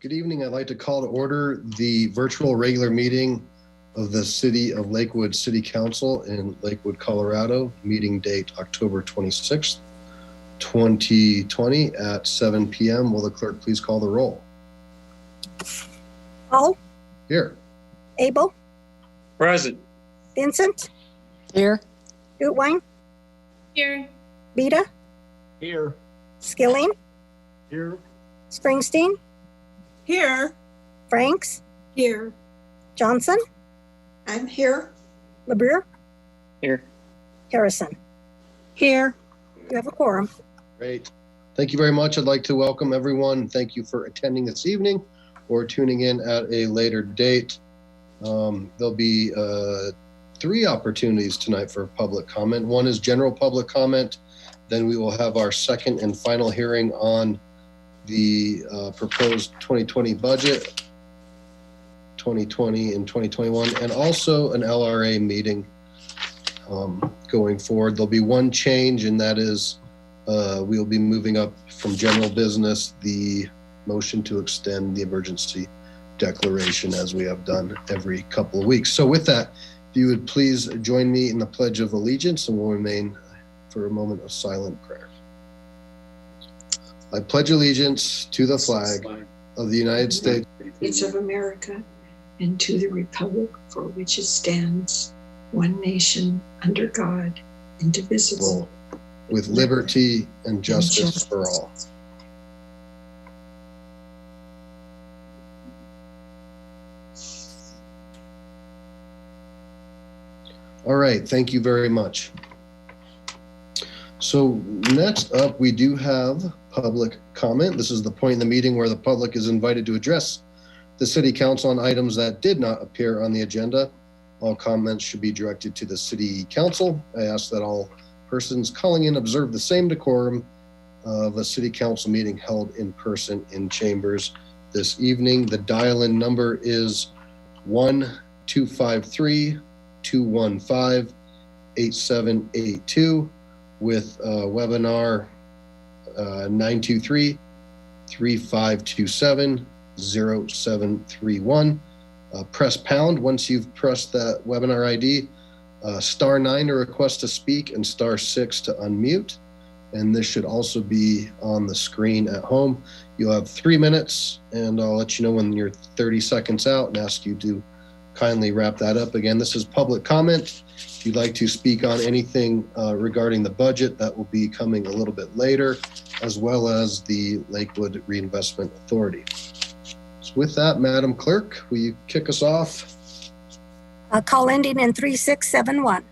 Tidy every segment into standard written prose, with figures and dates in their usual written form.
Good evening. I'd like to call to order the virtual regular meeting of the City of Lakewood City Council in Lakewood, Colorado. Meeting date October 26th, 2020 at 7 p.m. Will the clerk please call the roll? Hall. Here. Abel. Present. Vincent. Here. Gutwein. Here. Vita. Here. Skilling. Here. Springsteen. Here. Franks. Here. Johnson. I'm here. LeBure. Here. Harrison. Here. You have a quorum. Great. Thank you very much. I'd like to welcome everyone. Thank you for attending this evening or tuning in at a later date. There'll be 3 opportunities tonight for public comment. One is general public comment. Then we will have our second and final hearing on the proposed 2020 budget, 2020 and 2021, and also an LRA meeting going forward. There'll be one change, and that is we'll be moving up from general business the motion to extend the emergency declaration as we have done every couple of weeks. So with that, if you would please join me in the Pledge of Allegiance, and we'll remain for a moment of silent prayer. I pledge allegiance to the flag of the United States of America and to the republic for which it stands, one nation under God, indivisible, with liberty and justice for all. All right, thank you very much. So next up, we do have public comment. This is the point in the meeting where the public is invited to address the City Council on items that did not appear on the agenda. All comments should be directed to the City Council. I ask that all persons calling in observe the same decorum of a City Council meeting held in person in chambers this evening. The dial-in number is 1-253-215-8782 with webinar 923-3527-0731. Press pound once you've pressed that webinar ID, *9 to request to speak, and *6 to unmute. And this should also be on the screen at home. You'll have 3 minutes, and I'll let you know when you're 30 seconds out and ask you to kindly wrap that up. Again, this is public comment. If you'd like to speak on anything regarding the budget, that will be coming a little bit later, as well as the Lakewood Reinvestment Authority. So with that, Madam Clerk, will you kick us off? Call ending in 3671.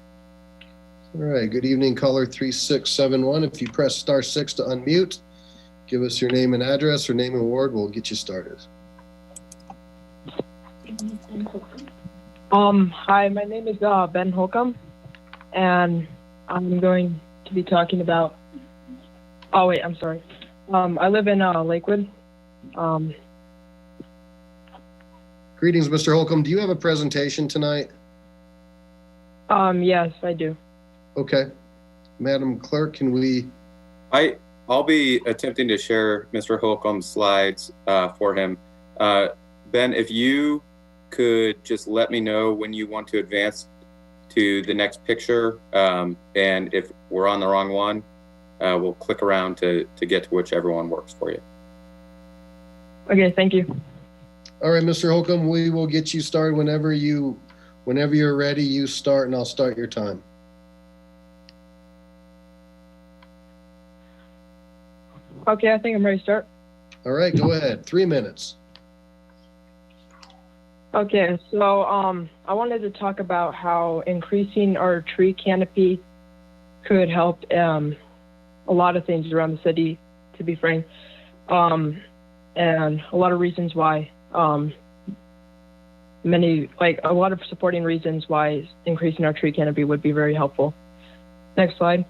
All right, good evening, caller 3671. If you press *6 to unmute, give us your name and address or name and ward, we'll get you started. Hi, my name is Ben Holcomb, and I'm going to be talking about, I live in Lakewood. Greetings, Mr. Holcomb. Do you have a presentation tonight? Yes, I do. Okay. Madam Clerk, can we? I'll be attempting to share Mr. Holcomb's slides for him. Ben, if you could just let me know when you want to advance to the next picture, and if we're on the wrong one, we'll click around to get to whichever one works for you. Okay, thank you. All right, Mr. Holcomb, we will get you started whenever you're ready. You start, and I'll start your time. Okay, I think I'm ready to start. All right, go ahead. 3 minutes. Okay, so I wanted to talk about how increasing our tree canopy could help a lot of things around the city, to be frank, and a lot of reasons why. A lot of supporting reasons why increasing our tree canopy would be very helpful. Next slide.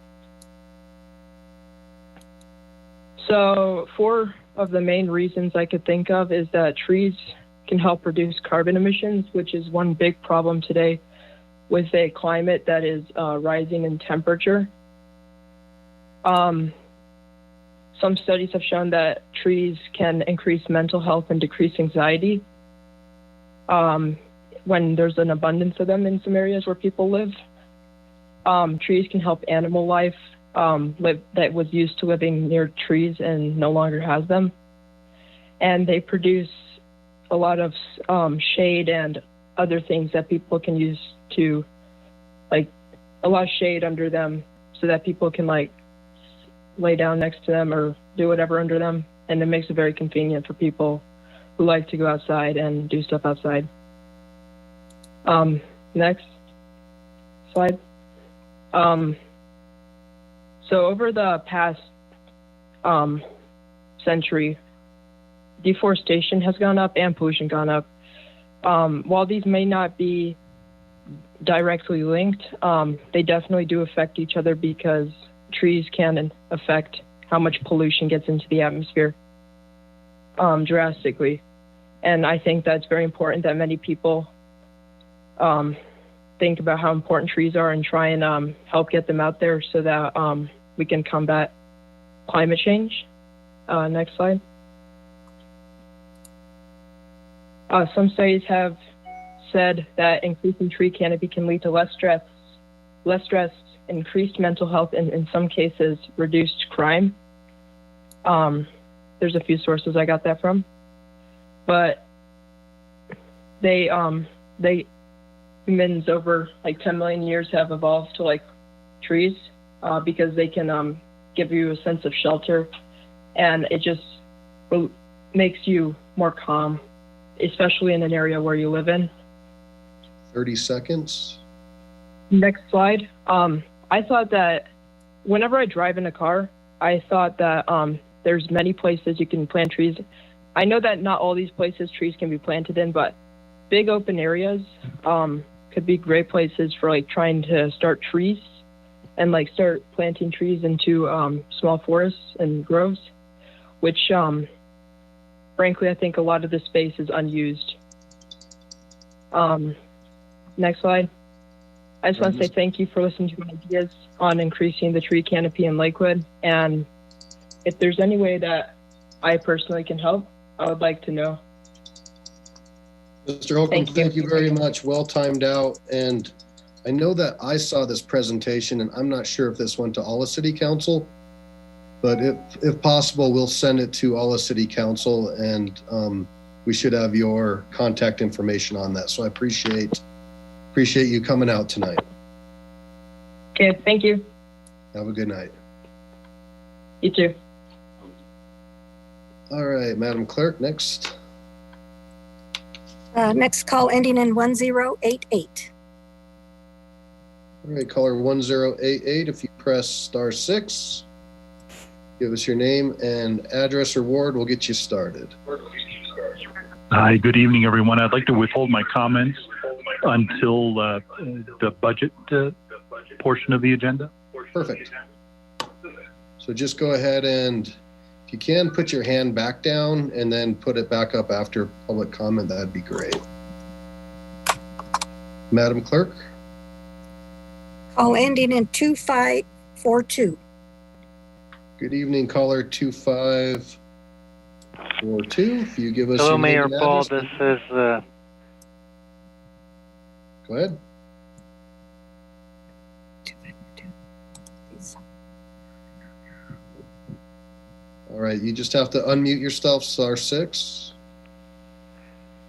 So 4 of the main reasons I could think of is that trees can help reduce carbon emissions, which is one big problem today with a climate that is rising in temperature. some studies have shown that trees can increase mental health and decrease anxiety when there's an abundance of them in some areas where people live. Trees can help animal life that was used to living near trees and no longer has them. And they produce a lot of shade and other things that people can use to, like, a lot of shade under them so that people can, like, lay down next to them or do whatever under them. And it makes it very convenient for people who like to go outside and do stuff outside. Next slide. So over the past century, deforestation has gone up and pollution gone up. While these may not be directly linked, they definitely do affect each other because trees can affect how much pollution gets into the atmosphere drastically. And I think that's very important that many people think about how important trees are and try and help get them out there so that we can combat climate change. Next slide. Some studies have said that increasing tree canopy can lead to less stress, increased mental health, and in some cases, reduced crime. There's a few sources I got that from, but humans over like 10 million years have evolved to like trees because they can give you a sense of shelter, and it just makes you more calm, especially in an area where you live in. 30 seconds. Next slide. I thought that whenever I drive in a car, I thought that there's many places you can plant trees. I know that not all these places trees can be planted in, but big open areas could be great places for like trying to start trees and like start planting trees into small forests and groves, which frankly, I think a lot of the space is unused. Next slide. I just want to say thank you for listening to my ideas on increasing the tree canopy in Lakewood. And if there's any way that I personally can help, I would like to know. Mr. Holcomb, thank you very much. Well timed out. And I know that I saw this presentation, and I'm not sure if this went to all of City Council, but if possible, we'll send it to all of City Council, and we should have your contact information on that. So I appreciate you coming out tonight. Okay, thank you. Have a good night. You too. All right, Madam Clerk, next. Next call ending in 1088. All right, caller 1088. If you press *6, give us your name and address or ward, we'll get you started. Hi, good evening, everyone. I'd like to withhold my comments until the budget portion of the agenda. Perfect. So just go ahead and, if you can, put your hand back down and then put it back up after public comment. That'd be great. Madam Clerk. Call ending in 2542. Good evening, caller 2542. If you give us Hello, your name Mayor and Paul. address. This is Go ahead. All right, you just have to unmute yourself, *6.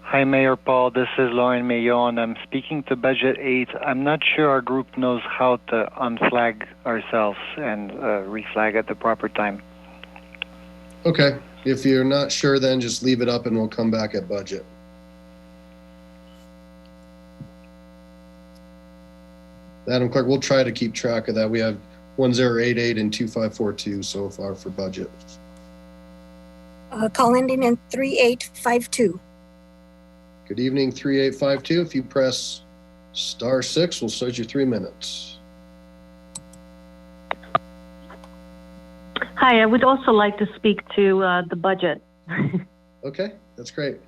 Hi, Mayor Paul. This is Lauren Mayon. I'm speaking to Budget 8. I'm not sure our group knows how to unflag ourselves and reflag at the proper time. Okay, if you're not sure, then just leave it up and we'll come back at budget. Madam Clerk, we'll try to keep track of that. We have 1088 and 2542 so far for budget. Call ending in 3852. Good evening, 3852. If you press *6, we'll start your 3 minutes. Hi, I would also like to speak to the budget. Okay, that's great.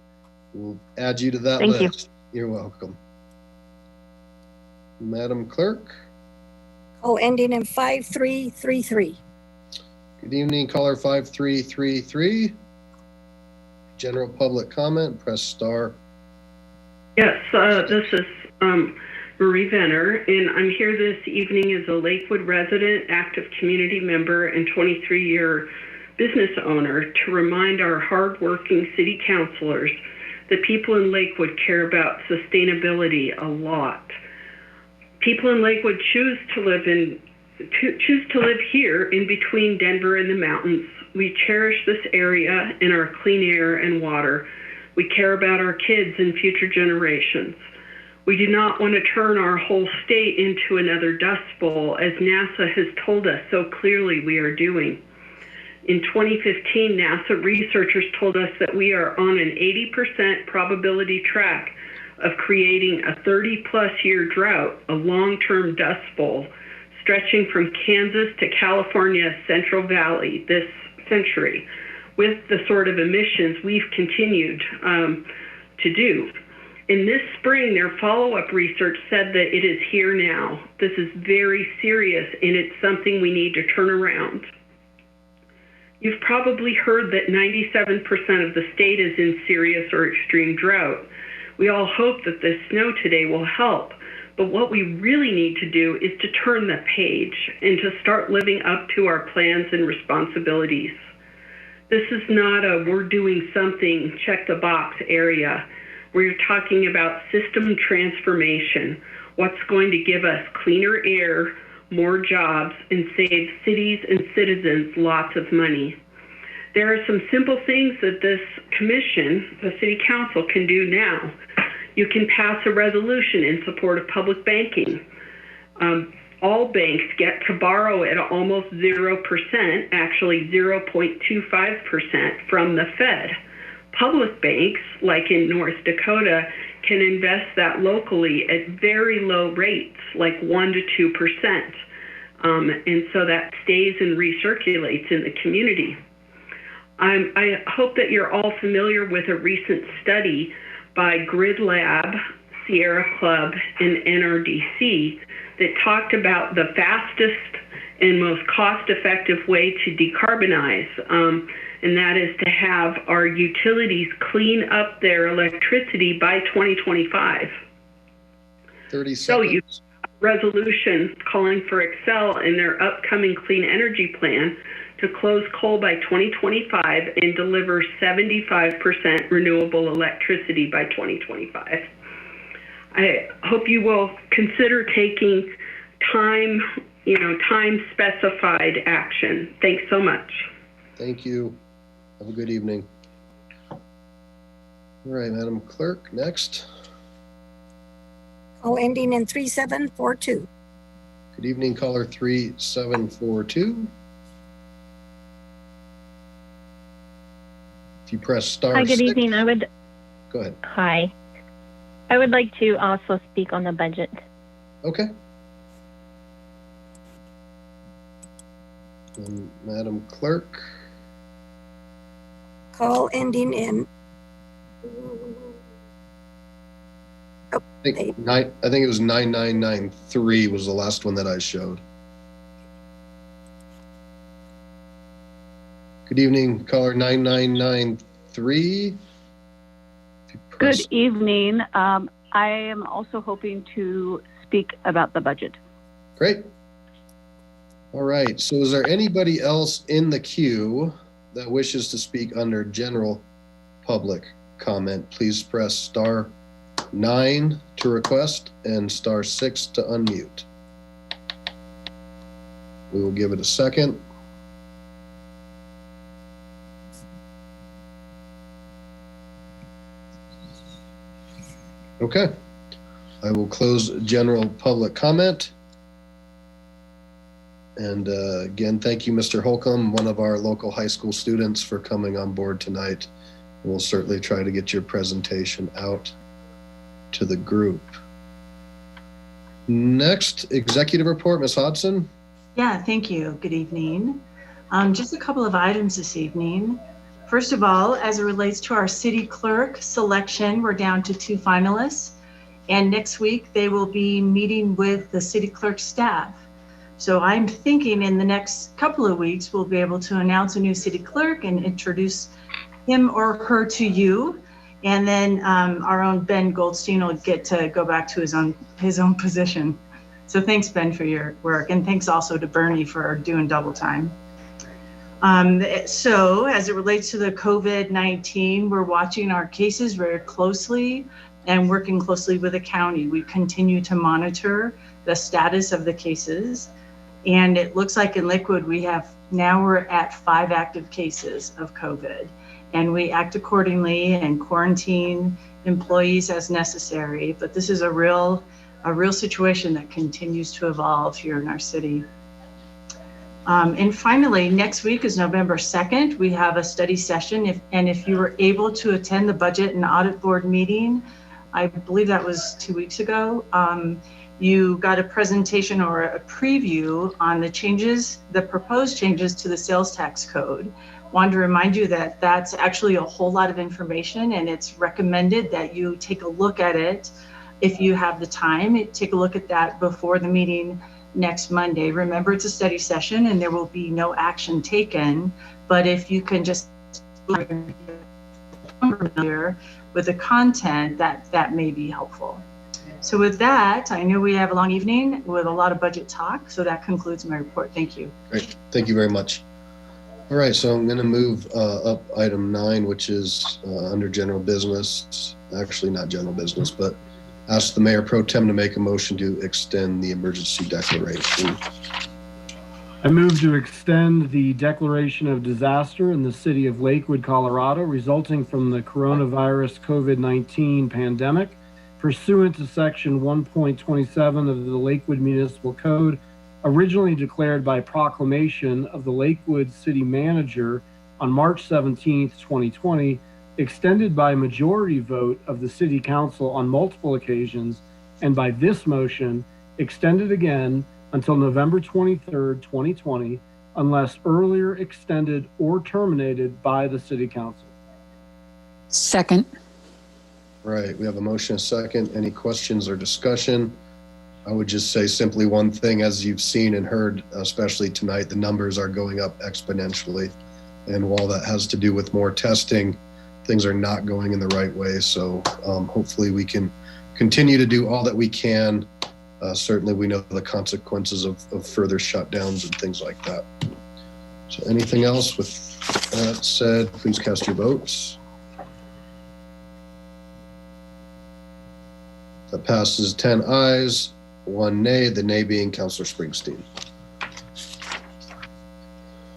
We'll add you to that Thank list. You're welcome. Madam Clerk. Call ending in 5333. Good evening, caller 5333. General public comment, press star. Yes, this is Marie Venner, and I'm here this evening as a Lakewood resident, active community member, and 23-year business owner to remind our hardworking city councilors that people in Lakewood care about sustainability a lot. People in Lakewood choose to live here in between Denver and the mountains. We cherish this area and our clean air and water. We care about our kids and future generations. We do not want to turn our whole state into another dust bowl, as NASA has told us so clearly we are doing. In 2015, NASA researchers told us that we are on an 80% probability track of creating a 30-plus year drought, a long-term dust bowl, stretching from Kansas to California's Central Valley this century, with the sort of emissions we've continued to do. In this spring, their follow-up research said that it is here now. This is very serious, and it's something we need to turn around. You've probably heard that 97% of the state is in serious or extreme drought. We all hope that the snow today will help, but what we really need to do is to turn the page and to start living up to our plans and responsibilities. This is not a we're doing something, check the box area. We're talking about system transformation, what's going to give us cleaner air, more jobs, and save cities and citizens lots of money. There are some simple things that this commission, the city council, can do now. You can pass a resolution in support of public banking. All banks get to borrow at almost 0%, actually 0.25% from the Fed. Public banks, like in North Dakota, can invest that locally at very low rates, like 1 to 2%. And so that stays and recirculates in the community. I hope that you're all familiar with a recent study by Grid Lab, Sierra Club, and NRDC that talked about the fastest and most cost-effective way to decarbonize, and that is to have our utilities clean up their electricity by 2025. 30 seconds. So you have a resolution calling for Excel in their upcoming clean energy plan to close coal by 2025 and deliver 75% renewable electricity by 2025. I hope you will consider taking time specified action. Thanks so much. Thank you. Have a good evening. All right, Madam Clerk, next. Call ending in 3742. Good evening, caller 3742. If you press star Hi, good 6. evening. Go ahead. Hi. I would like to also speak on the budget. Okay. And Madam Clerk. Call ending in. I think it was 9993 was the last one that I showed. Good evening, caller 9993. Good evening. I am also hoping to speak about the budget. Great. All right. So is there anybody else in the queue that wishes to speak under general public comment? Please press star 9 to request and star 6 to unmute. We will give it a second. Okay. I will close general public comment. And again, thank you, Mr. Holcomb, one of our local high school students, for coming on board tonight. We'll certainly try to get your presentation out to the group. Next, executive report, Ms. Hodson. Yeah, thank you. Good evening. Just a couple of items this evening. First of all, as it relates to our city clerk selection, we're down to 2 finalists. And next week, they will be meeting with the city clerk staff So I'm thinking in the next couple of weeks, we'll be able to announce a new city clerk and introduce him or her to you. And then our own Ben Goldstein will get to go back to his own position. So thanks, Ben, for your work. And thanks also to Bernie for doing double time. So as it relates to the COVID-19, we're watching our cases very closely and working closely with the county. We continue to monitor the status of the cases. And it looks like in Lakewood, we're at 5 active cases of COVID. And we act accordingly and quarantine employees as necessary. But this is a real situation that continues to evolve here in our city. And finally, next week is November 2nd. We have a study session. If you were able to attend the Budget and Audit Board meeting, I believe that was 2 weeks ago, you got a presentation or a preview on the proposed changes to the sales tax code. Wanted to remind you that that's actually a whole lot of information, and it's recommended that you take a look at it if you have the time. Take a look at that before the meeting next Monday. Remember, it's a study session and there will be no action taken, but if you can just familiar with the content, that may be helpful. So with that, I know we have a long evening with a lot of budget talk, so that concludes my report. Thank you. Great, thank you very much. All right, so I'm going to move up item 9, which is under general business. Actually, not general business, but ask the Mayor Pro Tem to make a motion to extend the emergency declaration. I move to extend the declaration of disaster in the city of Lakewood, Colorado, resulting from the coronavirus COVID-19 pandemic, pursuant to section 1.27 of the Lakewood Municipal Code, originally declared by proclamation of the Lakewood City Manager on March 17th, 2020, extended by majority vote of the City Council on multiple occasions, and by this motion, extended again until November 23rd, 2020, unless earlier extended or terminated by the City Council. Second. Right, we have a motion, a second. Any questions or discussion? I would just say simply one thing, as you've seen and heard, especially tonight, the numbers are going up exponentially. And while that has to do with more testing, things are not going in the right way. So hopefully we can continue to do all that we can. Certainly we know the consequences of further shutdowns and things like that. So anything else? With that said, please cast your votes. That passes 10 ayes, 1 nay, the nay being Councilor Springsteen.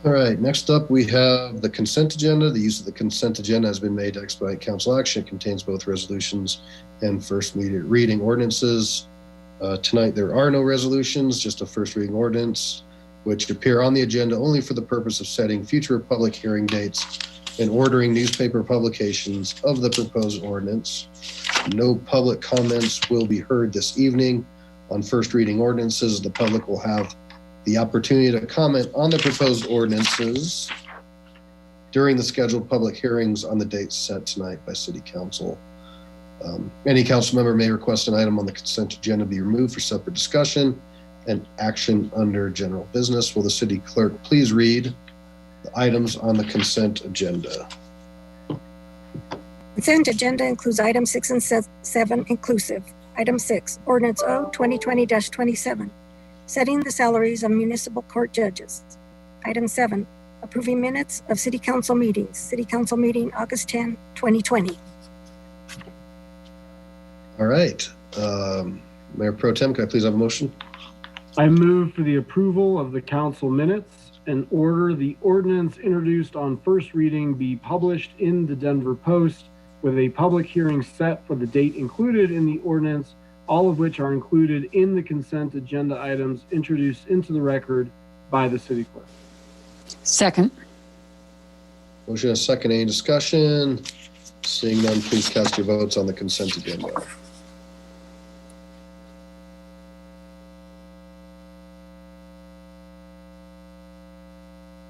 All right, next up we have the consent agenda. The use of the consent agenda has been made to expedite council action. It contains both resolutions and first reading ordinances. Tonight there are no resolutions, just a first reading ordinance, which appear on the agenda only for the purpose of setting future public hearing dates and ordering newspaper publications of the proposed ordinance. No public comments will be heard this evening on first reading ordinances. The public will have the opportunity to comment on the proposed ordinances during the scheduled public hearings on the dates set tonight by City Council. Any council member may request an item on the consent agenda be removed for separate discussion and action under general business. Will the city clerk please read the items on the consent agenda? Consent agenda includes items 6 and 7 inclusive. Item 6, Ordinance O 2020-27, setting the salaries of municipal court judges. Item 7, approving minutes of City Council meetings. City Council meeting August 10, 2020. All right. Mayor Pro Tem, can I please have a motion? I move for the approval of the council minutes and order the ordinance introduced on first reading be published in the Denver Post with a public hearing set for the date included in the ordinance, all of which are included in the consent agenda items introduced into the record by the city clerk. Second. Motion and second. Any discussion? Seeing none, please cast your votes on the consent agenda.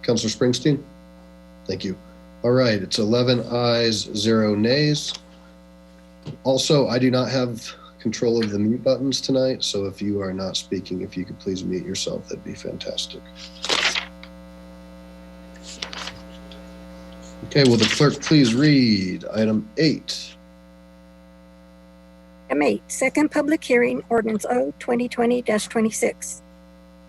Councilor Springsteen? Thank you. All right, it's 11 ayes, 0 nays. Also, I do not have control of the mute buttons tonight. So if you are not speaking, if you could please mute yourself, that'd be fantastic. Okay, will the clerk please read item 8? Item 8, second public hearing, ordinance O 2020-26.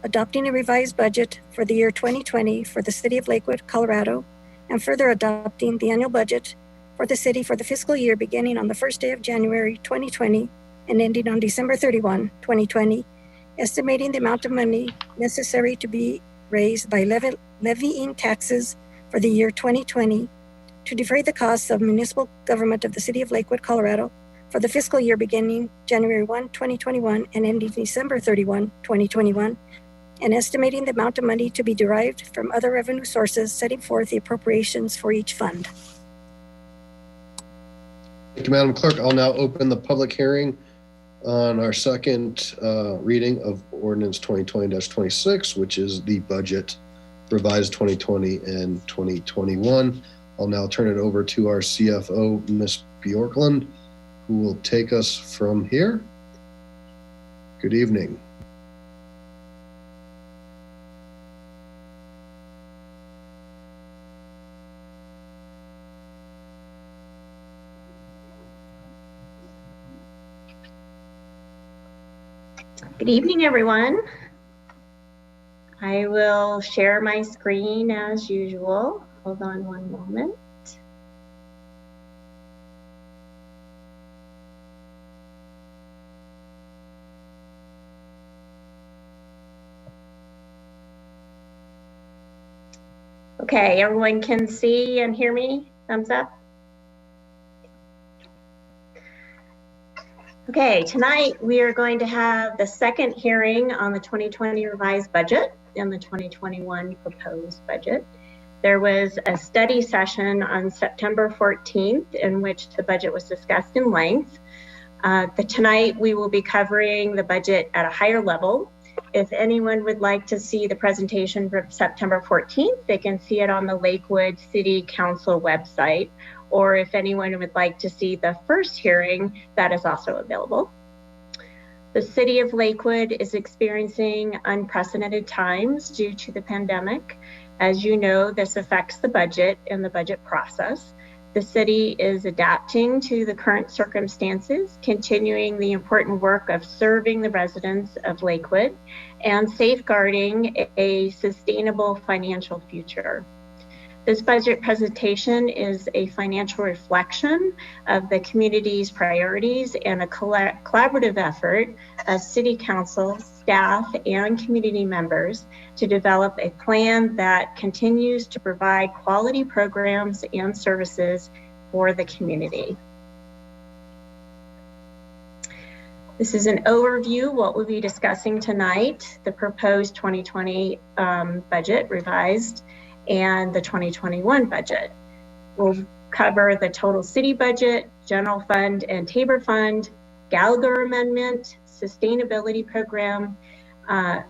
Adopting a revised budget for the year 2020 for the city of Lakewood, Colorado, and further adopting the annual budget for the city for the fiscal year beginning on the first day of January 2020 and ending on December 31, 2020, estimating the amount of money necessary to be raised by levying taxes for the year 2020 to defray the costs of municipal government of the city of Lakewood, Colorado for the fiscal year beginning January 1, 2021 and ending December 31, 2021, and estimating the amount of money to be derived from other revenue sources, setting forth the appropriations for each fund. Thank you, Madam Clerk. I'll now open the public hearing on our second reading of ordinance 2020-26, which is the budget revised 2020 and 2021. I'll now turn it over to our CFO, Ms. Bjorklund, who will take us from here. Good evening. Good evening, everyone. I will share my screen as usual. Hold on one moment. Okay, everyone can see and hear me? Thumbs up. Okay, tonight we are going to have the second hearing on the 2020 revised budget and the 2021 proposed budget. There was a study session on September 14th in which the budget was discussed in length. Tonight we will be covering the budget at a higher level. If anyone would like to see the presentation from September 14th, they can see it on the Lakewood City Council website. Or if anyone would like to see the first hearing, that is also available. The city of Lakewood is experiencing unprecedented times due to the pandemic. As you know, this affects the budget and the budget process. The city is adapting to the current circumstances, continuing the important work of serving the residents of Lakewood and safeguarding a sustainable financial future. This budget presentation is a financial reflection of the community's priorities and a collaborative effort of City Council, staff, and community members to develop a plan that continues to provide quality programs and services for the community. This is an overview of what we'll be discussing tonight, the proposed 2020 budget revised and the 2021 budget. We'll cover the total city budget, general fund and TABOR fund, Gallagher Amendment, sustainability program,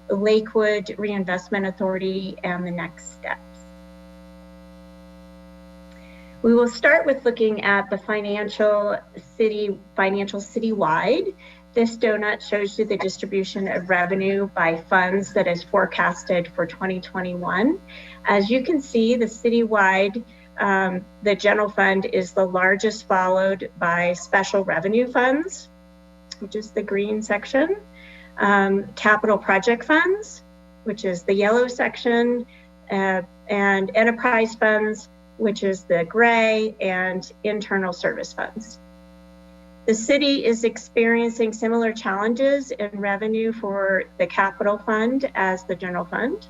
Lakewood Reinvestment Authority, and the next steps. We will start with looking at the financial citywide. This donut shows you the distribution of revenue by funds that is forecasted for 2021. As you can see, the citywide, the general fund is the largest, followed by special revenue funds, which is the green section, capital project funds, which is the yellow section, and enterprise funds, which is the gray, and internal service funds. The city is experiencing similar challenges in revenue for the capital fund as the general fund.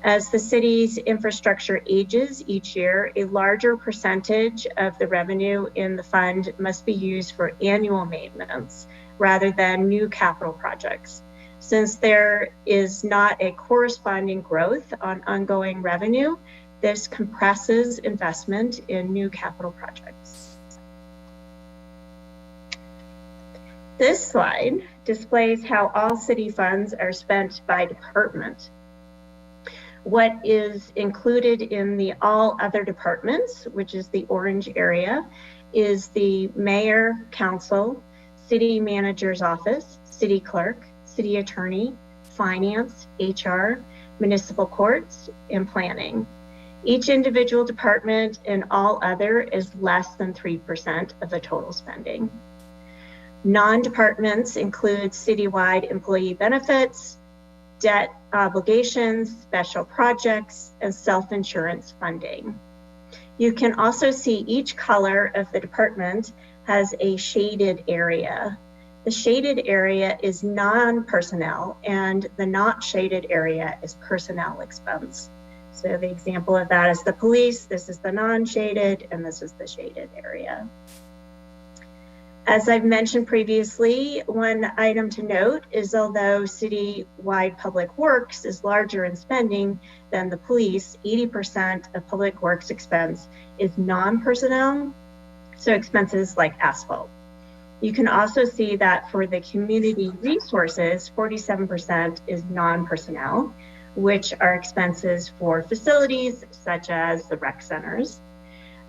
As the city's infrastructure ages each year, a larger percentage of the revenue in the fund must be used for annual maintenance rather than new capital projects. Since there is not a corresponding growth on ongoing revenue, this compresses investment in new capital projects. This slide displays how all city funds are spent by department. What is included in the all other departments, which is the orange area, is the mayor, council, city manager's office, city clerk, city attorney, finance, HR, municipal courts, and planning. Each individual department and all other is less than 3% of the total spending. Non-departments include citywide employee benefits, debt obligations, special projects, and self-insurance funding. You can also see each color of the department has a shaded area. The shaded area is non-personnel, and the not shaded area is personnel expense. So the example of that is the police, this is the non-shaded, and this is the shaded area. As I've mentioned previously, one item to note is although citywide public works is larger in spending than the police, 80% of public works expense is non-personnel, so expenses like asphalt. You can also see that for the community resources, 47% is non-personnel, which are expenses for facilities such as the rec centers.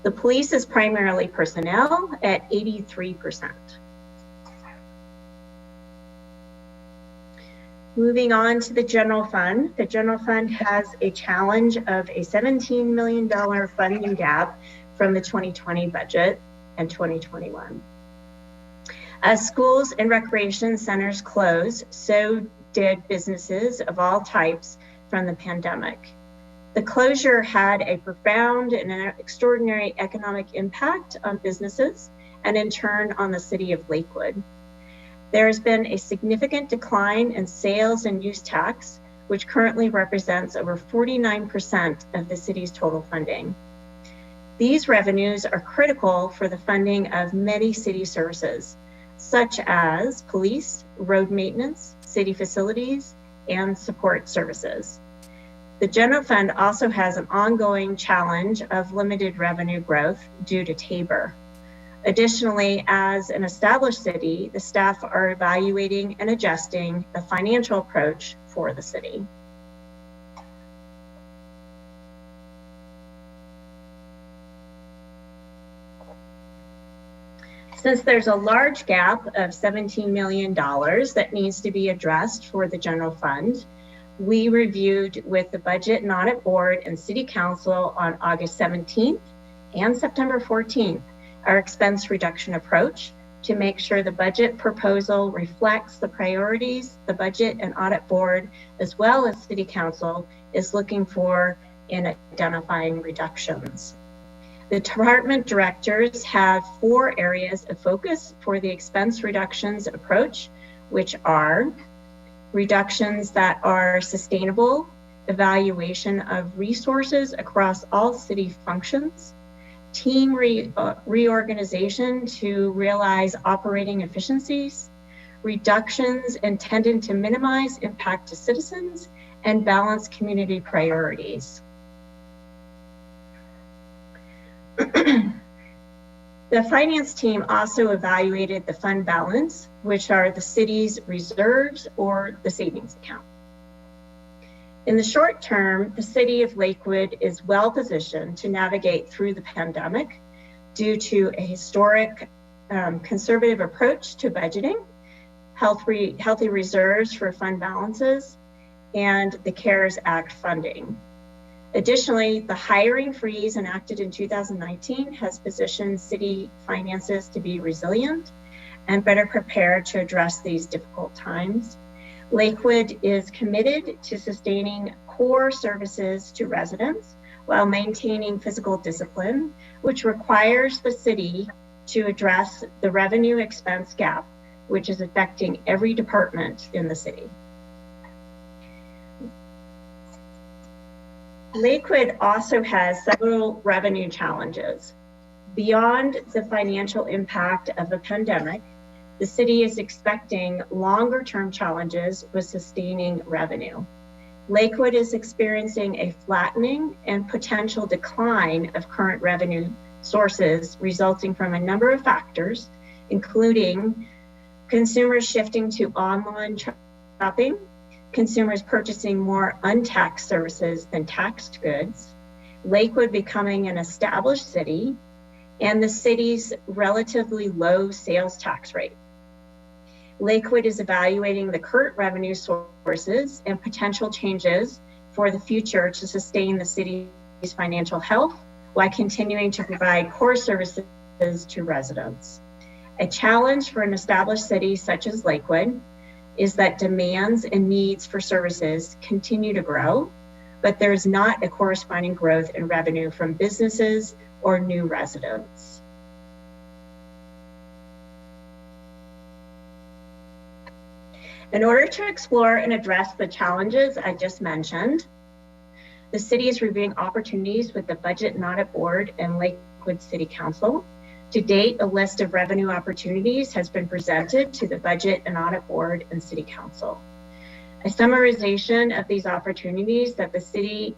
The police is primarily personnel at 83%. Moving on to the general fund. The general fund has a challenge of a $17 million funding gap from the 2020 budget and 2021. As schools and recreation centers closed, so did businesses of all types from the pandemic. The closure had a profound and an extraordinary economic impact on businesses and in turn on the city of Lakewood. There has been a significant decline in sales and use tax, which currently represents over 49% of the city's total funding. These revenues are critical for the funding of many city services, such as police, road maintenance, city facilities, and support services. The general fund also has an ongoing challenge of limited revenue growth due to TABOR. Additionally, as an established city, the staff are evaluating and adjusting the financial approach for the city. Since there's a large gap of $17 million that needs to be addressed for the general fund, we reviewed with the Budget and Audit Board and City Council on August 17th and September 14th our expense reduction approach to make sure the budget proposal reflects the priorities the Budget and Audit Board, as well as City Council, is looking for in identifying reductions. The department directors have 4 areas of focus for the expense reductions approach, which are reductions that are sustainable, evaluation of resources across all city functions, team reorganization to realize operating efficiencies, reductions intended to minimize impact to citizens, and balance community priorities. The finance team also evaluated the fund balance, which are the city's reserves or the savings account. In the short term, the city of Lakewood is well positioned to navigate through the pandemic due to a historic conservative approach to budgeting, healthy reserves for fund balances, and the CARES Act funding. Additionally, the hiring freeze enacted in 2019 has positioned city finances to be resilient and better prepared to address these difficult times. Lakewood is committed to sustaining core services to residents while maintaining physical discipline, which requires the city to address the revenue expense gap, which is affecting every department in the city. Lakewood also has several revenue challenges. Beyond the financial impact of the pandemic, the city is expecting longer-term challenges with sustaining revenue. Lakewood is experiencing a flattening and potential decline of current revenue sources resulting from a number of factors, including consumers shifting to online shopping, consumers purchasing more untaxed services than taxed goods, Lakewood becoming an established city, and the city's relatively low sales tax rate. Lakewood is evaluating the current revenue sources and potential changes for the future to sustain the city's financial health while continuing to provide core services to residents. A challenge for an established city such as Lakewood is that demands and needs for services continue to grow, but there's not a corresponding growth in revenue from businesses or new residents. In order to explore and address the challenges I just mentioned, the city is reviewing opportunities with the Budget and Audit Board and Lakewood City Council. To date, a list of revenue opportunities has been presented to the Budget and Audit Board and City Council. A summarization of these opportunities that the City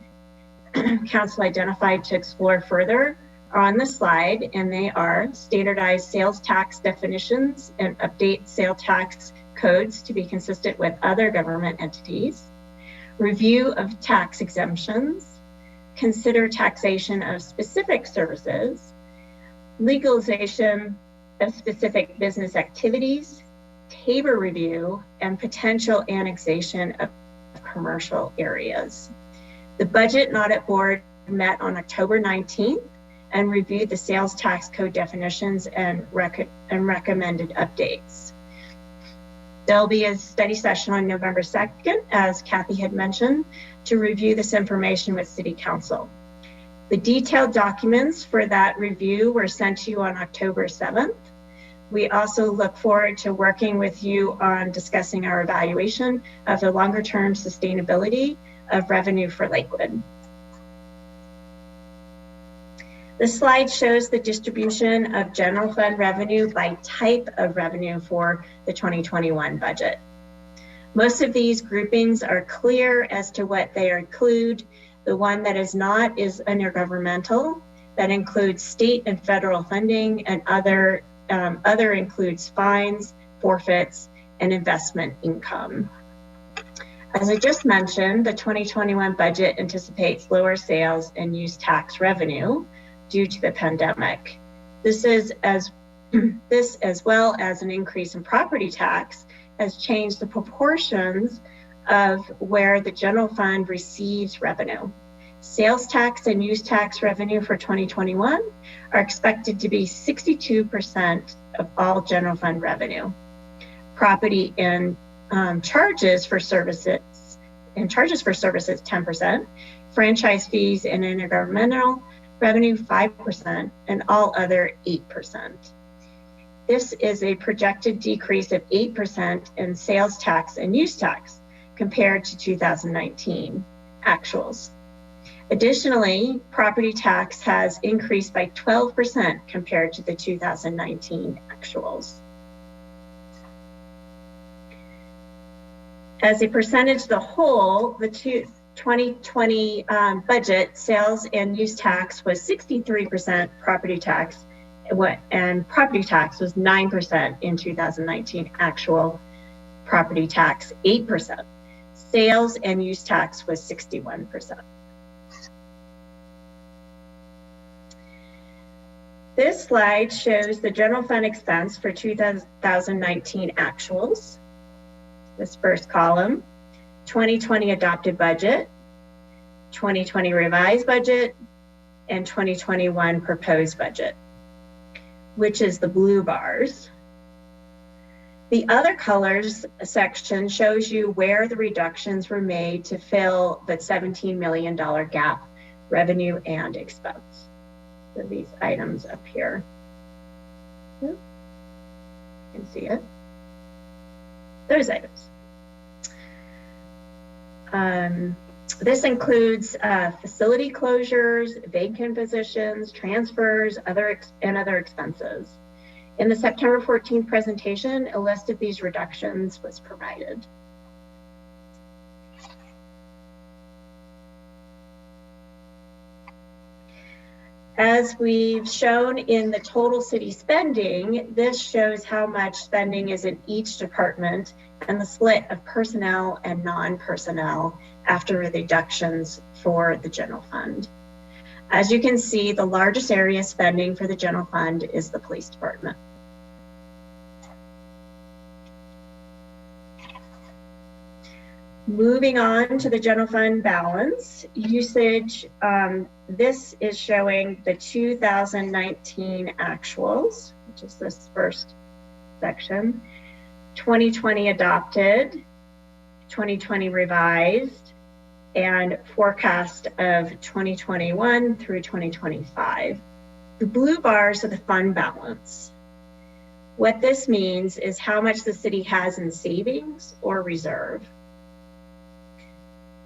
Council identified to explore further are on the slide, and they are standardized sales tax definitions and update sales tax codes to be consistent with other government entities, review of tax exemptions, consider taxation of specific services, legalization of specific business activities, TABOR review, and potential annexation of commercial areas. The Budget and Audit Board met on October 19th and reviewed the sales tax code definitions and recommended updates. There'll be a study session on November 2nd, as Kathy had mentioned, to review this information with City Council. The detailed documents for that review were sent to you on October 7th. We also look forward to working with you on discussing our evaluation of the longer-term sustainability of revenue for Lakewood. This slide shows the distribution of general fund revenue by type of revenue for the 2021 budget. Most of these groupings are clear as to what they include. The one that is not is intergovernmental. That includes state and federal funding, and other includes fines, forfeits, and investment income. As I just mentioned, the 2021 budget anticipates lower sales and use tax revenue due to the pandemic. This as well as an increase in property tax has changed the proportions of where the general fund receives revenue. Sales tax and use tax revenue for 2021 are expected to be 62% of all general fund revenue. Property and charges for services 10%, franchise fees and intergovernmental revenue 5%, and all other 8%. This is a projected decrease of 8% in sales tax and use tax compared to 2019 actuals. Additionally, property tax has increased by 12% compared to the 2019 actuals. As a percentage of the whole, the 2020 budget sales and use tax was 63% property tax, and property tax was 9% in 2019 actual, property tax 8%. Sales and use tax was 61%. This slide shows the general fund expense for 2019 actuals. This first column, 2020 adopted budget, 2020 revised budget, and 2021 proposed budget, which is the blue bars. The other colors section shows you where the reductions were made to fill the $17 million gap, revenue and expense. So these items up here. You can see it. Those items. This includes facility closures, vacant positions, transfers, other expenses. In the September 14th presentation, a list of these reductions was provided. As we've shown in the total city spending, this shows how much spending is in each department and the split of personnel and non-personnel after reductions for the general fund. As you can see, the largest area of spending for the general fund is the police department. Moving on to the general fund balance usage, this is showing the 2019 actuals, which is this first section, 2020 adopted, 2020 revised, and forecast of 2021 through 2025. The blue bars are the fund balance. What this means is how much the city has in savings or reserve.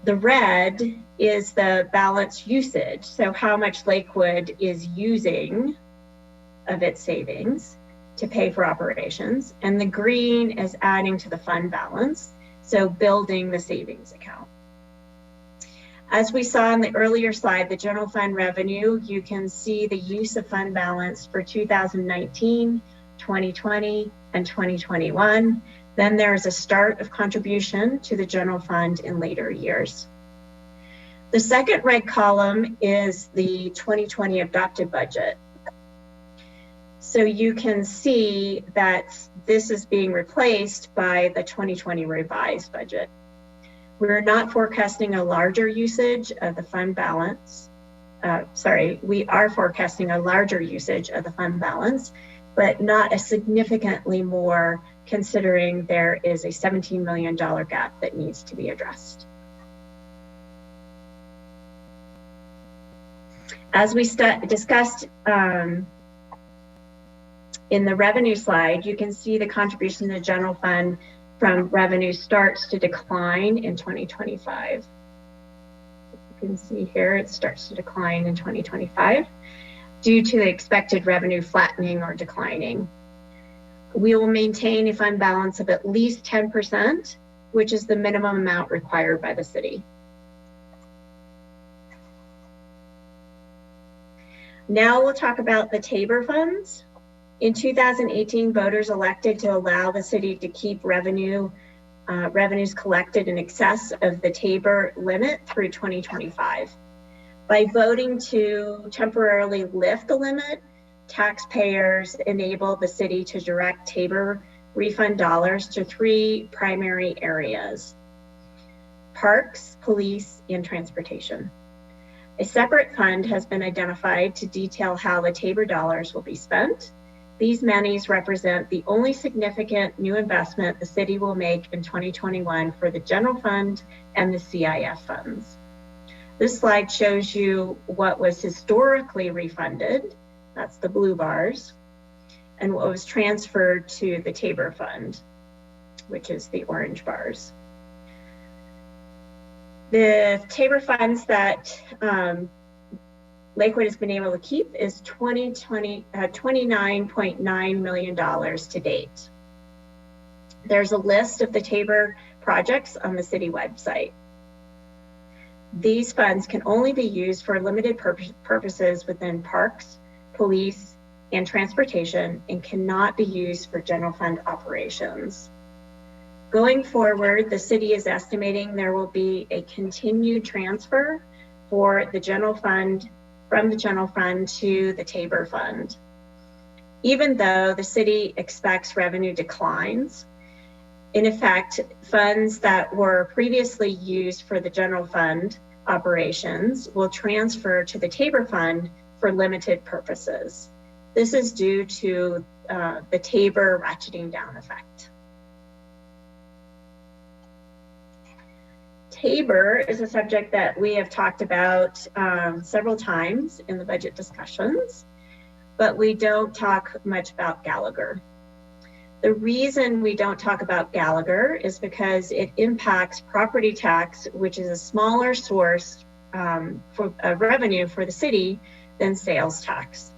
The red is the balance usage, so how much Lakewood is using of its savings to pay for operations, and the green is adding to the fund balance, so building the savings account. As we saw in the earlier slide, the general fund revenue, you can see the use of fund balance for 2019, 2020, and 2021. Then there is a start of contribution to the general fund in later years. The second red column is the 2020 adopted budget. So you can see that this is being replaced by the 2020 revised budget. We're not forecasting a larger usage of the fund balance. We are forecasting a larger usage of the fund balance, but not a significantly more, considering there is a $17 million gap that needs to be addressed. As we discussed in the revenue slide, you can see the contribution to the general fund from revenue starts to decline in 2025. You can see here it starts to decline in 2025 due to the expected revenue flattening or declining. We will maintain a fund balance of at least 10%, which is the minimum amount required by the city. Now we'll talk about the TABOR funds. In 2018, voters elected to allow the city to keep revenues collected in excess of the TABOR limit through 2025. By voting to temporarily lift the limit, taxpayers enabled the city to direct TABOR refund dollars to three primary areas: parks, police, and transportation. A separate fund has been identified to detail how the TABOR dollars will be spent. These monies represent the only significant new investment the city will make in 2021 for the general fund and the CIF funds. This slide shows you what was historically refunded, that's the blue bars, and what was transferred to the TABOR fund, which is the orange bars. The TABOR funds that Lakewood has been able to keep is $29.9 million to date. There's a list of the TABOR projects on the city website. These funds can only be used for limited purposes within parks, police, and transportation, and cannot be used for general fund operations. Going forward, the city is estimating there will be a continued transfer for the general fund, from the general fund to the TABOR fund. Even though the city expects revenue declines, in effect, funds that were previously used for the general fund operations will transfer to the TABOR fund for limited purposes. This is due to the TABOR ratcheting down effect. TABOR is a subject that we have talked about several times in the budget discussions, but we don't talk much about Gallagher. The reason we don't talk about Gallagher is because it impacts property tax, which is a smaller source for revenue for the city than sales tax.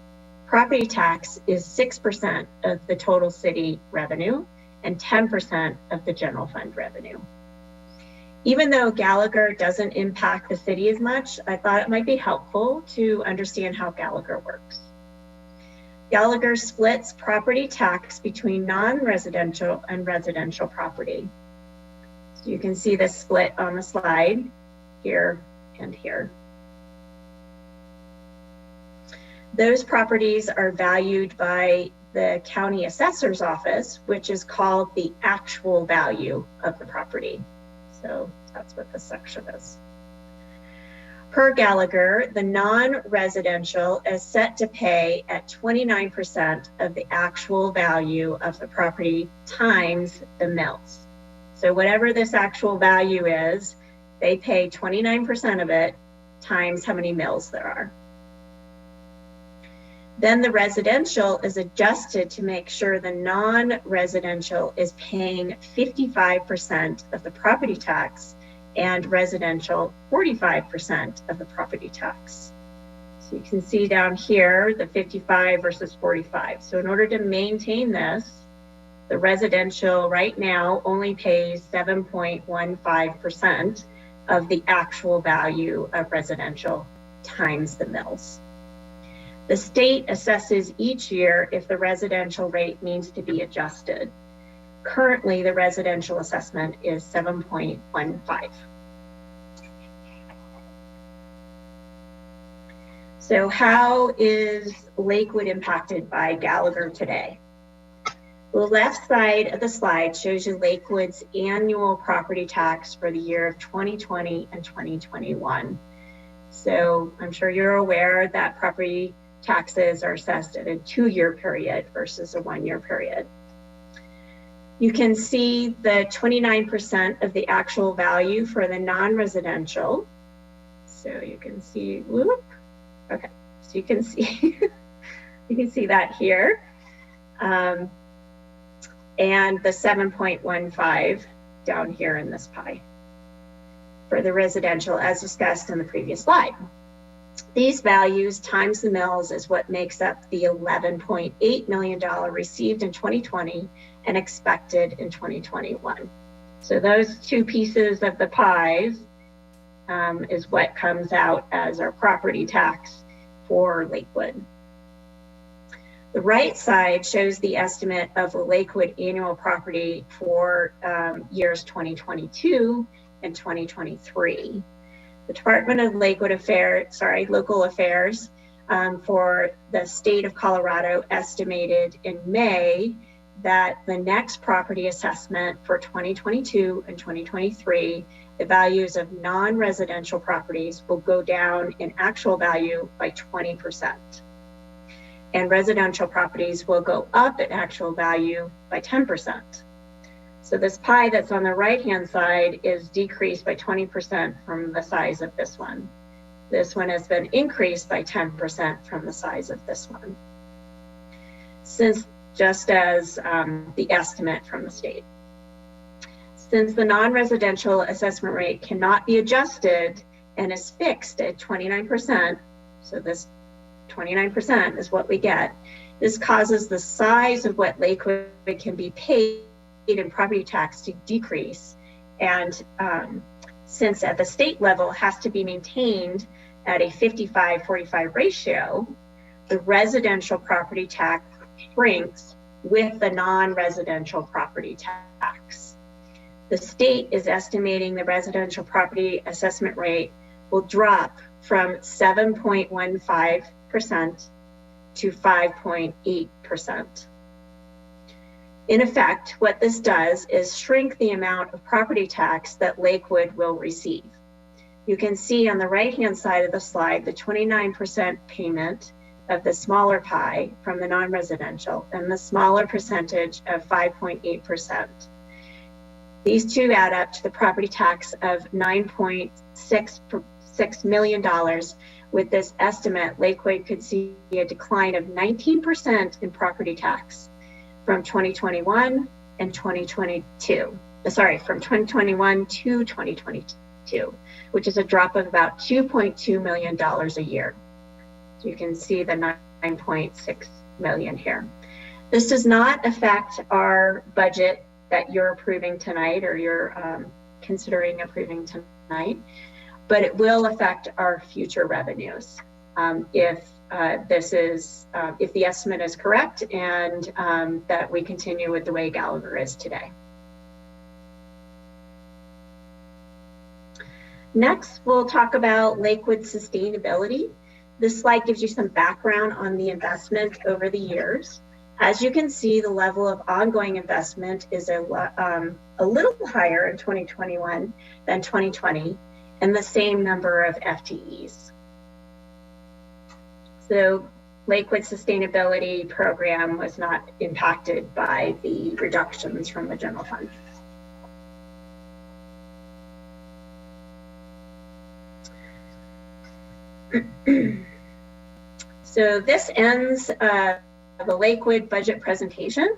Property tax is 6% of the total city revenue and 10% of the general fund revenue. Even though Gallagher doesn't impact the city as much, I thought it might be helpful to understand how Gallagher works. Gallagher splits property tax between non-residential and residential property. So you can see this split on the slide here and here. Those properties are valued by the county assessor's office, which is called the actual value of the property. So that's what this section is. Per Gallagher, the non-residential is set to pay at 29% of the actual value of the property times the mills. So whatever this actual value is, they pay 29% of it times how many mills there are. Then the residential is adjusted to make sure the non-residential is paying 55% of the property tax and residential 45% of the property tax. So you can see down here the 55 versus 45. So in order to maintain this, the residential right now only pays 7.15% of the actual value of residential times the mills. The state assesses each year if the residential rate needs to be adjusted. Currently, the residential assessment is 7.15. So how is Lakewood impacted by Gallagher today? The left side of the slide shows you Lakewood's annual property tax for the year of 2020 and 2021. So I'm sure you're aware that property taxes are assessed at a 2-year period versus a 1-year period. You can see the 29% of the actual value for the non-residential. So you can see, whoop, okay, so you can see, you can see that here. And the 7.15 down here in this pie for the residential as discussed in the previous slide. These values times the mills is what makes up the $11.8 million received in 2020 and expected in 2021. So those two pieces of the pies is what comes out as our property tax for Lakewood. The right side shows the estimate of the Lakewood annual property for years 2022 and 2023. The Department of Local Affairs for the state of Colorado estimated in May that the next property assessment for 2022 and 2023, the values of non-residential properties will go down in actual value by 20%. And residential properties will go up in actual value by 10%. So this pie that's on the right-hand side is decreased by 20% from the size of this one. This one has been increased by 10% from the size of this one, since just as the estimate from the state. Since the non-residential assessment rate cannot be adjusted and is fixed at 29%, so this 29% is what we get. This causes the size of what Lakewood can be paid in property tax to decrease. And since at the state level has to be maintained at a 55-45 ratio, the residential property tax shrinks with the non-residential property tax. The state is estimating the residential property assessment rate will drop from 7.15% to 5.8%. In effect, what this does is shrink the amount of property tax that Lakewood will receive. You can see on the right-hand side of the slide the 29% payment of the smaller pie from the non-residential and the smaller percentage of 5.8%. These two add up to the property tax of $9.6 million. With this estimate, Lakewood could see a decline of 19% in property tax from 2021 and 2022. From 2021 to 2022, which is a drop of about $2.2 million a year. So you can see the 9.6 million here. This does not affect our budget that you're approving tonight or you're considering approving tonight, but it will affect our future revenues if the estimate is correct and that we continue with the way Gallagher is today. Next, we'll talk about Lakewood Sustainability. This slide gives you some background on the investment over the years. As you can see, the level of ongoing investment is a little higher in 2021 than 2020, and the same number of FTEs. So Lakewood Sustainability program was not impacted by the reductions from the general fund. So this ends the Lakewood budget presentation.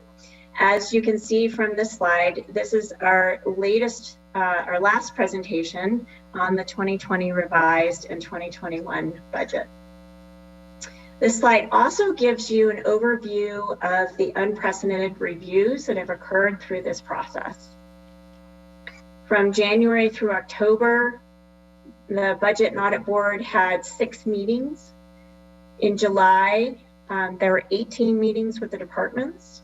As you can see from this slide, this is our last presentation on the 2020 revised and 2021 budget. This slide also gives you an overview of the unprecedented reviews that have occurred through this process. From January through October, the Budget and Audit Board had 6 meetings. In July, there were 18 meetings with the departments.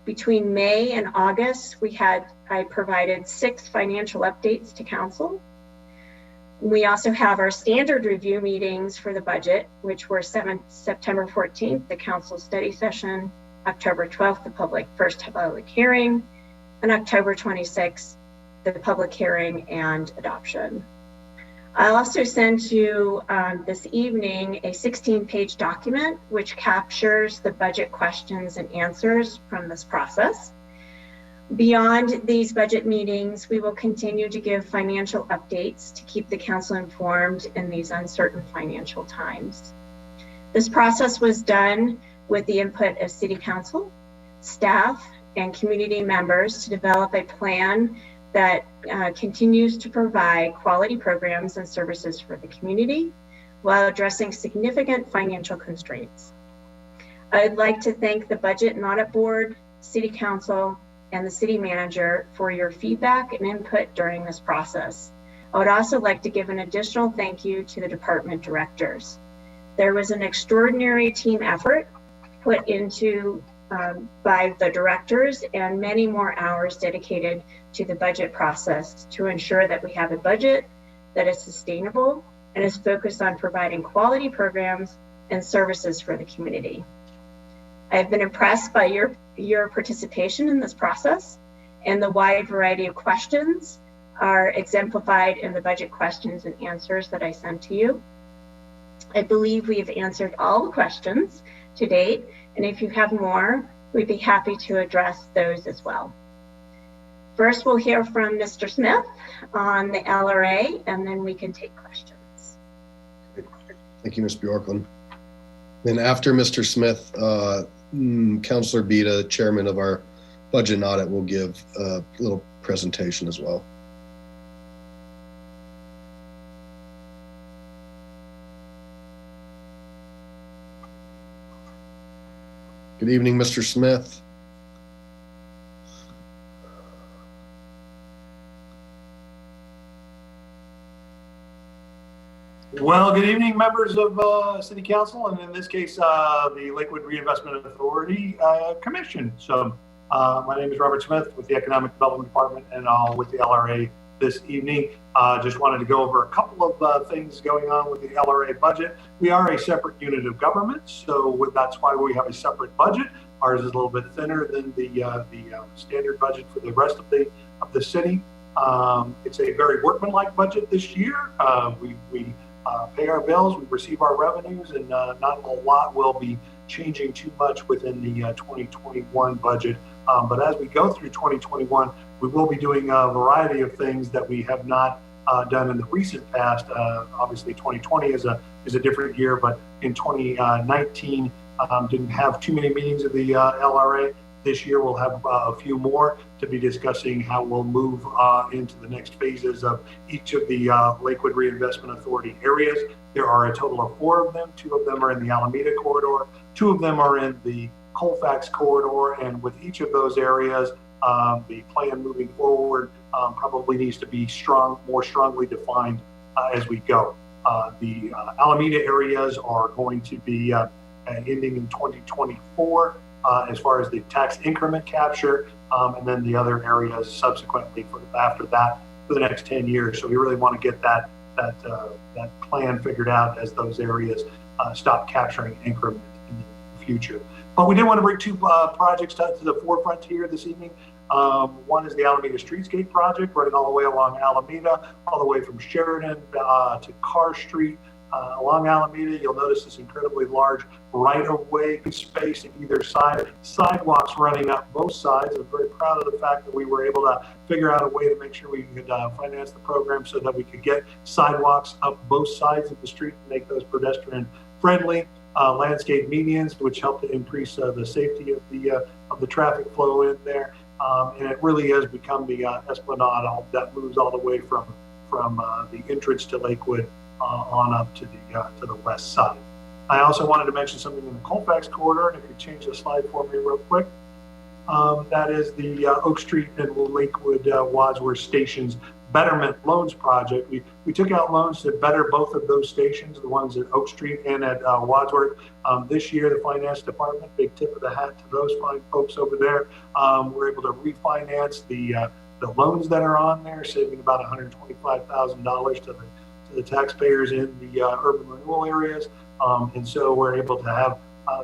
Between May and August, I provided 6 financial updates to council. We also have our standard review meetings for the budget, which were September 14th, the council study session, October 12th, the first public hearing, and October 26th, the public hearing and adoption. I also sent you this evening a 16-page document which captures the budget questions and answers from this process. Beyond these budget meetings, we will continue to give financial updates to keep the council informed in these uncertain financial times. This process was done with the input of City Council, staff, and community members to develop a plan that continues to provide quality programs and services for the community while addressing significant financial constraints. I'd like to thank the Budget and Audit Board, City Council, and the City Manager for your feedback and input during this process. I would also like to give an additional thank you to the department directors. There was an extraordinary team effort put into by the directors and many more hours dedicated to the budget process to ensure that we have a budget that is sustainable and is focused on providing quality programs and services for the community. I've been impressed by your participation in this process, and the wide variety of questions are exemplified in the budget questions and answers that I sent to you. I believe we have answered all the questions to date, and if you have more, we'd be happy to address those as well. First, we'll hear from Mr. Smith on the LRA, and then we can take questions. Thank you, Ms. Bjorklund. Then after Mr. Smith, Councilor Beta, chairman of our budget and audit, will give a little presentation as well. Good evening, Mr. Smith. Well, good evening, members of City Council, and in this case, the Lakewood Reinvestment Authority Commission. So my name is Robert Smith with the Economic Development Department and with the LRA this evening. Just wanted to go over a couple of things going on with the LRA budget. We are a separate unit of government, so that's why we have a separate budget. Ours is a little bit thinner than the standard budget for the rest of the city. It's a very workmanlike budget this year. We pay our bills, we receive our revenues, and not a lot will be changing too much within the 2021 budget. But as we go through 2021, we will be doing a variety of things that we have not done in the recent past. Obviously, 2020 is a different year, but in 2019, didn't have too many meetings of the LRA. This year, we'll have a few more to be discussing how we'll move into the next phases of each of the Lakewood Reinvestment Authority areas. There are a total of 4 of them. 2 of them are in the Alameda corridor. 2 of them are in the Colfax corridor. And with each of those areas, the plan moving forward probably needs to be more strongly defined as we go. The Alameda areas are going to be ending in 2024. As far as the tax increment capture, and then the other areas subsequently after that for the next 10 years. So we really want to get that plan figured out as those areas stop capturing increment in the future. But we did want to bring two projects to the forefront here this evening. One is the Alameda Streetscape project, running all the way along Alameda, all the way from Sheridan to Carr Street. Along Alameda, you'll notice this incredibly large right-of-way space on either side, sidewalks running up both sides. I'm very proud of the fact that we were able to figure out a way to make sure we could finance the program so that we could get sidewalks up both sides of the street and make those pedestrian friendly. Landscape medians, which help to increase the safety of the traffic flow in there. And it really has become the esplanade that moves all the way from the entrance to Lakewood on up to the west side. I also wanted to mention something in the Colfax corridor, and if you change the slide for me real quick, that is the Oak Street and Lakewood Wadsworth stations betterment loans project. We took out loans to better both of those stations, the ones at Oak Street and at Wadsworth. This year, the finance department, big tip of the hat to those fine folks over there, were able to refinance the loans that are on there, saving about $125,000 to the taxpayers in the urban renewal areas. And so we're able to have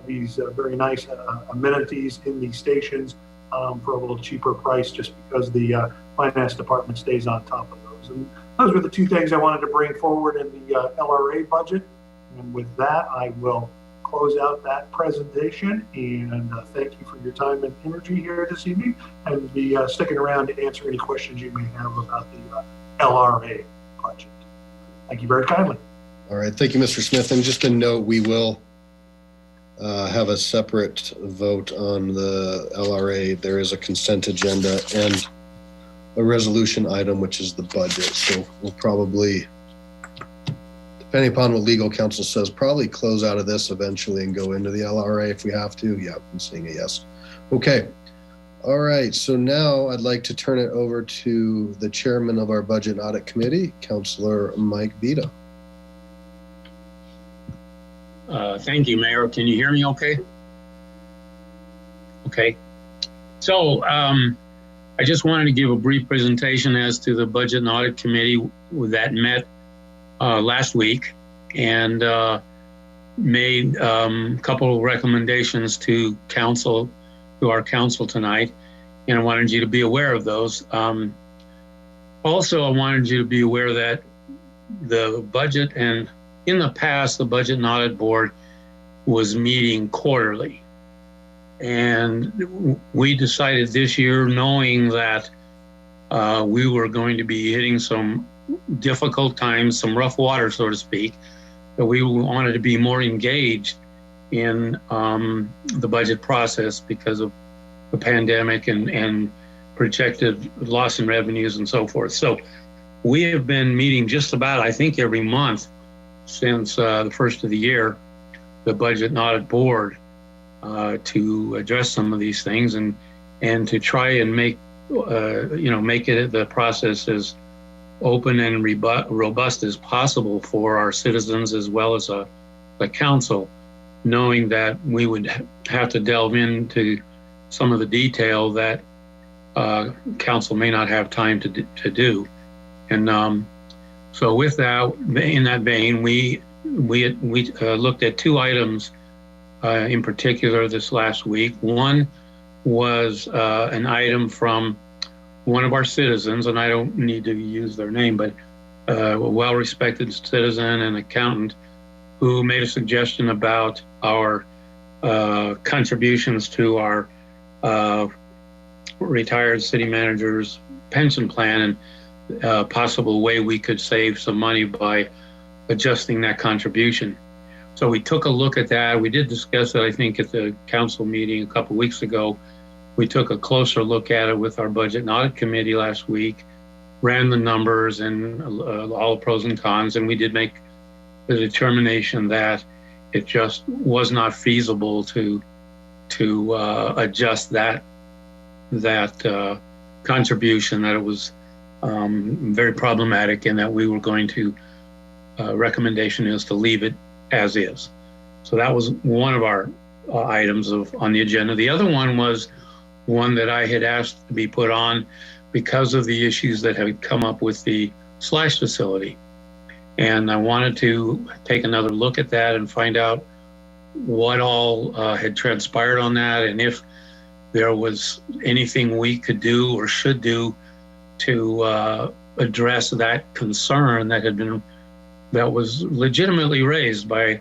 these very nice amenities in these stations for a little cheaper price, just because the finance department stays on top of those. And those were the two things I wanted to bring forward in the LRA budget. And with that, I will close out that presentation, and thank you for your time and energy here this evening, and be sticking around to answer any questions you may have about the LRA budget. Thank you very kindly. All right, thank you, Mr. Smith. And just a note, we will have a separate vote on the LRA. There is a consent agenda and a resolution item, which is the budget. So we'll probably, depending upon what legal counsel says, probably close out of this eventually and go into the LRA if we have to. Yeah, I'm seeing a yes. Okay. All right. So now I'd like to turn it over to the chairman of our Budget and Audit Committee, Councilor Mike Vita. Thank you, Mayor. Can you hear me okay? Okay. So I just wanted to give a brief presentation as to the Budget and Audit Committee that met last week and made a couple of recommendations to our council tonight. And I wanted you to be aware of those. Also, I wanted you to be aware that the budget, and in the past, the Budget and Audit Board was meeting quarterly. And we decided this year, knowing that we were going to be hitting some difficult times, some rough water, so to speak, that we wanted to be more engaged in the budget process because of the pandemic and projected loss in revenues and so forth. So we have been meeting just about, I think, every month since the first of the year, the Budget and Audit Board, to address some of these things and to try and make it the process as open and robust as possible for our citizens as well as the council, knowing that we would have to delve into some of the detail that council may not have time to do. And so with that, in that vein, we looked at two items in particular this last week. One was an item from one of our citizens, and I don't need to use their name, but a well-respected citizen and accountant who made a suggestion about our contributions to our retired city manager's pension plan and a possible way we could save some money by adjusting that contribution. So we took a look at that. We did discuss it, I think, at the council meeting a couple of weeks ago. We took a closer look at it with our Budget and Audit Committee last week, ran the numbers and all the pros and cons, and we did make the determination that it just was not feasible to adjust that contribution, that it was very problematic, and that we were going to, recommendation is to leave it as is. So that was one of our items on the agenda. The other one was one that I had asked to be put on because of the issues that had come up with the slash facility. And I wanted to take another look at that and find out what all had transpired on that, and if there was anything we could do or should do to address that concern that was legitimately raised by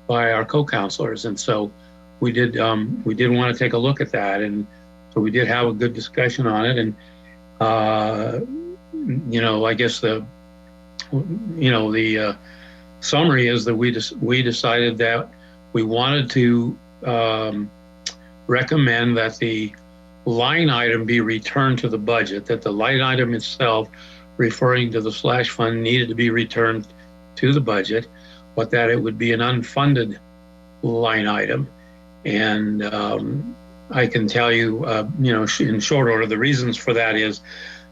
our co-counselors. And so we did want to take a look at that, and so we did have a good discussion on it. And I guess the summary is that we decided that we wanted to recommend that the line item be returned to the budget, that the line item itself referring to the slash fund needed to be returned to the budget, but that it would be an unfunded line item. And I can tell you, in short order, the reasons for that is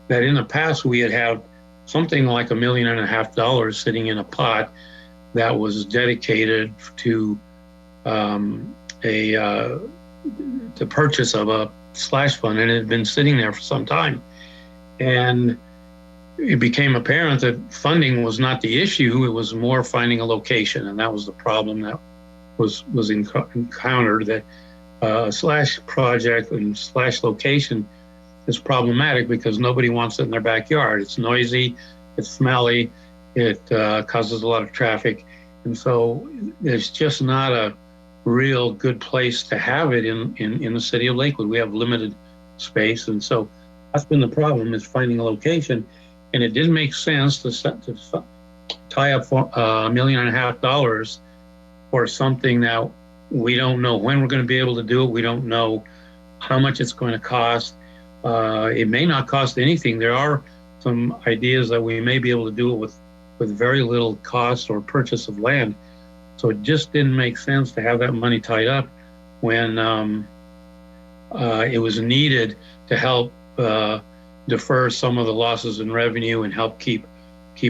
that in the past we had something like $1.5 million sitting in a pot that was dedicated to the purchase of a slash fund, and it had been sitting there for some time. And it became apparent that funding was not the issue, it was more finding a location, and that was the problem that was encountered, that slash project and slash location is problematic because nobody wants it in their backyard. It's noisy, it's smelly, it causes a lot of traffic, and so there's just not a real good place to have it in the city of Lakewood. We have limited space, and so that's been the problem, is finding a location. And it didn't make sense to tie up $1.5 million for something that we don't know when we're going to be able to do it. We don't know how much it's going to cost. It may not cost anything. There are some ideas that we may be able to do it with very little cost or purchase of land. So it just didn't make sense to have that money tied up when it was needed to help defer some of the losses in revenue and help keep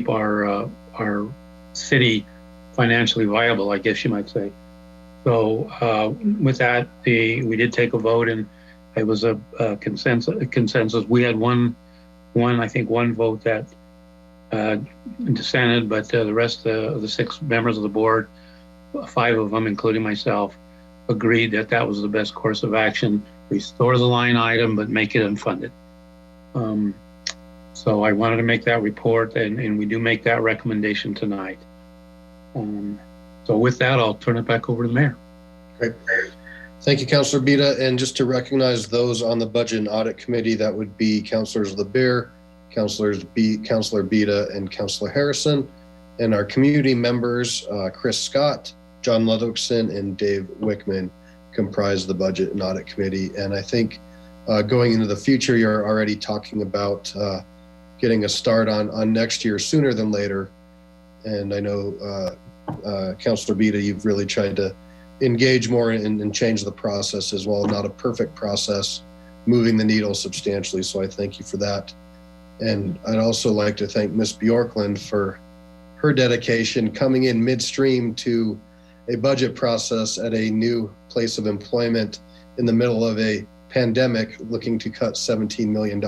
our city financially viable, I guess you might say. So with that, we did take a vote, and it was a consensus. We had one vote that dissented, but the rest of the 6 members of the board, 5 of them, including myself, agreed that that was the best course of action. Restore the line item, but make it unfunded. So I wanted to make that report, and we do make that recommendation tonight. So with that, I'll turn it back over to the mayor. Great. Thank you, Councilor Bita. And just to recognize those on the Budget and Audit Committee, that would be Councilors LeBeer, Councilor Bita, and Councilor Harrison. And our community members, Chris Scott, John Ludwigson, and Dave Wickman, comprise the Budget and Audit Committee. And I think going into the future, you're already talking about getting a start on next year sooner than later. And I know, Councilor Bita, you've really tried to engage more and change the process as well. Not a perfect process, moving the needle substantially. So I thank you for that. And I'd also like to thank Ms. Bjorklund for her dedication coming in midstream to a budget process at a new place of employment in the middle of a pandemic, looking to cut $17 million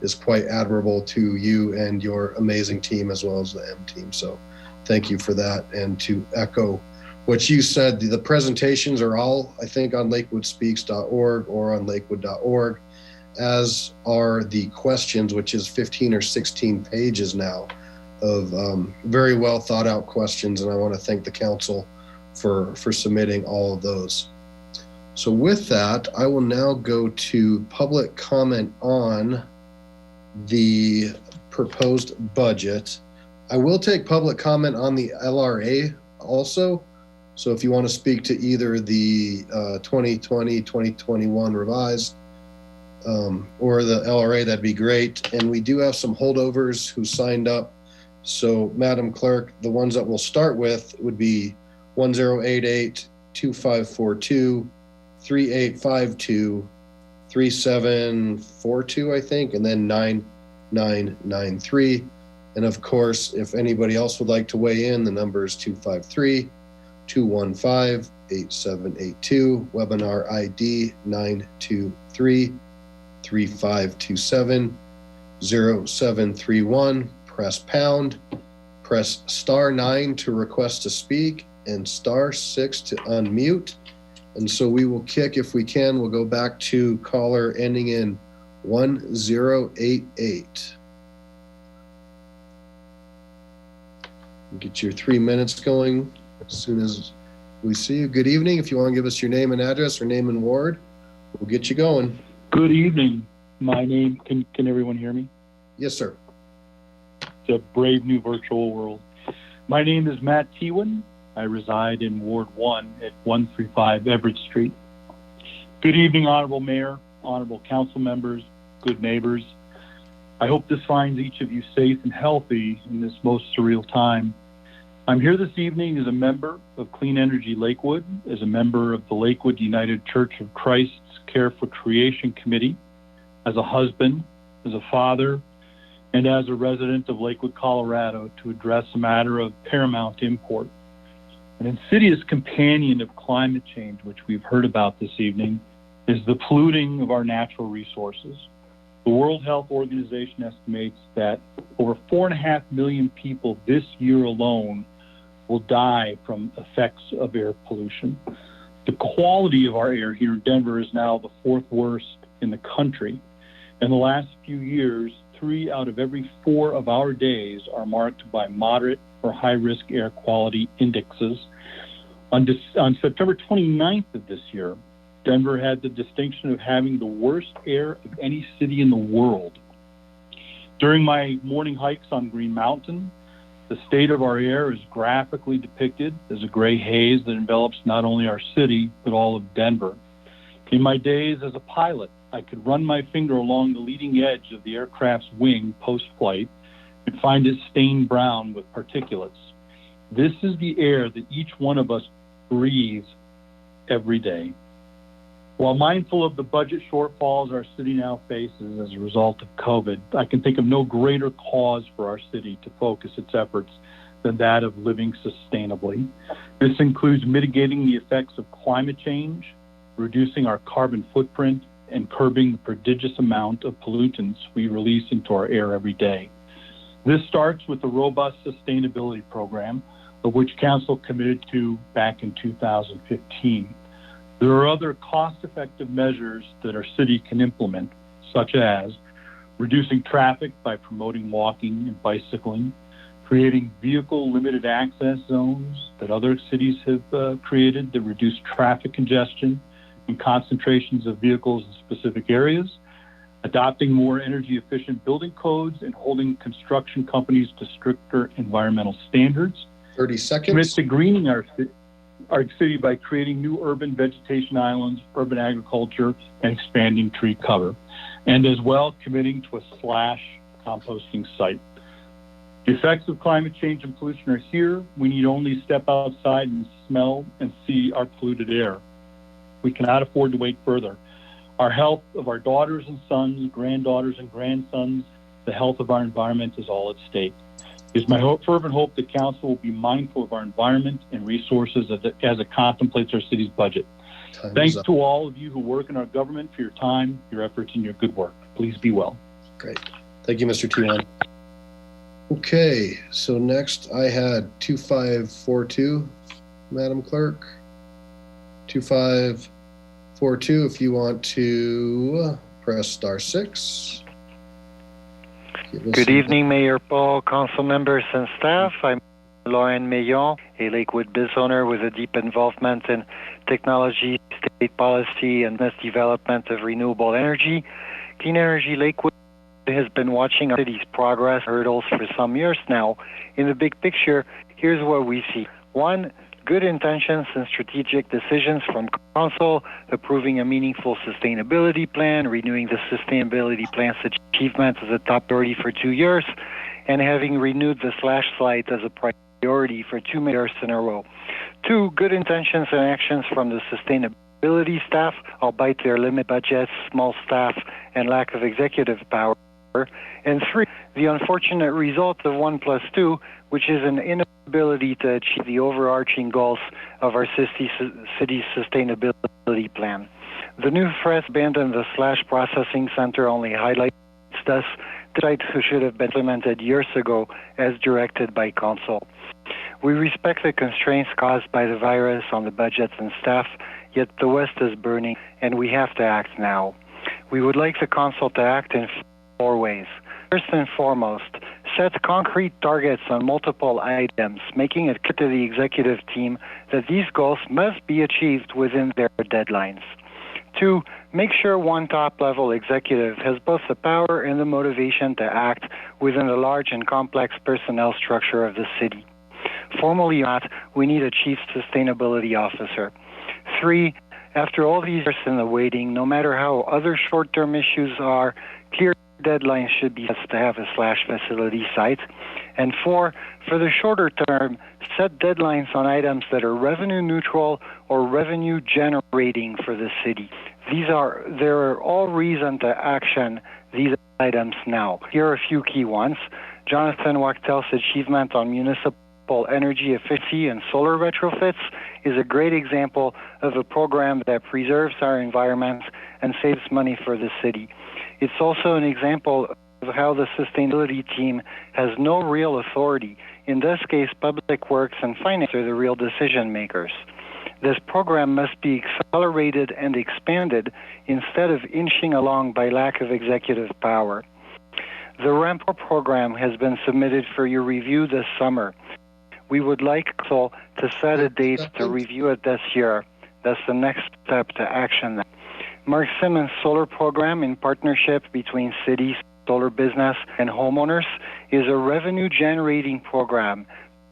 is quite admirable to you and your amazing team, as well as the M team. So thank you for that. And to echo what you said, the presentations are all, I think, on lakewoodspeaks.org or on lakewood.org, as are the questions, which is 15 or 16 pages now of very well thought out questions. And I want to thank the council for submitting all of those. So with that, I will now go to public comment on the proposed budget. I will take public comment on the LRA also. So if you want to speak to either the 2020, 2021 revised or the LRA, that'd be great. And we do have some holdovers who signed up. So Madam Clerk, the ones that we'll start with would be 1088, 2542, 3852, 3742, I think, and then 9993. And of course, if anybody else would like to weigh in, the number is 253-215-8782, webinar ID 923-3527-0731. Press pound, press *9 to request to speak, and star 6 to unmute. And so we will kick, if we can, we'll go back to caller ending in 1088. Get your 3 minutes going as soon as we see you. Good evening. If you want to give us your name and address or name and ward, we'll get you going. Good evening. My name, can everyone hear me? Yes, sir. It's a brave new virtual world. My name is Matt Tewan. I reside in Ward 1 at 135 Everett Street. Good evening, Honorable Mayor, Honorable Council members, good neighbors. I hope this finds each of you safe and healthy in this most surreal time. I'm here this evening as a member of Clean Energy Lakewood, as a member of the Lakewood United Church of Christ's Care for Creation Committee, as a husband, as a father, and as a resident of Lakewood, Colorado, to address a matter of paramount import. An insidious companion of climate change, which we've heard about this evening, is the polluting of our natural resources. The World Health Organization estimates that over 4.5 million people this year alone will die from effects of air pollution. The quality of our air here in Denver is now the 4th worst in the country. In the last few years, 3 out of every 4 of our days are marked by moderate or high-risk air quality indexes. On September 29th of this year, Denver had the distinction of having the worst air of any city in the world. During my morning hikes on Green Mountain, the state of our air is graphically depicted as a gray haze that envelops not only our city, but all of Denver. In my days as a pilot, I could run my finger along the leading edge of the aircraft's wing post-flight and find it stained brown with particulates. This is the air that each one of us breathes every day. While mindful of the budget shortfalls our city now faces as a result of COVID, I can think of no greater cause for our city to focus its efforts than that of living sustainably. This includes mitigating the effects of climate change, reducing our carbon footprint, and curbing the prodigious amount of pollutants we release into our air every day. This starts with the robust sustainability program, of which Council committed to back in 2015. There are other cost-effective measures that our city can implement, such as reducing traffic by promoting walking and bicycling, creating vehicle-limited access zones that other cities have created that reduce traffic congestion and concentrations of vehicles in specific areas, adopting more energy-efficient building codes and holding construction companies to stricter environmental standards. 30 seconds. Commit to greening our city by creating new urban vegetation islands, urban agriculture, and expanding tree cover, and as well committing to a slash composting site. The effects of climate change and pollution are here. We need only step outside and smell and see our polluted air. We cannot afford to wait further. Our health of our daughters and sons, granddaughters and grandsons, the health of our environment is all at stake. It is my fervent hope that Council will be mindful of our environment and resources as it contemplates our city's budget. Thanks to all of you who work in our government for your time, your efforts, and your good work. Please be well. Great. Thank you, Mr. Tewan. Okay, so next I had 2542, Madam Clerk. 2542, if you want to press star 6. Good evening, Mayor Paul, council members, and staff. I'm Lauren Mayon, a Lakewood business owner with a deep involvement in technology, state policy, and business development of renewable energy. Clean Energy Lakewood has been watching our city's progress hurdles for some years now. In the big picture, here's what we see. 1, good intentions and strategic decisions from Council, approving a meaningful sustainability plan, renewing the sustainability plan's achievements as a top priority for 2 years, and having renewed the slash site as a priority for 2 years in a row. 2, good intentions and actions from the sustainability staff, albeit their limited budgets, small staff, and lack of executive power. And 3, the unfortunate result of 1 plus 2, which is an inability to achieve the overarching goals of our city's sustainability plan. The new fresh abandon the slash processing center only highlights this. The site should have been implemented years ago as directed by Council. We respect the constraints caused by the virus on the budgets and staff, yet the West is burning and we have to act now. We would like the Council to act in 4 ways. First and foremost, set concrete targets on multiple items, making it clear to the executive team that these goals must be achieved within their deadlines. 2, make sure one top-level executive has both the power and the motivation to act within the large and complex personnel structure of the city. Formally, we need a chief sustainability officer. 3, after all these years in the waiting, no matter how other short-term issues are, clear deadlines should be set to have a slash facility site. And 4, for the shorter term, set deadlines on items that are revenue neutral or revenue generating for the city. There are all reason to action these items now. Here are a few key ones. Jonathan Wachtel's achievement on municipal energy efficiency and solar retrofits is a great example of a program that preserves our environment and saves money for the city. It's also an example of how the sustainability team has no real authority. In this case, Public Works and Finance are the real decision makers. This program must be accelerated and expanded instead of inching along by lack of executive power. The RAMP program has been submitted for your review this summer. We would like to set a date to review it this year. That's the next step to action. Mark Simmons' solar program in partnership between cities, solar business, and homeowners is a revenue-generating program.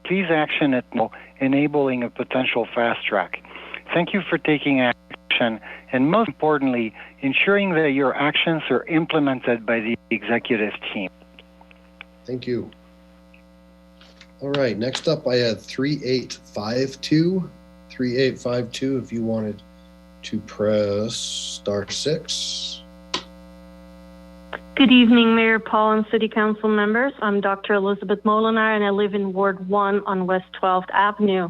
Please action it now, enabling a potential fast track. Thank you for taking action, and most importantly, ensuring that your actions are implemented by the executive team. Thank you. All right, next up I had 3852. 3852, if you wanted to press *6. Good evening, Mayor Paul and City Council members. I'm Dr. Elizabeth Molinar, and I live in Ward 1 on West 12th Avenue.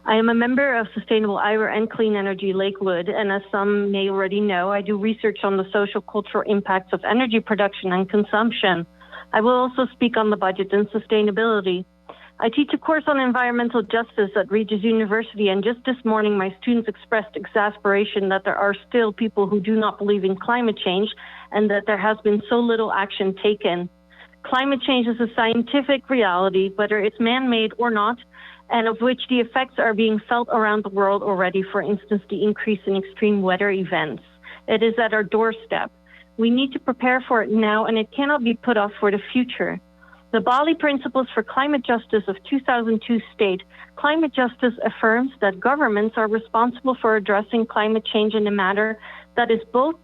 I am a member of Sustainable Iowa and Clean Energy Lakewood, and as some may already know, I do research on the social cultural impacts of energy production and consumption. I will also speak on the budget and sustainability. I teach a course on environmental justice at Regis University, and just this morning my students expressed exasperation that there are still people who do not believe in climate change and that there has been so little action taken. Climate change is a scientific reality, whether it's man-made or not, and of which the effects are being felt around the world already, for instance, the increase in extreme weather events. It is at our doorstep. We need to prepare for it now, and it cannot be put off for the future. The Bali Principles for Climate Justice of 2002 state, climate justice affirms that governments are responsible for addressing climate change in a manner that is both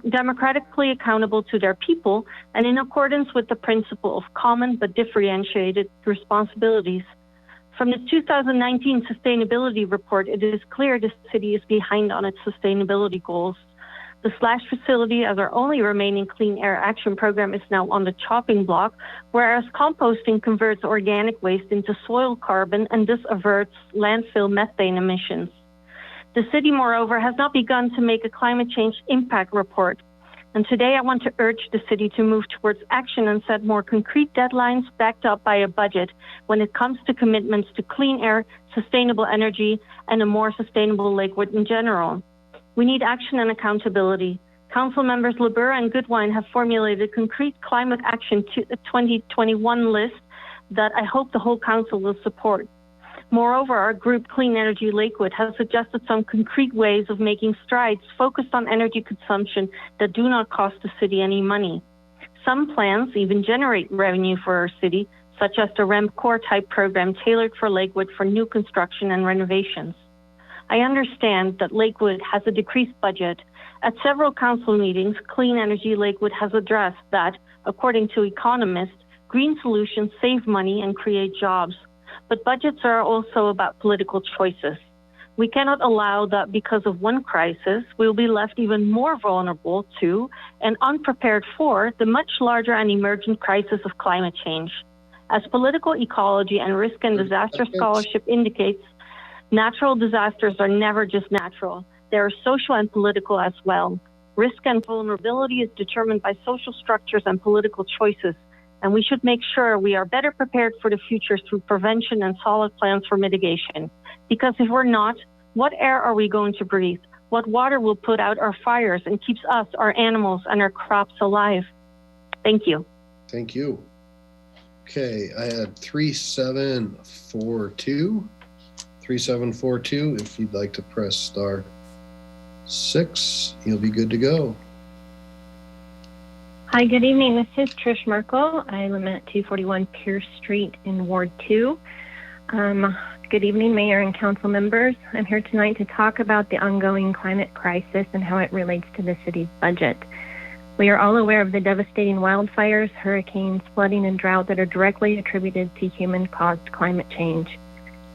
democratically accountable to their people and in accordance with the principle of common but differentiated responsibilities. From the 2019 sustainability report, it is clear the city is behind on its sustainability goals. The slash facility, as our only remaining clean air action program, is now on the chopping block, whereas composting converts organic waste into soil carbon and thus averts landfill methane emissions. The city, moreover, has not begun to make a climate change impact report. And today I want to urge the city to move towards action and set more concrete deadlines backed up by a budget when it comes to commitments to clean air, sustainable energy, and a more sustainable Lakewood in general. We need action and accountability. Council members LeBeur and Goodwine have formulated a concrete climate action 2021 list that I hope the whole council will support. Moreover, our group Clean Energy Lakewood has suggested some concrete ways of making strides focused on energy consumption that do not cost the city any money. Some plans even generate revenue for our city, such as the REM Core type program tailored for Lakewood for new construction and renovations. I understand that Lakewood has a decreased budget. At several council meetings, Clean Energy Lakewood has addressed that, according to economists, green solutions save money and create jobs. But budgets are also about political choices. We cannot allow that because of one crisis, we will be left even more vulnerable to and unprepared for the much larger and emergent crisis of climate change. As political ecology and risk and disaster scholarship indicates, natural disasters are never just natural. They are social and political as well. Risk and vulnerability is determined by social structures and political choices, and we should make sure we are better prepared for the future through prevention and solid plans for mitigation. Because if we're not, what air are we going to breathe? What water will put out our fires and keeps us, our animals, and our crops alive? Thank you. Thank you. Okay, I had 3742. 3742, if you'd like to press star 6, you'll be good to go. Hi, good evening. This is Trish Merkel. I live at 241 Pierce Street in Ward 2. Good evening, Mayor and Council members. I'm here tonight to talk about the ongoing climate crisis and how it relates to the city's budget. We are all aware of the devastating wildfires, hurricanes, flooding, and drought that are directly attributed to human-caused climate change.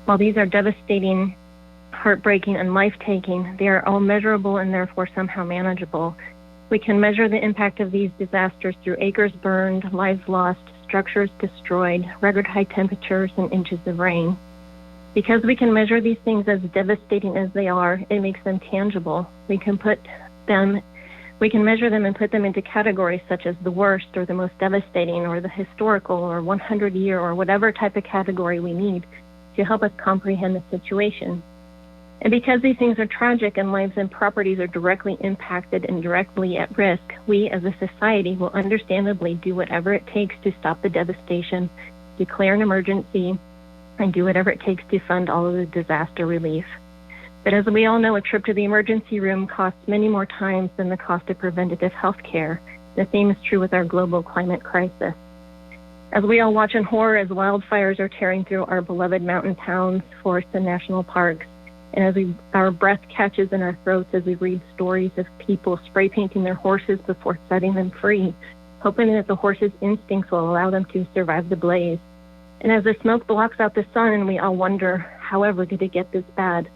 While these are devastating, heartbreaking, and life-taking, they are all measurable and therefore somehow manageable. We can measure the impact of these disasters through acres burned, lives lost, structures destroyed, record high temperatures, and inches of rain. Because we can measure these things as devastating as they are, it makes them tangible. We can measure them and put them into categories such as the worst or the most devastating or the historical or 100-year or whatever type of category we need to help us comprehend the situation. And because these things are tragic and lives and properties are directly impacted and directly at risk, we as a society will understandably do whatever it takes to stop the devastation, declare an emergency, and do whatever it takes to fund all of the disaster relief. But as we all know, a trip to the emergency room costs many more times than the cost of preventative health care. The same is true with our global climate crisis. As we all watch in horror as wildfires are tearing through our beloved mountain towns, forests, and national parks, and as our breath catches in our throats as we read stories of people spray painting their horses before setting them free, hoping that the horses' instincts will allow them to survive the blaze. And as the smoke blocks out the sun and we all wonder, however, did it get this bad?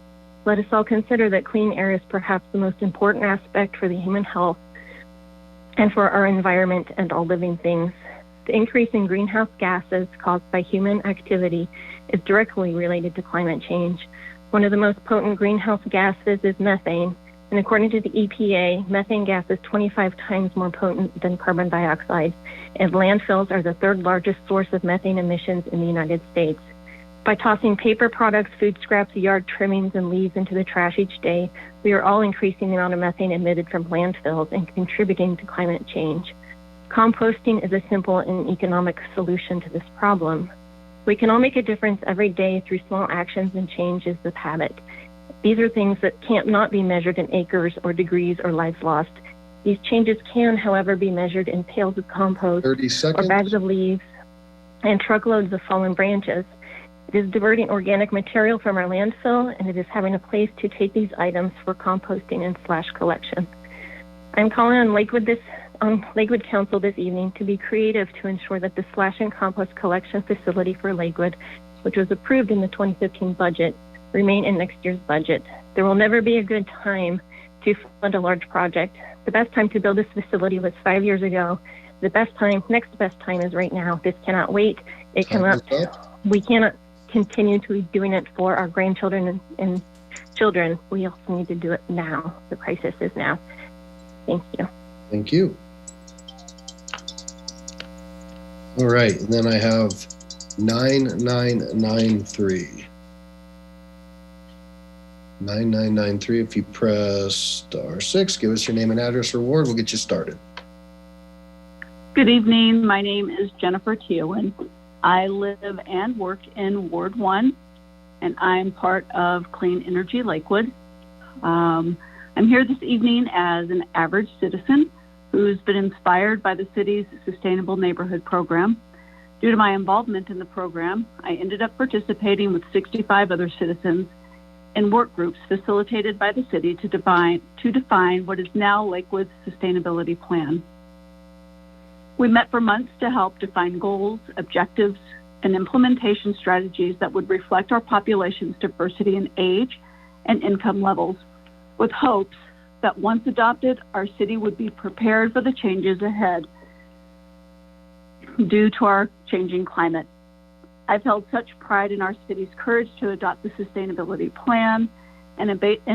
Let us all consider that clean air is perhaps the most important aspect for the human health and for our environment and all living things. The increase in greenhouse gases caused by human activity is directly related to climate change. One of the most potent greenhouse gases is methane, and according to the EPA, methane gas is 25 times more potent than carbon dioxide, and landfills are the third largest source of methane emissions in the United States. By tossing paper products, food scraps, yard trimmings, and leaves into the trash each day, we are all increasing the amount of methane emitted from landfills and contributing to climate change. Composting is a simple and economic solution to this problem. We can all make a difference every day through small actions and changes of habit. These are things that can't not be measured in acres or degrees or lives lost. These changes can, however, be measured in pails of compost or bags of leaves and truckloads of fallen branches. It is diverting organic material from our landfill, and it is having a place to take these items for composting and / collection. I'm calling on Lakewood Council this evening to be creative to ensure that the slash and compost collection facility for Lakewood, which was approved in the 2015 budget, remain in next year's budget. There will never be a good time to fund a large project. The best time to build this facility was 5 years ago. The next best time is right now. This cannot wait. We cannot continue to be doing it for our grandchildren and children. We also need to do it now. The crisis is now. Thank you. Thank you. All right, and then I have 9993. 9993, if you press star 6, give us your name and address or ward, we'll get you started. Good evening. My name is Jennifer Teowin. I live and work in Ward 1, and I'm part of Clean Energy Lakewood. I'm here this evening as an average citizen who's been inspired by the city's Sustainable Neighborhood program. Due to my involvement in the program, I ended up participating with 65 other citizens in work groups facilitated by the city to define what is now Lakewood's sustainability plan. We met for months to help define goals, objectives, and implementation strategies that would reflect our population's diversity in age and income levels, with hopes that once adopted, our city would be prepared for the changes ahead due to our changing climate. I've held such pride in our city's courage to adopt the sustainability plan and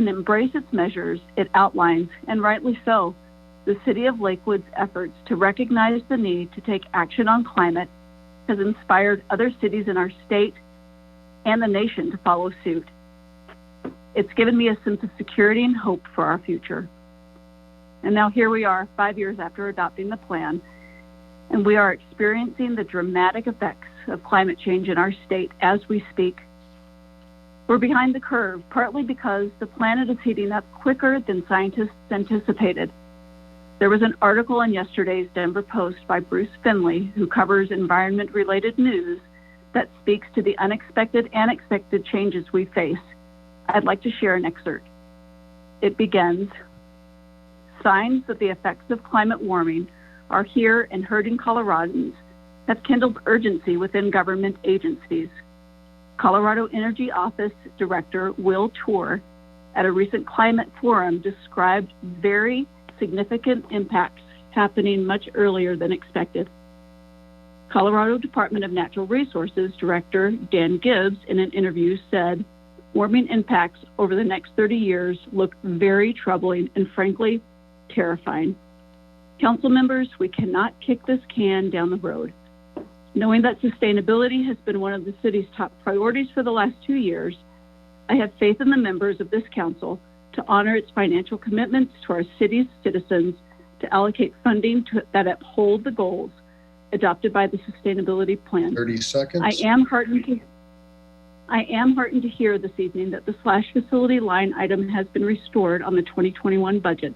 embrace its measures it outlines, and rightly so. the City of Lakewood's efforts to recognize the need to take action on climate has inspired other cities in our state and the nation to follow suit. It's given me a sense of security and hope for our future. And now here we are, 5 years after adopting the plan, and we are experiencing the dramatic effects of climate change in our state as we speak. We're behind the curve, partly because the planet is heating up quicker than scientists anticipated. There was an article in yesterday's Denver Post by Bruce Finley, who covers environment-related news, that speaks to the unexpected and expected changes we face. I'd like to share an excerpt. It begins, "Signs that the effects of climate warming are here and hurting Coloradans have kindled urgency within government agencies. Colorado Energy Office Director Will Tour at a recent climate forum described very significant impacts happening much earlier than expected. Colorado Department of Natural Resources Director Dan Gibbs, in an interview, said, warming impacts over the next 30 years look very troubling and frankly terrifying. Council members, we cannot kick this can down the road. Knowing that sustainability has been one of the city's top priorities for the last 2 years, I have faith in the members of this council to honor its financial commitments to our city's citizens to allocate funding that uphold the goals adopted by the sustainability plan. 30 seconds. I am heartened to hear this evening that the slash facility line item has been restored on the 2021 budget.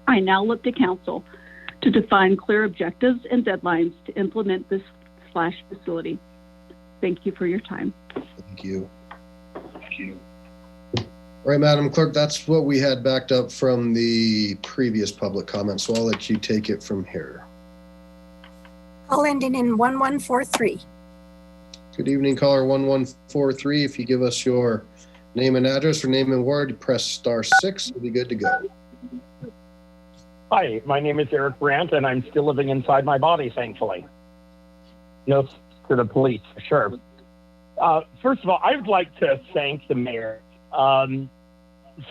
I now look to council to define clear objectives and deadlines to implement this slash facility. Thank you for your time. Thank you. Thank you. All right, Madam Clerk, that's what we had backed up from the previous public comment, so I'll let you take it from here. Call ending in 1143. Good evening, caller 1143. If you give us your name and address or name and word, press *6, we'll be good to go. Hi, my name is Eric Brandt, and I'm still living inside my body, thankfully. No to the police, for sure. First of all, I would like to thank the mayor.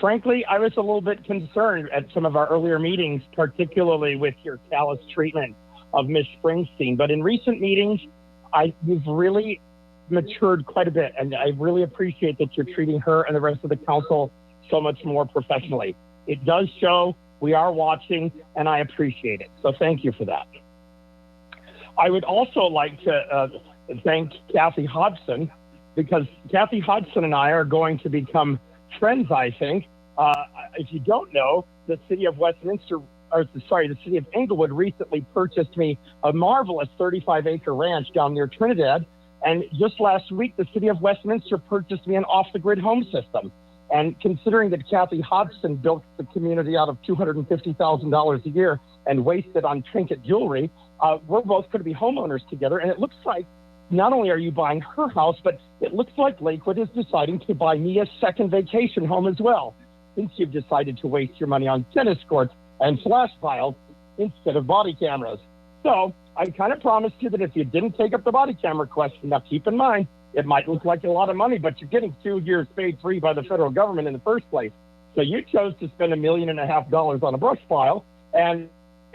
Frankly, I was a little bit concerned at some of our earlier meetings, particularly with your callous treatment of Ms. Springsteen. But in recent meetings, you've really matured quite a bit, and I really appreciate that you're treating her and the rest of the council so much more professionally. It does show, we are watching, and I appreciate it. So thank you for that. I would also like to thank Kathy Hodgson, because Kathy Hodgson and I are going to become friends, I think. If you don't know, the city of the city of Englewood recently purchased me a marvelous 35-acre ranch down near Trinidad. And just last week, the city of Westminster purchased me an off-the-grid home system. And considering that Kathy Hodgson built the community out of $250,000 a year and wasted on trinket jewelry, we're both going to be homeowners together. And it looks like not only are you buying her house, but it looks like Lakewood is deciding to buy me a second vacation home as well, since you've decided to waste your money on tennis courts and flash files instead of body cameras. So I kind of promised you that if you didn't take up the body camera question, now keep in mind, it might look like a lot of money, but you're getting 2 years paid free by the federal government in the first place. So you chose to spend $1.5 million on a brush pile and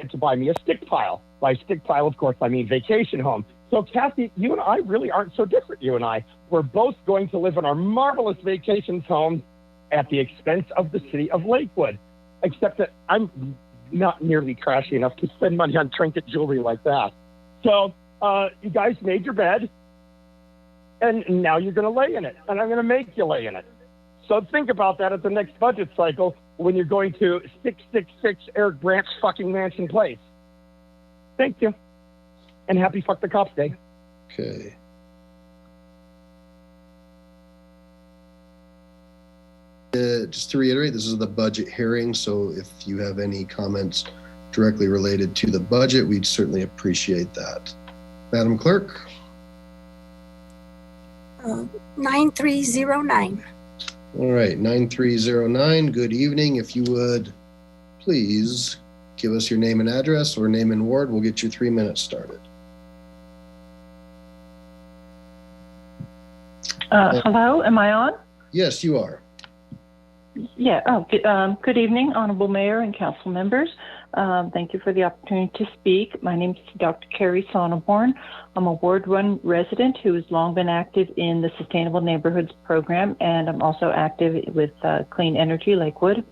to buy me a stick pile. By stick pile, of course, I mean vacation home. So Kathy, you and I really aren't so different, you and I. We're both going to live in our marvelous vacations homes at the expense of the city of Lakewood, except that I'm not nearly trashy enough to spend money on trinket jewelry like that. So you guys made your bed, and now you're going to lay in it, and I'm going to make you lay in it. So think about that at the next budget cycle when you're going to 666 Eric Brandt's fucking mansion place. Thank you, and happy Fuck the Cops Day. Okay. Just to reiterate, this is the budget hearing, so if you have any comments directly related to the budget, we'd certainly appreciate that. Madam Clerk? 9309. All right, 9309, good evening. If you would please give us your name and address or name and ward, we'll get you 3 minutes started. Hello, am I on? Yes, you are. Yeah. Good evening, Honorable Mayor and council members. Thank you for the opportunity to speak. My name is Dr. Carrie Sonneborn. I'm a Ward 1 resident who has long been active in the Sustainable Neighborhoods program, and I'm also active with Clean Energy Lakewood.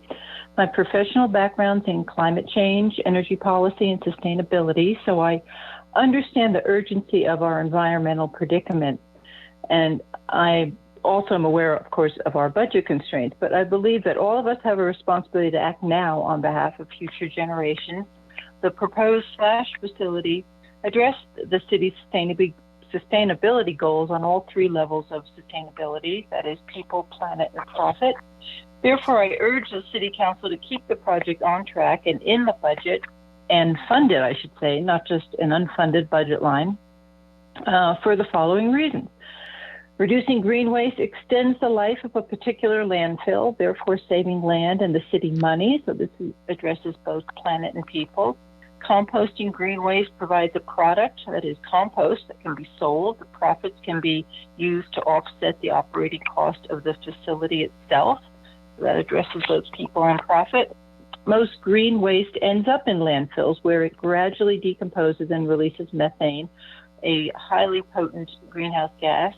My professional background's in climate change, energy policy, and sustainability, so I understand the urgency of our environmental predicament. And I also am aware, of course, of our budget constraints, but I believe that all of us have a responsibility to act now on behalf of future generations. The proposed slash facility addressed the city's sustainability goals on all three levels of sustainability, that is people, planet, and profit. Therefore, I urge the City Council to keep the project on track and in the budget, and fund it, I should say, not just an unfunded budget line, for the following reasons. Reducing green waste extends the life of a particular landfill, therefore saving land and the city money, so this addresses both planet and people. Composting green waste provides a product, that is compost, that can be sold. The profits can be used to offset the operating cost of the facility itself. That addresses both people and profit. Most green waste ends up in landfills where it gradually decomposes and releases methane, a highly potent greenhouse gas.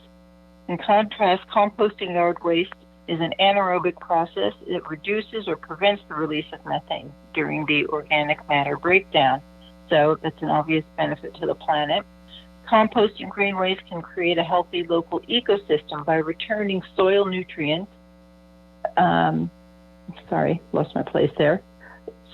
In contrast, composting yard waste is an anaerobic process. It reduces or prevents the release of methane during the organic matter breakdown. So that's an obvious benefit to the planet. Composting green waste can create a healthy local ecosystem by returning soil nutrients. Lost my place there.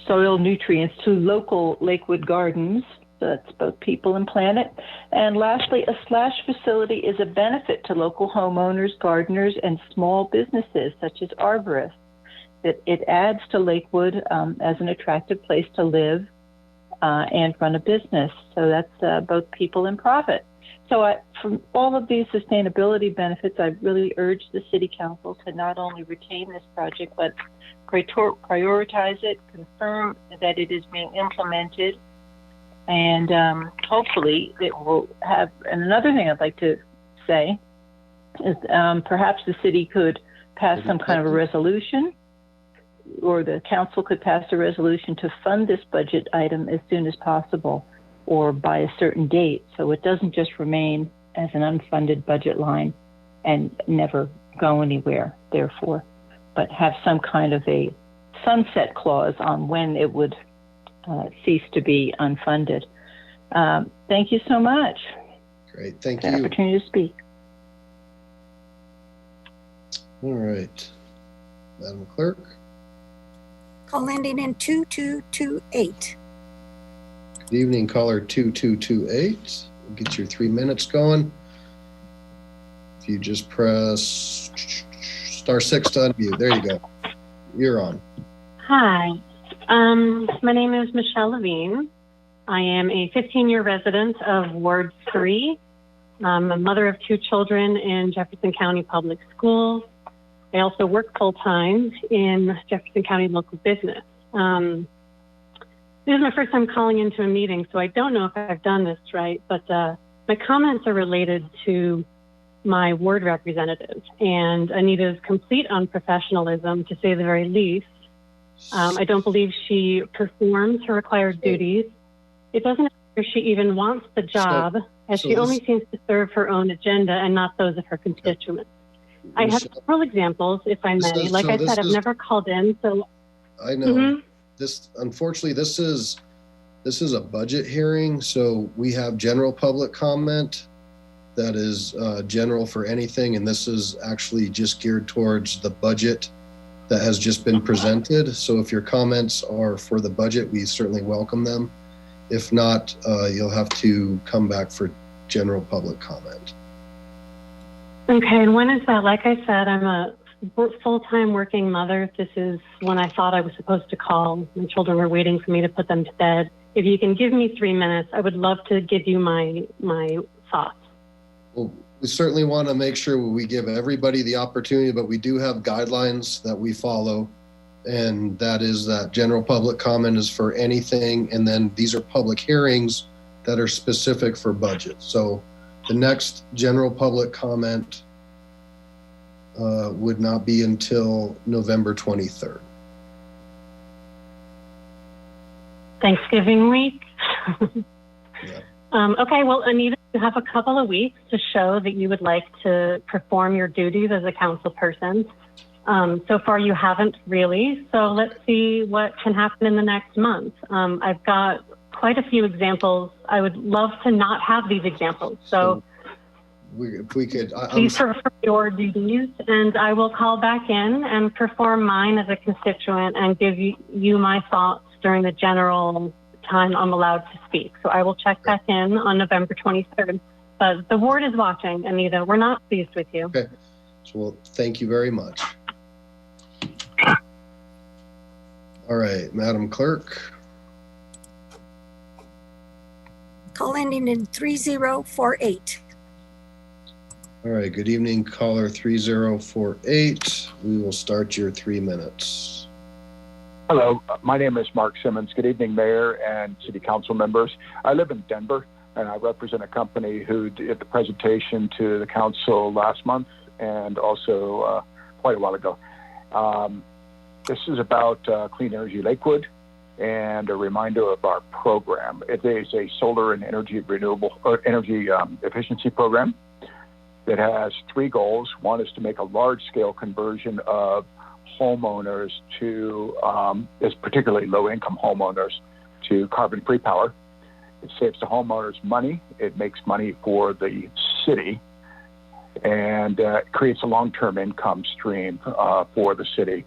Soil nutrients to local Lakewood gardens. So that's both people and planet. And lastly, a slash facility is a benefit to local homeowners, gardeners, and small businesses such as arborists. It adds to Lakewood as an attractive place to live and run a business. So that's both people and profit. So from all of these sustainability benefits, I really urge the City Council to not only retain this project, but prioritize it, confirm that it is being implemented, and hopefully it will have. And another thing I'd like to say is perhaps the city could pass some kind of a resolution, or the council could pass a resolution to fund this budget item as soon as possible, or by a certain date, so it doesn't just remain as an unfunded budget line and never go anywhere, therefore, but have some kind of a sunset clause on when it would cease to be unfunded. Thank you so much. Great, thank for you. the opportunity to speak. All right, Madam Clerk. Call ending in 2228. Good evening, caller 2228. We'll get your 3 minutes going. If you just press *6 to unmute. There you go. You're on. Hi. My name is Michelle Levine. I am a 15-year resident of Ward 3. I'm a mother of 2 children in Jefferson County Public Schools. I also work full-time in Jefferson County local business. This is my first time calling into a meeting, so I don't know if I've done this right, but my comments are related to my ward representative and Anita's complete unprofessionalism, to say the very least. I don't believe she performs her required duties. It doesn't appear she even wants the job, as she only seems to serve her own agenda and not those of her constituents. I have several examples, if I may. Like I said, I've never called in, so. I know. Unfortunately, this is a budget hearing, so we have general public comment that is general for anything, and this is actually just geared towards the budget that has just been presented. So if your comments are for the budget, we certainly welcome them. If not, you'll have to come back for general public comment. Okay, and when is that? Like I said, I'm a full-time working mother. This is when I thought I was supposed to call. My children were waiting for me to put them to bed. If you can give me 3 minutes, I would love to give you my thoughts. Well, we certainly want to make sure we give everybody the opportunity, but we do have guidelines that we follow, and that is that general public comment is for anything, and then these are public hearings that are specific for budget. So the next general public comment would not be until November 23rd. Thanksgiving week. Yeah. Okay, well, Anita, you have a couple of weeks to show that you would like to perform your duties as a council person. So far, you haven't really. So let's see what can happen in the next month. I've got quite a few examples. I would love to not have these examples. So if we could, please perform your duties, and I will call back in and perform mine as a constituent and give you my thoughts during the general time I'm allowed to speak. So I will check back in on November 23rd. But the ward is watching, Anita. We're not pleased with you. Okay. So, well, thank you very much. All right, Madam Clerk. Call ending in 3048. All right, good evening, caller 3048. We will start your 3 minutes. Hello, my name is Mark Simmons. Good evening, Mayor and City Council members. I live in Denver, and I represent a company who did the presentation to the council last month and also quite a while ago. This is about Clean Energy Lakewood and a reminder of our program. It is a solar and energy efficiency program that has 3 goals. One is to make a large-scale conversion of homeowners to, particularly low-income homeowners, to carbon-free power. It saves the homeowners money. It makes money for the city, and creates a long-term income stream for the city.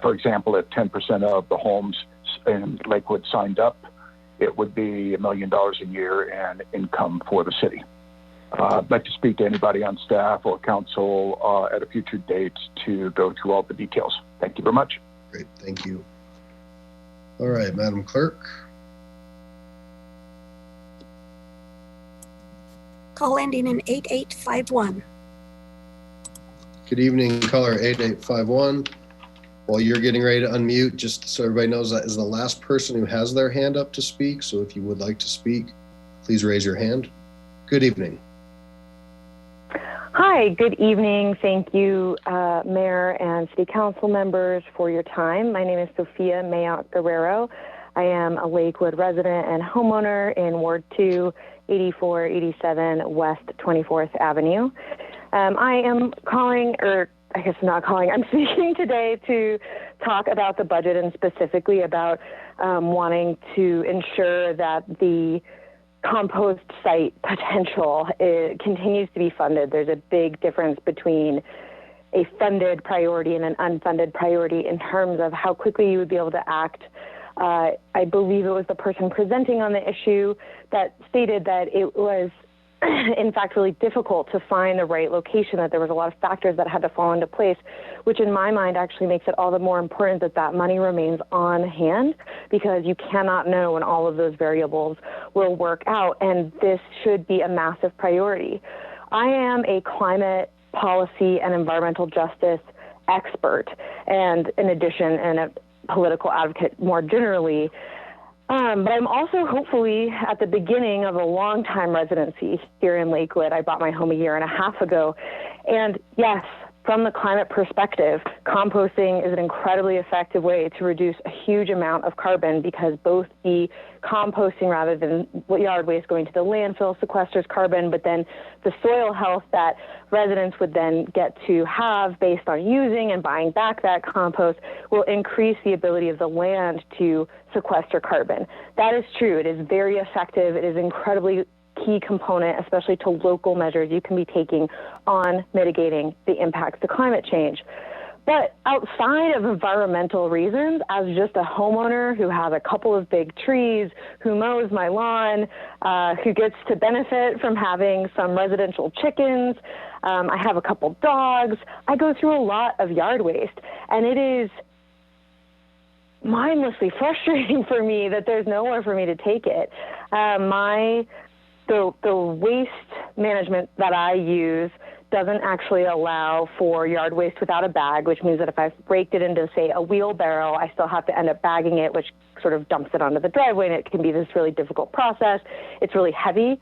For example, if 10% of the homes in Lakewood signed up, it would be $1 million a year in income for the city. I'd like to speak to anybody on staff or council at a future date to go through all the details. Thank you very much. Great, thank you. All right, Madam Clerk. Call ending in 8851. Good evening, caller 8851. While you're getting ready to unmute, just so everybody knows, that is the last person who has their hand up to speak. So if you would like to speak, please raise your hand. Good evening. Hi, good evening. Thank you, Mayor and City Council members, for your time. My name is Sophia Mayotte Guerrero. I am a Lakewood resident and homeowner in Ward 2, 8487 West 24th Avenue. I am calling, or I guess not calling, I'm speaking today to talk about the budget and specifically about wanting to ensure that the compost site potential continues to be funded. There's a big difference between a funded priority and an unfunded priority in terms of how quickly you would be able to act. I believe it was the person presenting on the issue that stated that it was in fact really difficult to find the right location, that there was a lot of factors that had to fall into place, which in my mind actually makes it all the more important that that money remains on hand, because you cannot know when all of those variables will work out, and this should be a massive priority. I am a climate policy and environmental justice expert, and in addition, and a political advocate more generally. But I'm also hopefully at the beginning of a long-time residency here in Lakewood. I bought my home 1.5 years ago. And yes, from the climate perspective, composting is an incredibly effective way to reduce a huge amount of carbon, because both the composting rather than yard waste going to the landfill sequesters carbon, but then the soil health that residents would then get to have based on using and buying back that compost will increase the ability of the land to sequester carbon. That is true. It is very effective. It is incredibly key component, especially to local measures you can be taking on mitigating the impacts to climate change. But outside of environmental reasons, as just a homeowner who has a couple of big trees, who mows my lawn, who gets to benefit from having some residential chickens, I have a couple dogs, I go through a lot of yard waste, and it is mindlessly frustrating for me that there's nowhere for me to take it. The waste management that I use doesn't actually allow for yard waste without a bag, which means that if I've raked it into, say, a wheelbarrow, I still have to end up bagging it, which sort of dumps it onto the driveway, and it can be this really difficult process. It's really heavy.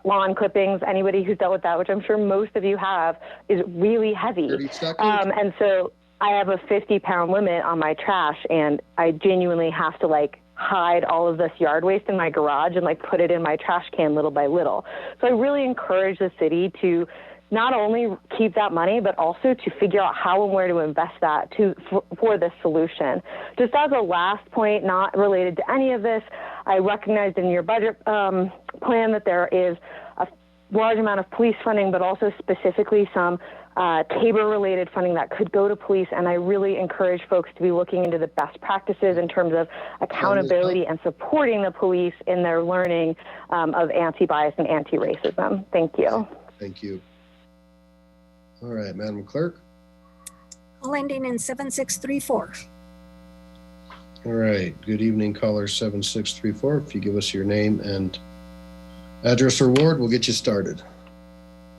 Lawn clippings, anybody who's dealt with that, which I'm sure most of you have, is really heavy. 30 seconds. And so I have a 50-pound limit on my trash, and I genuinely have to, hide all of this yard waste in my garage and like put it in my trash can little by little. So I really encourage the city to not only keep that money, but also to figure out how and where to invest that for this solution. Just as a last point, not related to any of this, I recognized in your budget plan that there is a large amount of police funding, but also specifically some TABOR-related funding that could go to police, and I really encourage folks to be looking into the best practices in terms of accountability and supporting the police in their learning of anti-bias and anti-racism. Thank you. Thank you. All right, Madam Clerk. All ending in 7634. All right, good evening, caller 7634. If you give us your name and address or ward, we'll get you started.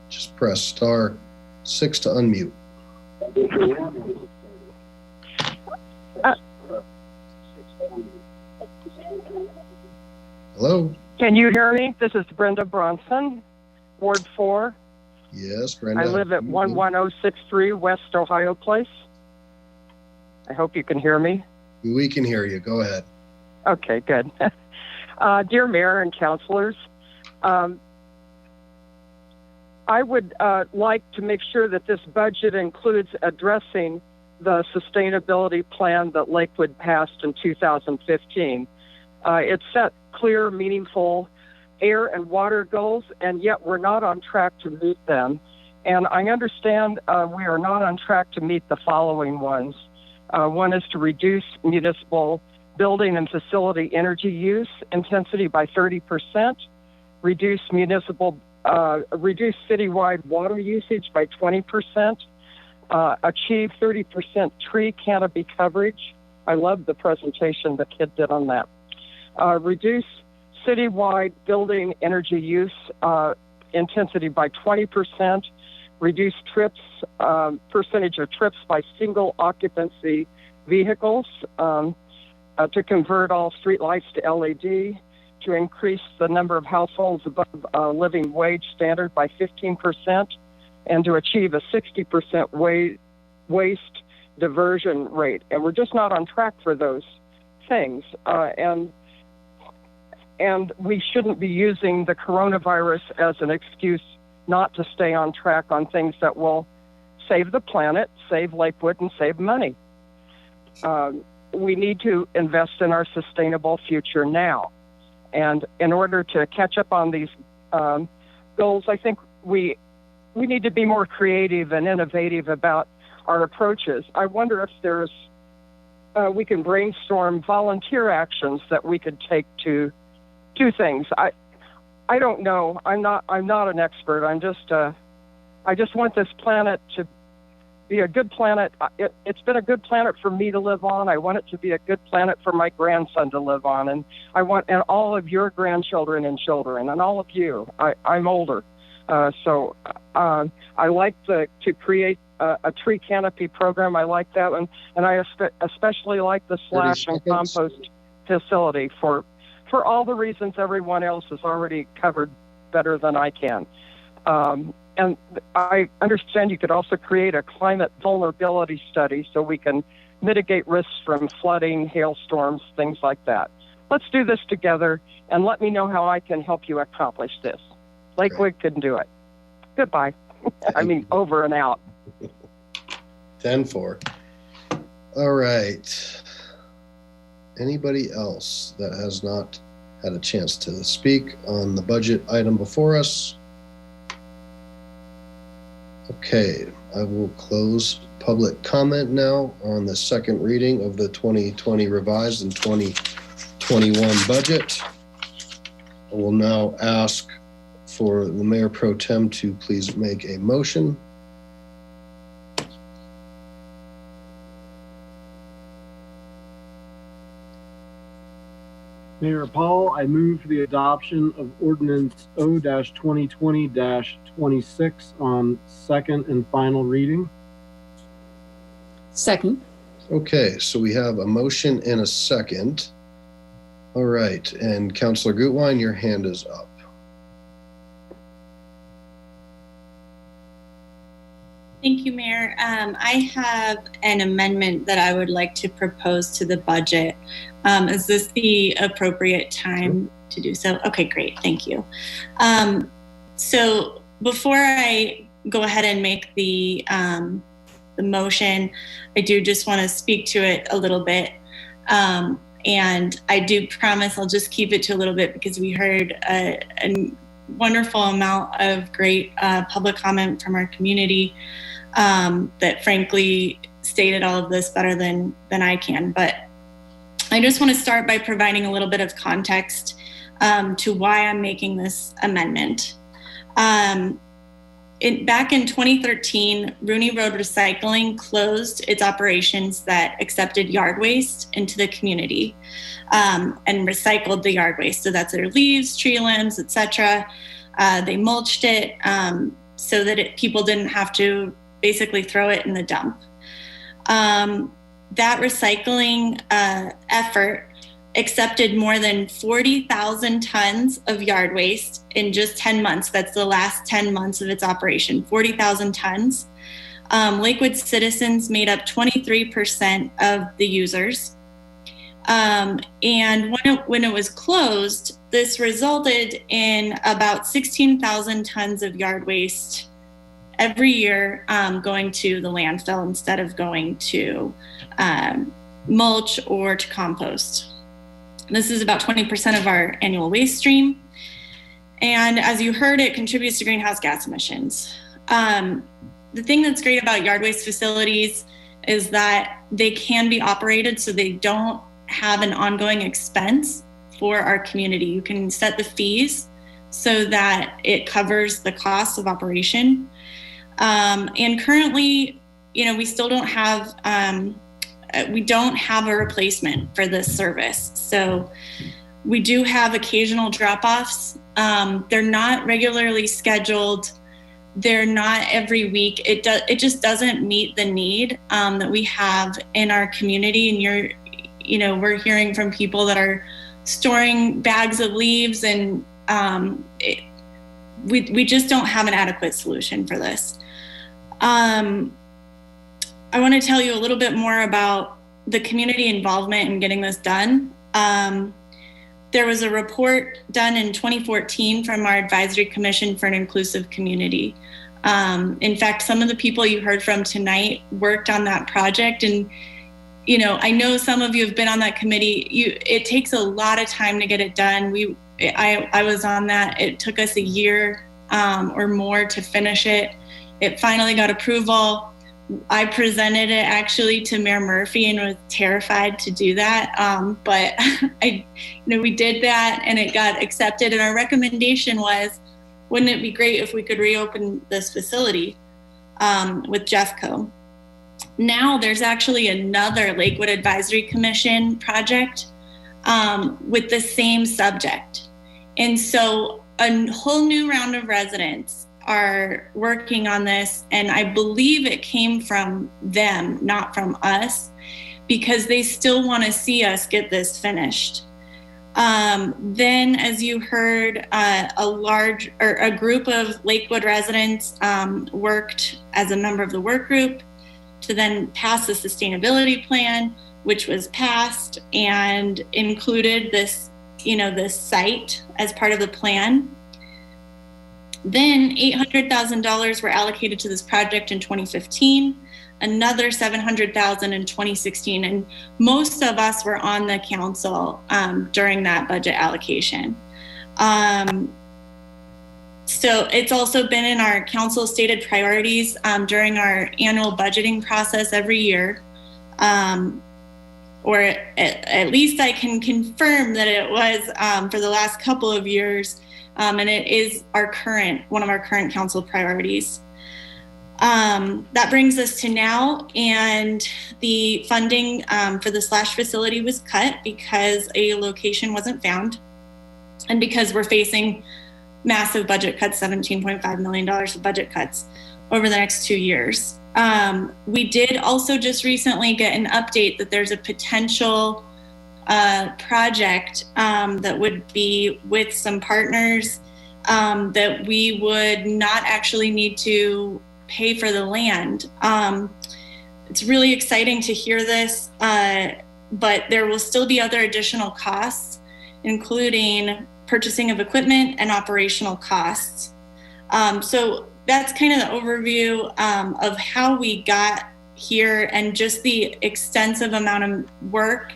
Just press star 6 to unmute. Hello? Can you hear me? This is Brenda Bronson, Ward 4. Yes, Brenda. I live at 11063 West Ohio Place. I hope you can hear me. We can hear you. Go ahead. Okay, good. Dear Mayor and councilors, I would like to make sure that this budget includes addressing the sustainability plan that Lakewood passed in 2015. It set clear, meaningful air and water goals, and yet we're not on track to meet them. And I understand we are not on track to meet the following ones. One is to reduce municipal building and facility energy use intensity by 30%, reduce citywide water usage by 20%, achieve 30% tree canopy coverage. I love the presentation the kid did on that. Reduce citywide building energy use intensity by 20%, reduce percentage of trips by single occupancy vehicles, to convert all streetlights to LED, to increase the number of households above living wage standard by 15%, and to achieve a 60% waste diversion rate. And we're just not on track for those things. And we shouldn't be using the coronavirus as an excuse not to stay on track on things that will save the planet, save Lakewood, and save money. We need to invest in our sustainable future now. And in order to catch up on these goals, I think we need to be more creative and innovative about our approaches. I wonder if there's we can brainstorm volunteer actions that we could take to do things. I don't know. I'm not an expert. I just want this planet to be a good planet. It's been a good planet for me to live on. I want it to be a good planet for my grandson to live on, and and all of your grandchildren and children, and all of you. I'm older, so I like to create a tree canopy program. I like that one, and I especially like the slash and compost facility for all the reasons everyone else has already covered better than I can. And I understand you could also create a climate vulnerability study so we can mitigate risks from flooding, hailstorms, things like that. Let's do this together, and let me know how I can help you accomplish this. Lakewood can do it. Goodbye. I mean, over and out. 10-4. All right. Anybody else that has not had a chance to speak on the budget item before us? Okay, I will close public comment now on the second reading of the 2020 revised and 2021 budget. I will now ask for the Mayor Pro Tem to please make a motion. Mayor Paul, I move for the adoption of Ordinance O-2020-26 on second and final reading. Second. Okay, so we have a motion and a second. All right, and Councilor Gutwein, your hand is up. Thank you, Mayor. I have an amendment that I would like to propose to the budget. Is this the appropriate time to do so? Okay, great. Thank you. So before I go ahead and make the motion, I do just want to speak to it a little bit. And I do promise I'll just keep it to a little bit because we heard a wonderful amount of great public comment from our community that frankly stated all of this better than I can. But I just want to start by providing a little bit of context to why I'm making this amendment. Back in 2013, Rooney Road Recycling closed its operations that accepted yard waste into the community and recycled the yard waste. So that's their leaves, tree limbs, etc. They mulched it so that people didn't have to basically throw it in the dump. That recycling effort accepted more than 40,000 tons of yard waste in just 10 months. That's the last 10 months of its operation, 40,000 tons. Lakewood citizens made up 23% of the users. And when it was closed, this resulted in about 16,000 tons of yard waste every year going to the landfill instead of going to mulch or to compost. This is about 20% of our annual waste stream. And as you heard, it contributes to greenhouse gas emissions. The thing that's great about yard waste facilities is that they can be operated so they don't have an ongoing expense for our community. You can set the fees so that it covers the cost of operation. And currently, we still don't have a replacement for this service. So we do have occasional drop-offs. They're not regularly scheduled. They're not every week. It just doesn't meet the need that we have in our community. And we're hearing from people that are storing bags of leaves, and we just don't have an adequate solution for this. I want to tell you a little bit more about the community involvement in getting this done. There was a report done in 2014 from our Advisory Commission for an Inclusive Community. In fact, some of the people you heard from tonight worked on that project. And, I know some of you have been on that committee. It takes a lot of time to get it done. I was on that. It took us a year or more to finish it. It finally got approval. I presented it actually to Mayor Murphy and was terrified to do that. But we did that and it got accepted. And our recommendation was, wouldn't it be great if we could reopen this facility with Jeffco? Now there's actually another Lakewood Advisory Commission project with the same subject. And so a whole new round of residents are working on this, and I believe it came from them, not from us, because they still want to see us get this finished. Then, as you heard, a group of Lakewood residents worked as a member of the work group to then pass the sustainability plan, which was passed and included this, this site as part of the plan. Then $800,000 were allocated to this project in 2015, another $700,000 in 2016, and most of us were on the council during that budget allocation. So it's also been in our council stated priorities during our annual budgeting process every year, or at least I can confirm that it was for the last couple of years. And it is one of our current council priorities. That brings us to now, and the funding for the slash facility was cut because a location wasn't found, and because we're facing massive budget cuts, $17.5 million of budget cuts over the next 2 years. We did also just recently get an update that there's a potential project that would be with some partners that we would not actually need to pay for the land. It's really exciting to hear this, but there will still be other additional costs, including purchasing of equipment and operational costs. So that's kind of the overview of how we got here and just the extensive amount of work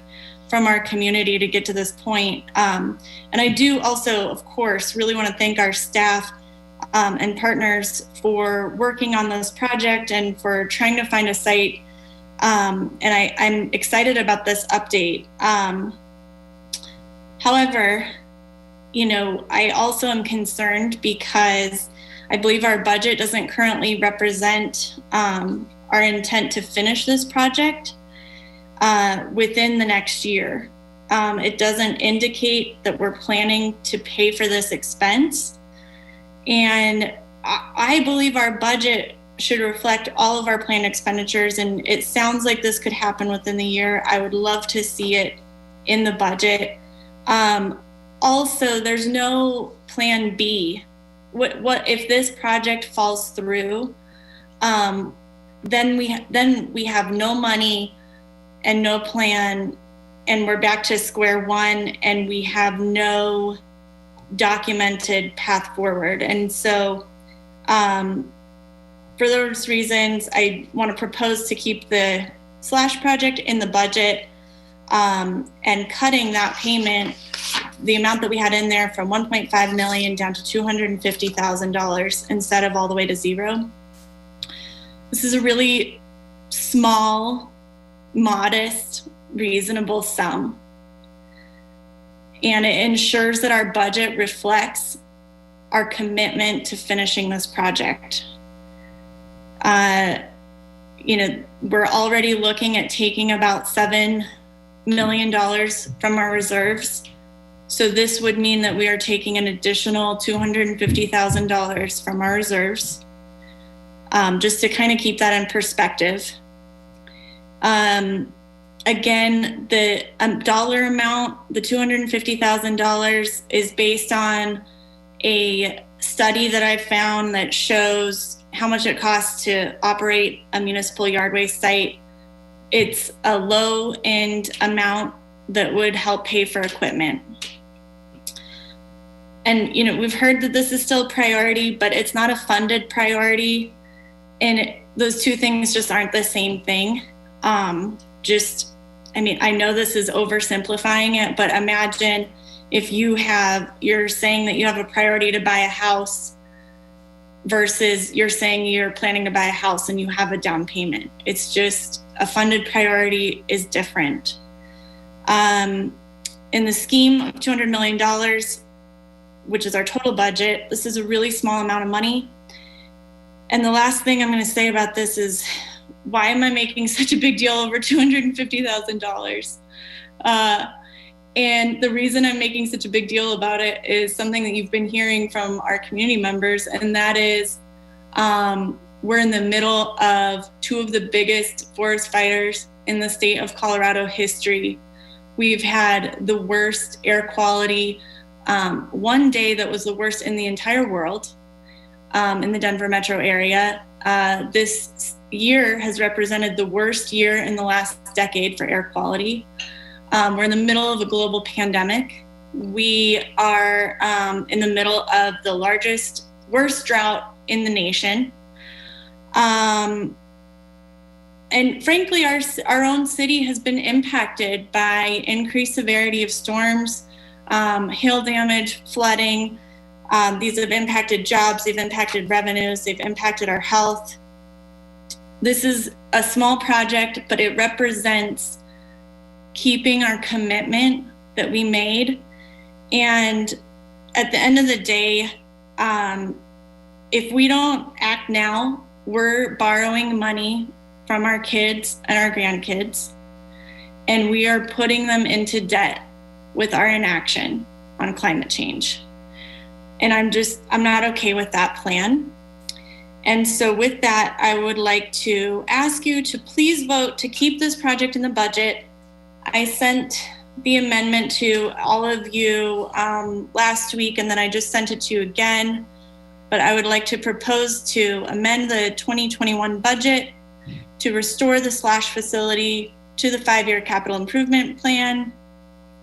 from our community to get to this point. And I do also, of course, really want to thank our staff and partners for working on this project and for trying to find a site. And I'm excited about this update. However, you know, I also am concerned because I believe our budget doesn't currently represent our intent to finish this project within the next year. It doesn't indicate that we're planning to pay for this expense. And I believe our budget should reflect all of our planned expenditures, and it sounds like this could happen within the year. I would love to see it in the budget. Also, there's no plan B. What if this project falls through? Then we have no money and no plan, and we're back to square one, and we have no documented path forward. And so for those reasons, I want to propose to keep the slash project in the budget and cutting that payment, the amount that we had in there, from $1.5 million down to $250,000 instead of all the way to zero. This is a really small, modest, reasonable sum. And it ensures that our budget reflects our commitment to finishing this project. You know, we're already looking at taking about $7 million from our reserves. So this would mean that we are taking an additional $250,000 from our reserves, just to kind of keep that in perspective. Again, the dollar amount, the $250,000, is based on a study that I found that shows how much it costs to operate a municipal yard waste site. It's a low-end amount that would help pay for equipment. And, you know, we've heard that this is still a priority, but it's not a funded priority. And those two things just aren't the same thing. I mean, I know this is oversimplifying it, but imagine if you're saying that you have a priority to buy a house versus you're saying you're planning to buy a house and you have a down payment. It's just a funded priority is different. In the scheme of $200 million, which is our total budget, this is a really small amount of money. And the last thing I'm going to say about this is, why am I making such a big deal over $250,000? And the reason I'm making such a big deal about it is something that you've been hearing from our community members, and that is we're in the middle of two of the biggest forest fires in the state of Colorado history. We've had the worst air quality, one day that was the worst in the entire world, in the Denver metro area. This year has represented the worst year in the last decade for air quality. We're in the middle of a global pandemic. We are in the middle of the worst drought in the nation. And frankly, our own city has been impacted by increased severity of storms, hail damage, flooding. These have impacted jobs, they've impacted revenues, they've impacted our health. This is a small project, but it represents keeping our commitment that we made. And at the end of the day, if we don't act now, we're borrowing money from our kids and our grandkids, and we are putting them into debt with our inaction on climate change. And I'm not okay with that plan. And so with that, I would like to ask you to please vote to keep this project in the budget. I sent the amendment to all of you last week, and then I just sent it to you again. but I would like to propose to amend the 2021 budget to restore the slash facility to the 5-year capital improvement plan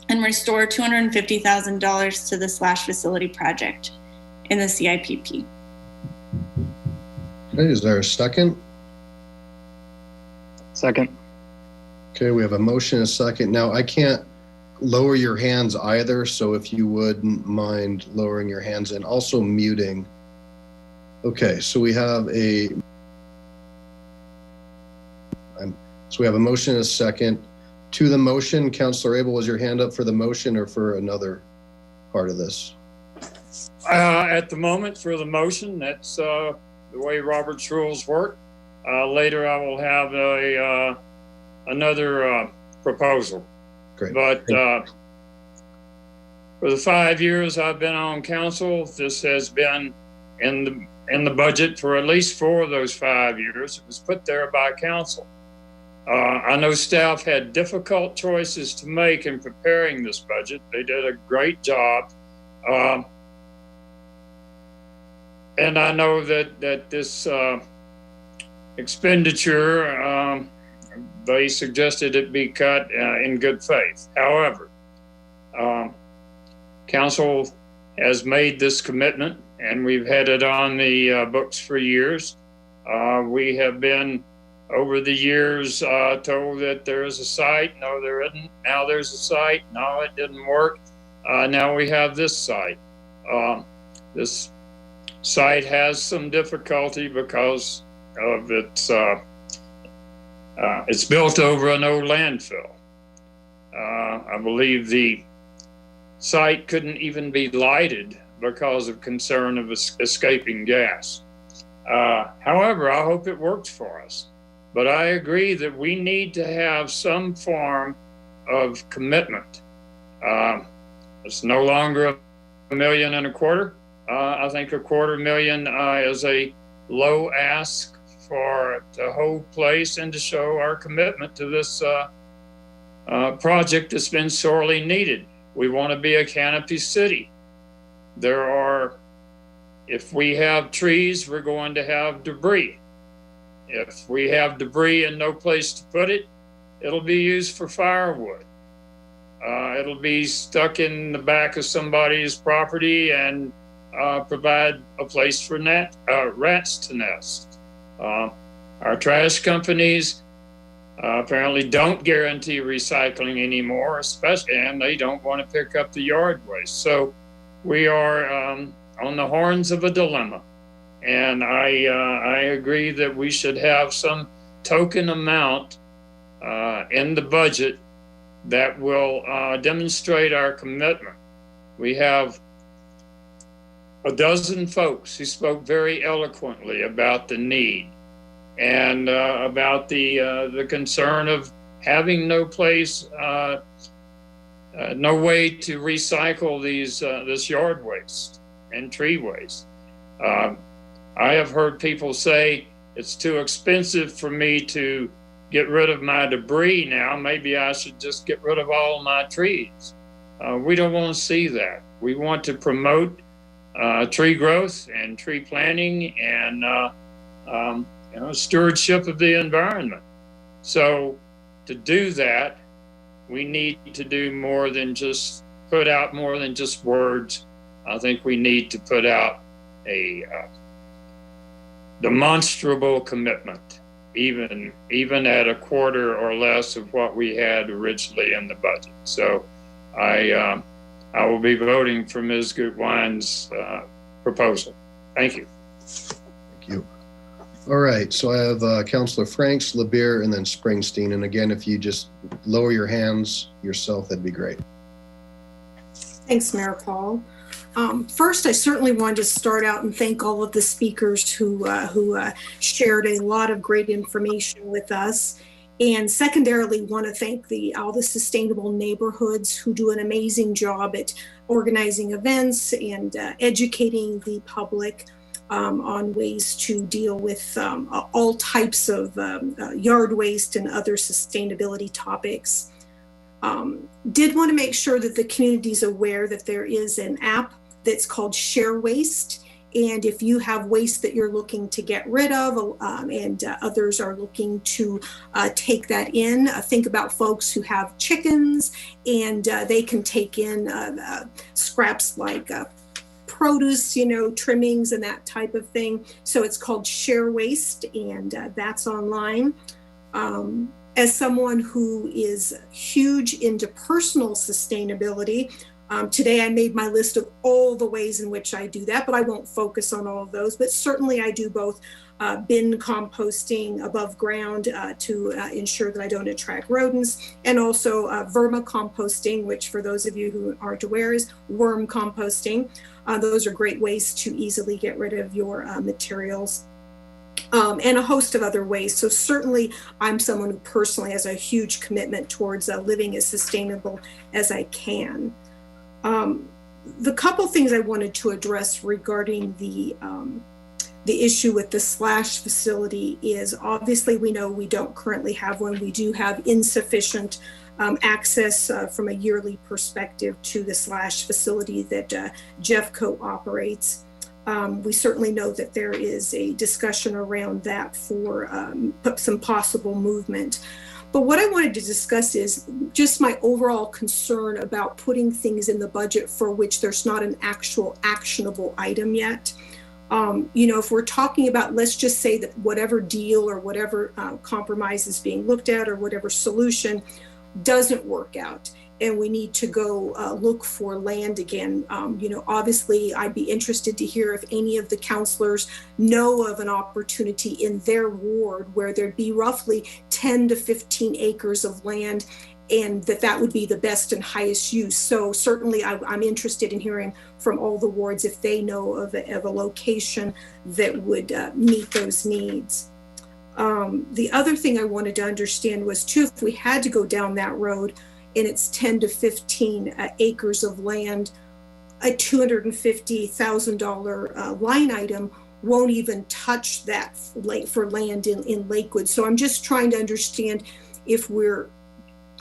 and restore $250,000 to the slash facility project in the CIPP. Okay, is there a second? Second. Okay, we have a motion and a second. Now, I can't lower your hands either, so if you wouldn't mind lowering your hands and also muting. Okay, so we have a motion and a second. To the motion, Councilor Abel, was your hand up for the motion or for another part of this? At the moment, for the motion, that's the way Robert's rules work. Later, I will have another proposal. Great. But for the 5 years I've been on council, this has been in the budget for at least 4 of those 5 years. It was put there by council. I know staff had difficult choices to make in preparing this budget. They did a great job. And I know that this expenditure, they suggested it be cut in good faith. However, council has made this commitment, and we've had it on the books for years. We have been, over the years, told that there is a site. No, there isn't. Now there's a site. No, it didn't work. Now we have this site. This site has some difficulty because of it's built over an old landfill. I believe the site couldn't even be lighted because of concern of escaping gas. However, I hope it works for us. But I agree that we need to have some form of commitment. It's no longer $1.25 million. I think $250,000 is a low ask for the whole place and to show our commitment to this project that's been sorely needed. We want to be a canopy city. If we have trees, we're going to have debris. If we have debris and no place to put it, it'll be used for firewood. It'll be stuck in the back of somebody's property and provide a place for rats to nest. Our trash companies apparently don't guarantee recycling anymore, and they don't want to pick up the yard waste. So we are on the horns of a dilemma. And I agree that we should have some token amount in the budget that will demonstrate our commitment. We have a dozen folks who spoke very eloquently about the need and about the concern of having no place, no way to recycle this yard waste and tree waste. I have heard people say it's too expensive for me to get rid of my debris now. Maybe I should just get rid of all my trees. We don't want to see that. We want to promote tree growth and tree planting and stewardship of the environment. So to do that, we need to do more than just put out more than just words. I think we need to put out a demonstrable commitment, even at a quarter or less of what we had originally in the budget. So I will be voting for Ms. Gutwein's proposal. Thank you. Thank you. All right, so I have Councilor Franks, LeBeer, and then Springsteen. And again, if you just lower your hands yourself, that'd be great. Thanks, Mayor Paul. First, I certainly wanted to start out and thank all of the speakers who shared a lot of great information with us. And secondarily, want to thank all the sustainable neighborhoods who do an amazing job at organizing events and educating the public on ways to deal with all types of yard waste and other sustainability topics. Did want to make sure that the community is aware that there is an app that's called Share Waste, And if you have waste that you're looking to get rid of, and others are looking to take that in, think about folks who have chickens, and they can take in scraps like produce, trimmings and that type of thing. So it's called Share Waste, and that's online. As someone who is huge into personal sustainability, today I made my list of all the ways in which I do that, but I won't focus on all of those. But certainly I do both bin composting above ground to ensure that I don't attract rodents, and also vermicomposting, which for those of you who aren't aware is worm composting. Those are great ways to easily get rid of your materials. And a host of other ways. So certainly I'm someone who personally has a huge commitment towards living as sustainable as I can. The couple things I wanted to address regarding the issue with the slash facility is, obviously we know we don't currently have one. We do have insufficient access from a yearly perspective to the slash facility that Jeffco operates. We certainly know that there is a discussion around that for some possible movement. But what I wanted to discuss is just my overall concern about putting things in the budget for which there's not an actual actionable item yet. If we're talking about, let's just say that whatever deal or whatever compromise is being looked at or whatever solution doesn't work out, and we need to go look for land again. Obviously I'd be interested to hear if any of the counselors know of an opportunity in their ward where there'd be roughly 10 to 15 acres of land, and that would be the best and highest use. So certainly I'm interested in hearing from all the wards if they know of a location that would meet those needs. The other thing I wanted to understand was too, if we had to go down that road, and it's 10 to 15 acres of land, a $250,000 line item won't even touch that for land in Lakewood. So I'm just trying to understand if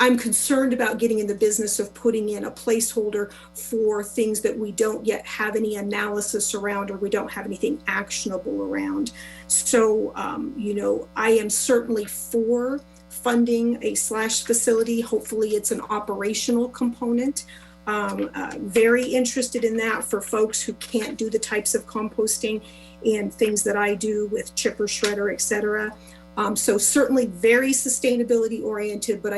I'm concerned about getting in the business of putting in a placeholder for things that we don't yet have any analysis around, or we don't have anything actionable around. So, I am certainly for funding a slash facility. Hopefully it's an operational component. Very interested in that for folks who can't do the types of composting and things that I do with chipper, shredder, etc. So certainly very sustainability oriented, but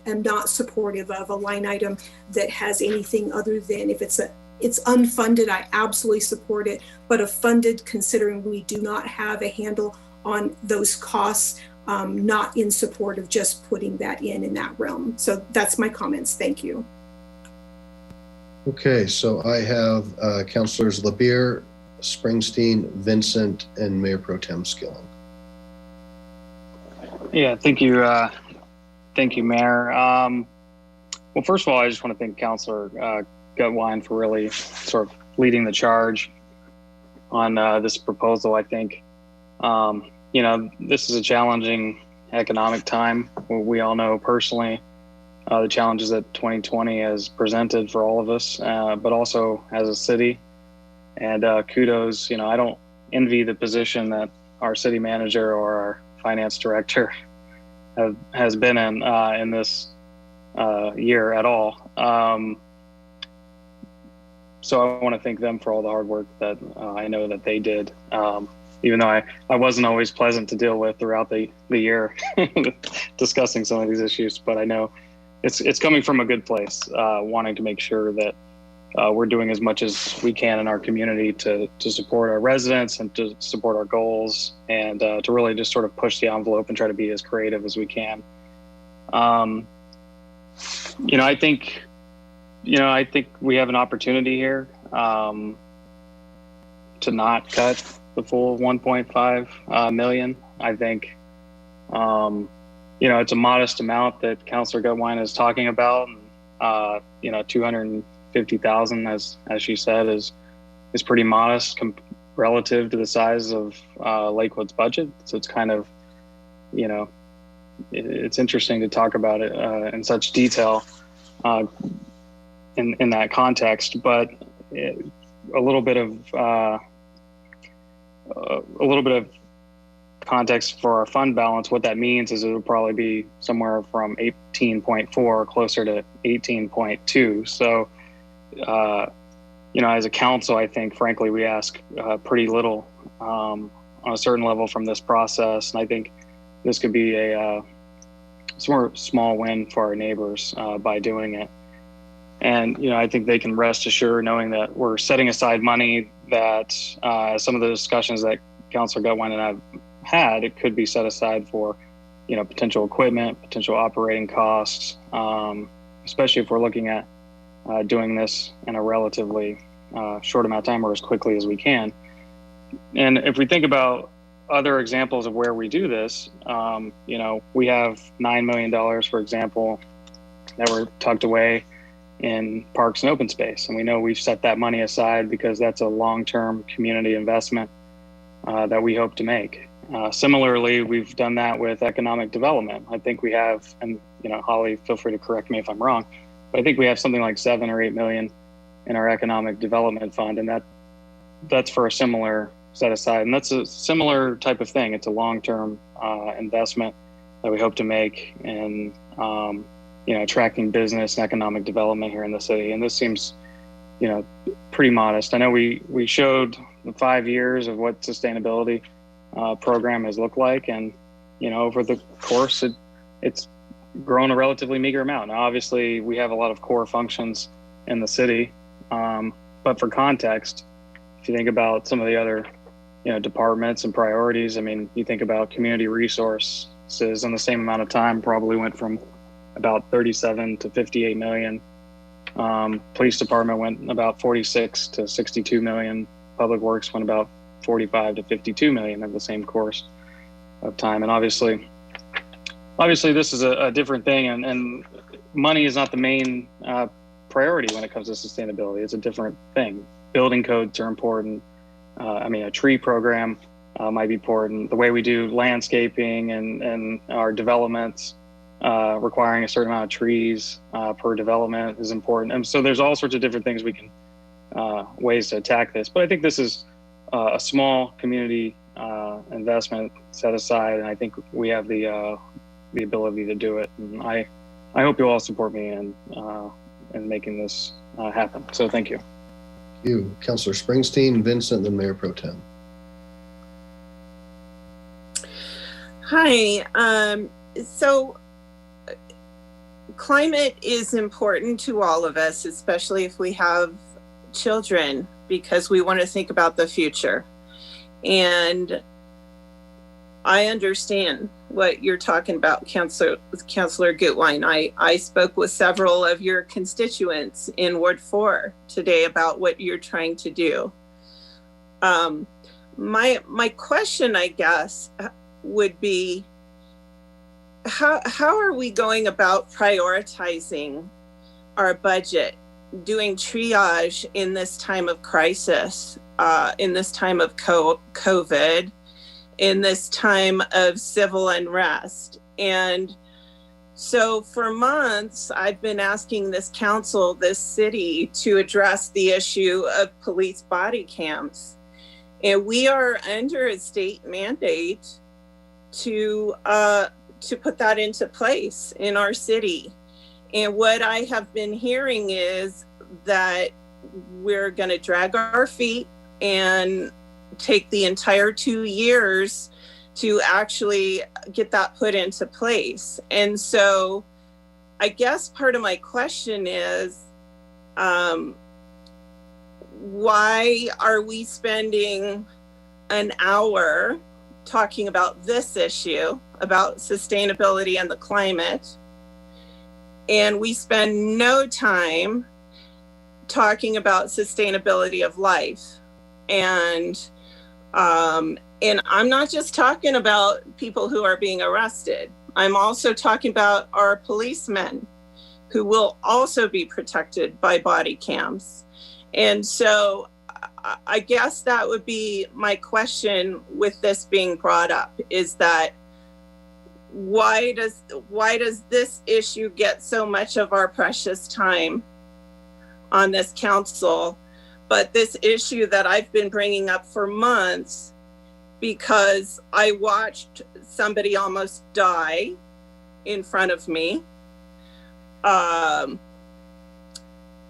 am not supportive of a line item that has anything other than, if it's unfunded, I absolutely support it, but if funded, considering we do not have a handle on those costs, not in support of just putting that in that realm. So that's my comments. Thank you. Okay, so I have Councilors LaBeer, Springsteen, Vincent, and Mayor Pro Tem Skilling. Yeah, thank you, Mayor. Well, first of all, I just want to thank Councilor Gutwein for really sort of leading the charge on this proposal. I think, this is a challenging economic time. We all know personally the challenges that 2020 has presented for all of us, but also as a city. And kudos, I don't envy the position that our city manager or our finance director has been in this year at all. So I want to thank them for all the hard work that I know that they did, even though I wasn't always pleasant to deal with throughout the year discussing some of these issues. But I know it's coming from a good place, wanting to make sure that we're doing as much as we can in our community to support our residents and to support our goals, and to really just sort of push the envelope and try to be as creative as we can. I think we have an opportunity here to not cut the full 1.5 million. I think, it's a modest amount that Councilor Gutwein is talking about. 250,000, as she said, is pretty modest relative to the size of Lakewood's budget. So it's kind of, it's interesting to talk about it in such detail in that context. But a little bit of a little bit of context for our fund balance, what that means is it will probably be somewhere from 18.4 closer to 18.2. So, as a council, I think, frankly, we ask pretty little on a certain level from this process. And I think this could be a small win for our neighbors by doing it. And, I think they can rest assured knowing that we're setting aside money that some of the discussions that Councilor Gutwein and I've had, it could be set aside for, potential equipment, potential operating costs, especially if we're looking at doing this in a relatively short amount of time or as quickly as we can. And if we think about other examples of where we do this, we have $9 million, for example, that were tucked away in parks and open space. And we know we've set that money aside because that's a long-term community investment that we hope to make. Similarly, we've done that with economic development. I think we have, and Holly, feel free to correct me if I'm wrong, but I think we have something like 7 or 8 million in our economic development fund, and that's for a similar set aside. And that's a similar type of thing. It's a long-term investment that we hope to make in attracting business and economic development here in the city. And this seems pretty modest. I know we showed the 5 years of what sustainability program has looked like, and over the course it's grown a relatively meager amount. Now, obviously, we have a lot of core functions in the city, but for context, if you think about some of the other departments and priorities, I mean, you think about community resources in the same amount of time probably went from about 37 to 58 million. Police department went about 46 to 62 million. Public Works went about 45 to 52 million over the same course of time. And obviously this is a different thing, and money is not the main priority when it comes to sustainability. It's a different thing. Building codes are important. A tree program might be important. The way we do landscaping and our developments requiring a certain amount of trees per development is important. And so there's all sorts of different things we can, ways to attack this. But I think this is a small community investment set aside, and I think we have the ability to do it. And I hope you all support me in making this happen. So thank you. Thank you. Councilor Springsteen, Vincent, then Mayor Pro Tem. Hi. So climate is important to all of us, especially if we have children, because we want to think about the future. And I understand what you're talking about, Councilor Gutwein. I spoke with several of your constituents in Ward 4 today about what you're trying to do. My question, I guess, would be, how are we going about prioritizing our budget, doing triage in this time of crisis, in this time of COVID, in this time of civil unrest? And so for months, I've been asking this council, this city, to address the issue of police body cams. And we are under a state mandate to put that into place in our city. And what I have been hearing is that we're going to drag our feet and take the entire 2 years to actually get that put into place. And so I guess part of my question is, why are we spending an hour talking about this issue, about sustainability and the climate, and we spend no time talking about sustainability of life? And I'm not just talking about people who are being arrested. I'm also talking about our policemen who will also be protected by body cams. And so I guess that would be my question with this being brought up, is that why does this issue get so much of our precious time on this council, but this issue that I've been bringing up for months because I watched somebody almost die in front of me.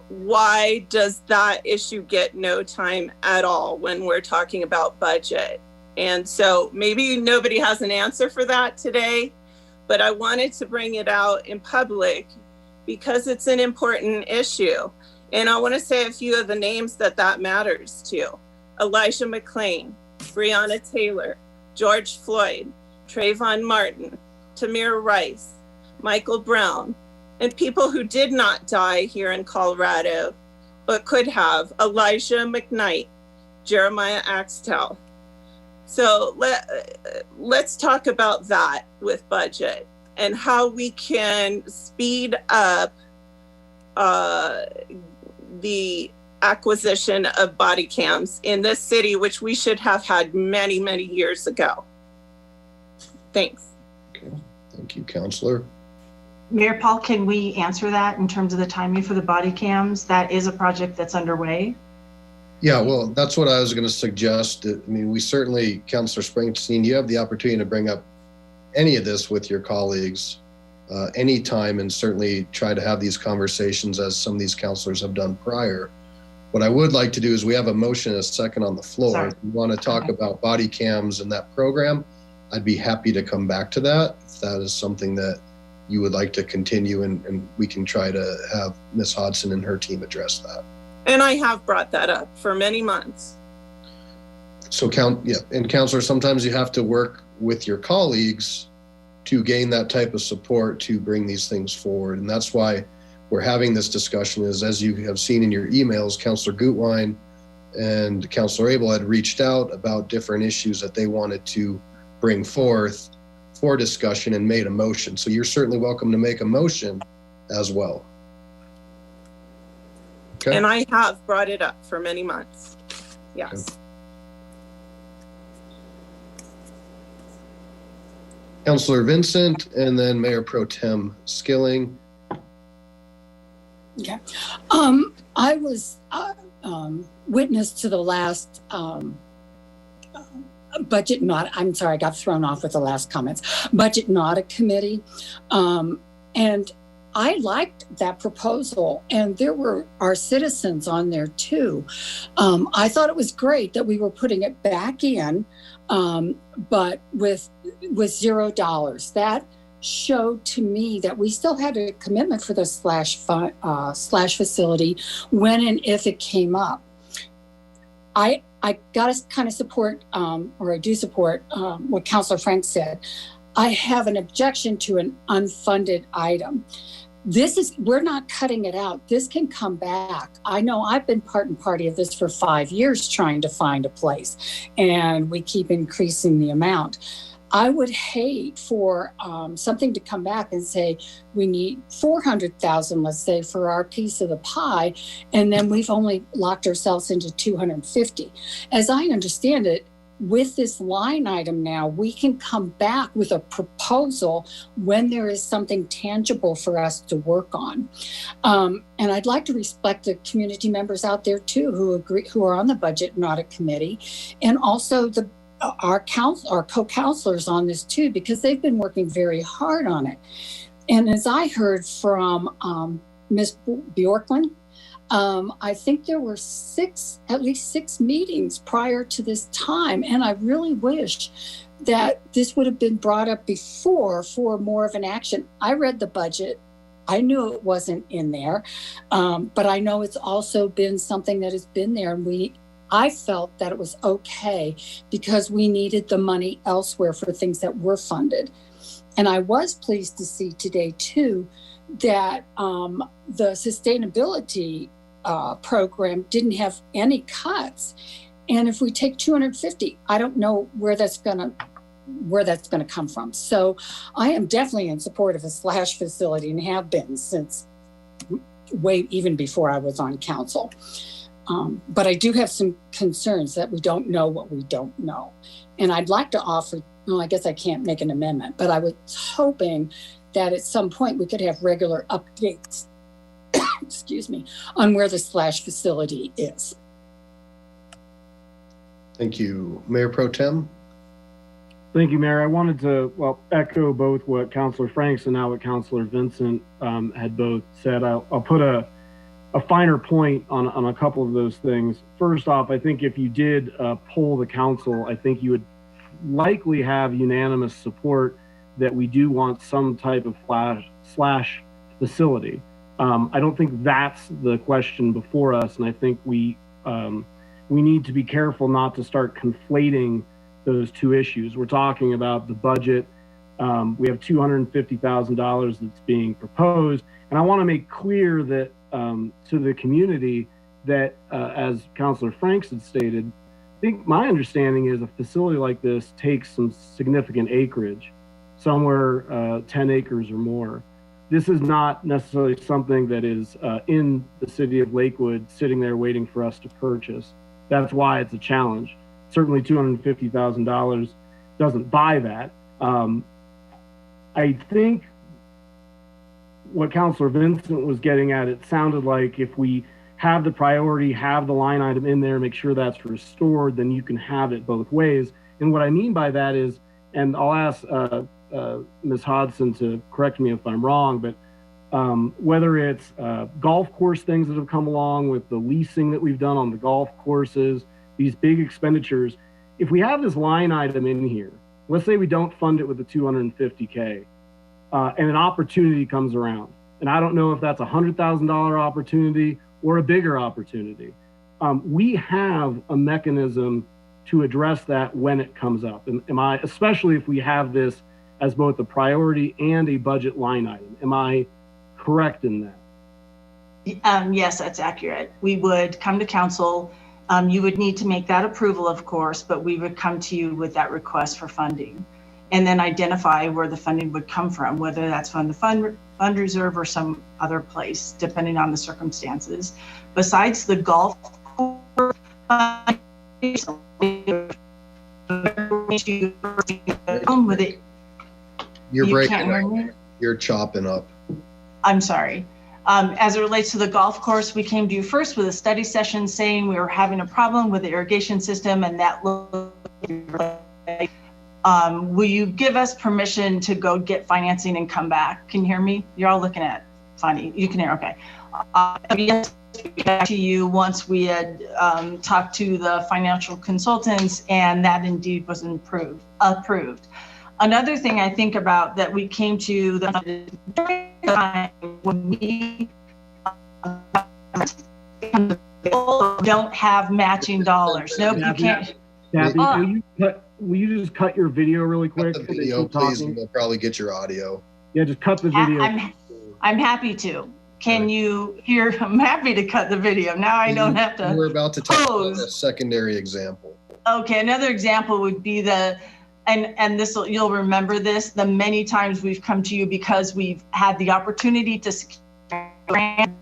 Why does that issue get no time at all when we're talking about budget? And so maybe nobody has an answer for that today, but I wanted to bring it out in public because it's an important issue. And I want to say a few of the names that matters to. Elijah McClain, Breonna Taylor, George Floyd, Trayvon Martin, Tamir Rice, Michael Brown, and people who did not die here in Colorado, but could have, Elijah McKnight, Jeremiah Axtell. So let's talk about that with budget and how we can speed up the acquisition of body cams in this city, which we should have had many, many years ago. Thanks. Okay. Thank you, Councilor. Mayor Paul, can we answer that in terms of the timing for the body cams? That is a project that's underway. Yeah, well, that's what I was going to suggest. I mean, we certainly, Councilor Springsteen, you have the opportunity to bring up any of this with your colleagues anytime, and certainly try to have these conversations as some of these councilors have done prior. What I would like to do is we have a motion and a second on the floor. Sorry. If you want to talk about body cams and that program, I'd be happy to come back to that if that is something that you would like to continue, and we can try to have Ms. Hodson and her team address that. And I have brought that up for many months. So and Councilor, sometimes you have to work with your colleagues to gain that type of support to bring these things forward. And that's why we're having this discussion, is as you have seen in your emails, Councilor Gutwein and Councilor Abel had reached out about different issues that they wanted to bring forth for discussion and made a motion. So you're certainly welcome to make a motion as well. Okay. And I have brought it up for many months. Yes. Okay. Councilor Vincent, and then Mayor Pro Tem Skilling. Okay. I was witness to the last budget not, I'm sorry, I got thrown off with the last comments, budget not a committee. And I liked that proposal, and there were our citizens on there too. I thought it was great that we were putting it back in, but with $0. That showed to me that we still had a commitment for the slash facility when and if it came up. I got to kind of support, or I do support what Councilor Frank said. I have an objection to an unfunded item. We're not cutting it out. This can come back. I know I've been part and party of this for 5 years trying to find a place, and we keep increasing the amount. I would hate for something to come back and say, we need 400,000, let's say, for our piece of the pie, and then we've only locked ourselves into 250. As I understand it, with this line item now, we can come back with a proposal when there is something tangible for us to work on. And I'd like to respect the community members out there too who are on the budget and audit committee, and also our co-counselors on this too, because they've been working very hard on it. And as I heard from Ms. Bjorklund, I think there were at least six meetings prior to this time. And I really wish that this would have been brought up before for more of an action. I read the budget. I knew it wasn't in there, but I know it's also been something that has been there. And I felt that it was okay because we needed the money elsewhere for things that were funded. And I was pleased to see today too that the sustainability program didn't have any cuts. And if we take 250, I don't know where that's going to come from. So I am definitely in support of a slash facility and have been since even before I was on council. But I do have some concerns that we don't know what we don't know. And I'd like to offer, well, I guess I can't make an amendment, but I was hoping that at some point we could have regular updates, excuse me, on where the slash facility is. Thank you. Mayor Pro Tem? Thank you, Mayor. I wanted to, well, echo both what Councilor Franks and now what Councilor Vincent had both said. I'll put a finer point on a couple of those things. First off, I think if you did poll the council, I think you would likely have unanimous support that we do want some type of slash facility. I don't think that's the question before us, and I think we need to be careful not to start conflating those two issues. We're talking about the budget. We have $250,000 that's being proposed, and I want to make clear that to the community that, as Councilor Franks had stated, I think my understanding is a facility like this takes some significant acreage, somewhere 10 acres or more. This is not necessarily something that is in the city of Lakewood sitting there waiting for us to purchase. That's why it's a challenge. Certainly $250,000 doesn't buy that. I think what Councilor Vincent was getting at, it sounded like if we have the priority, have the line item in there, make sure that's restored, then you can have it both ways. And what I mean by that is, and I'll ask Ms. Hodson to correct me if I'm wrong, but whether it's golf course things that have come along with the leasing that we've done on the golf courses, these big expenditures, if we have this line item in here, let's say we don't fund it with the $250K, and an opportunity comes around, and I don't know if that's a $100,000 opportunity or a bigger opportunity. We have a mechanism to address that when it comes up. And especially if we have this as both a priority and a budget line item. Am I correct in that? Yes, that's accurate. We would come to council. You would need to make that approval, of course, but we would come to you with that request for funding and then identify where the funding would come from, whether that's from the fund reserve or some other place, depending on the circumstances. Besides the golf course, with it. You're breaking up. You're chopping up. I'm sorry. As it relates to the golf course, we came to you first with a study session saying we were having a problem with the irrigation system, and that will you give us permission to go get financing and come back? Can you hear me? You're all looking at funny. You can hear, okay. Yes, back to you once we had talked to the financial consultants, and that indeed was approved. Another thing I think about that we came to the time when we don't have matching dollars. Nope, you can't. Kathy, will you just cut your video really quick? Cut the video, please, and we'll probably get your audio. Yeah, just cut the video. I'm happy to. Can you hear? I'm happy to cut the video. Now I don't have to. We're about to talk about a secondary example. Okay, another example would be and this you'll remember this, the many times we've come to you because we've had the opportunity to secure a grant.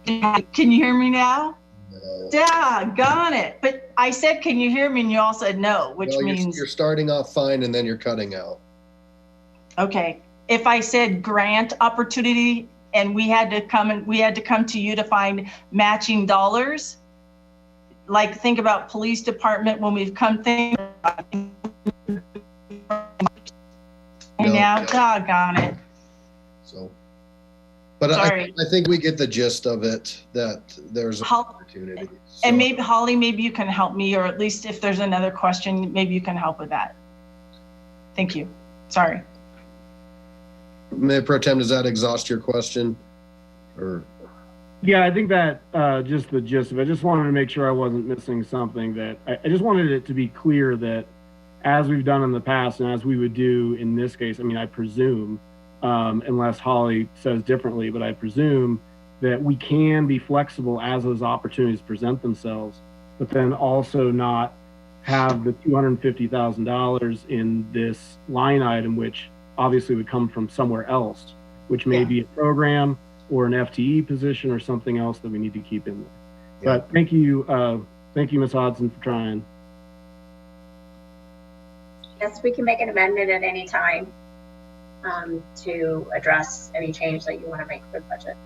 Can you hear me now? No. Doggone it. But I said, can you hear me? And you all said no, which means you're starting off fine and then you're cutting out. Okay. If I said grant opportunity and we had to come to you to find matching dollars, like think about police department when we've come things now, doggone it. So, but I think we get the gist of it, that there's an opportunity. So. And maybe Holly, maybe you can help me, or at least if there's another question, maybe you can help with that. Thank you. Sorry. Mayor Pro Tem, does that exhaust your question? Or yeah, I think that just the gist of it. I just wanted to make sure I wasn't missing something. That I just wanted it to be clear that as we've done in the past and as we would do in this case, I mean, I presume, unless Holly says differently, but I presume that we can be flexible as those opportunities present themselves, but then also not have the $250,000 in this line item, which obviously would come from somewhere else, which may be a program or an FTE position or something else that we need to keep in there. But thank you, Ms. Hodson, for trying. Yes, we can make an amendment at any time to address any change that you want to make for the budget.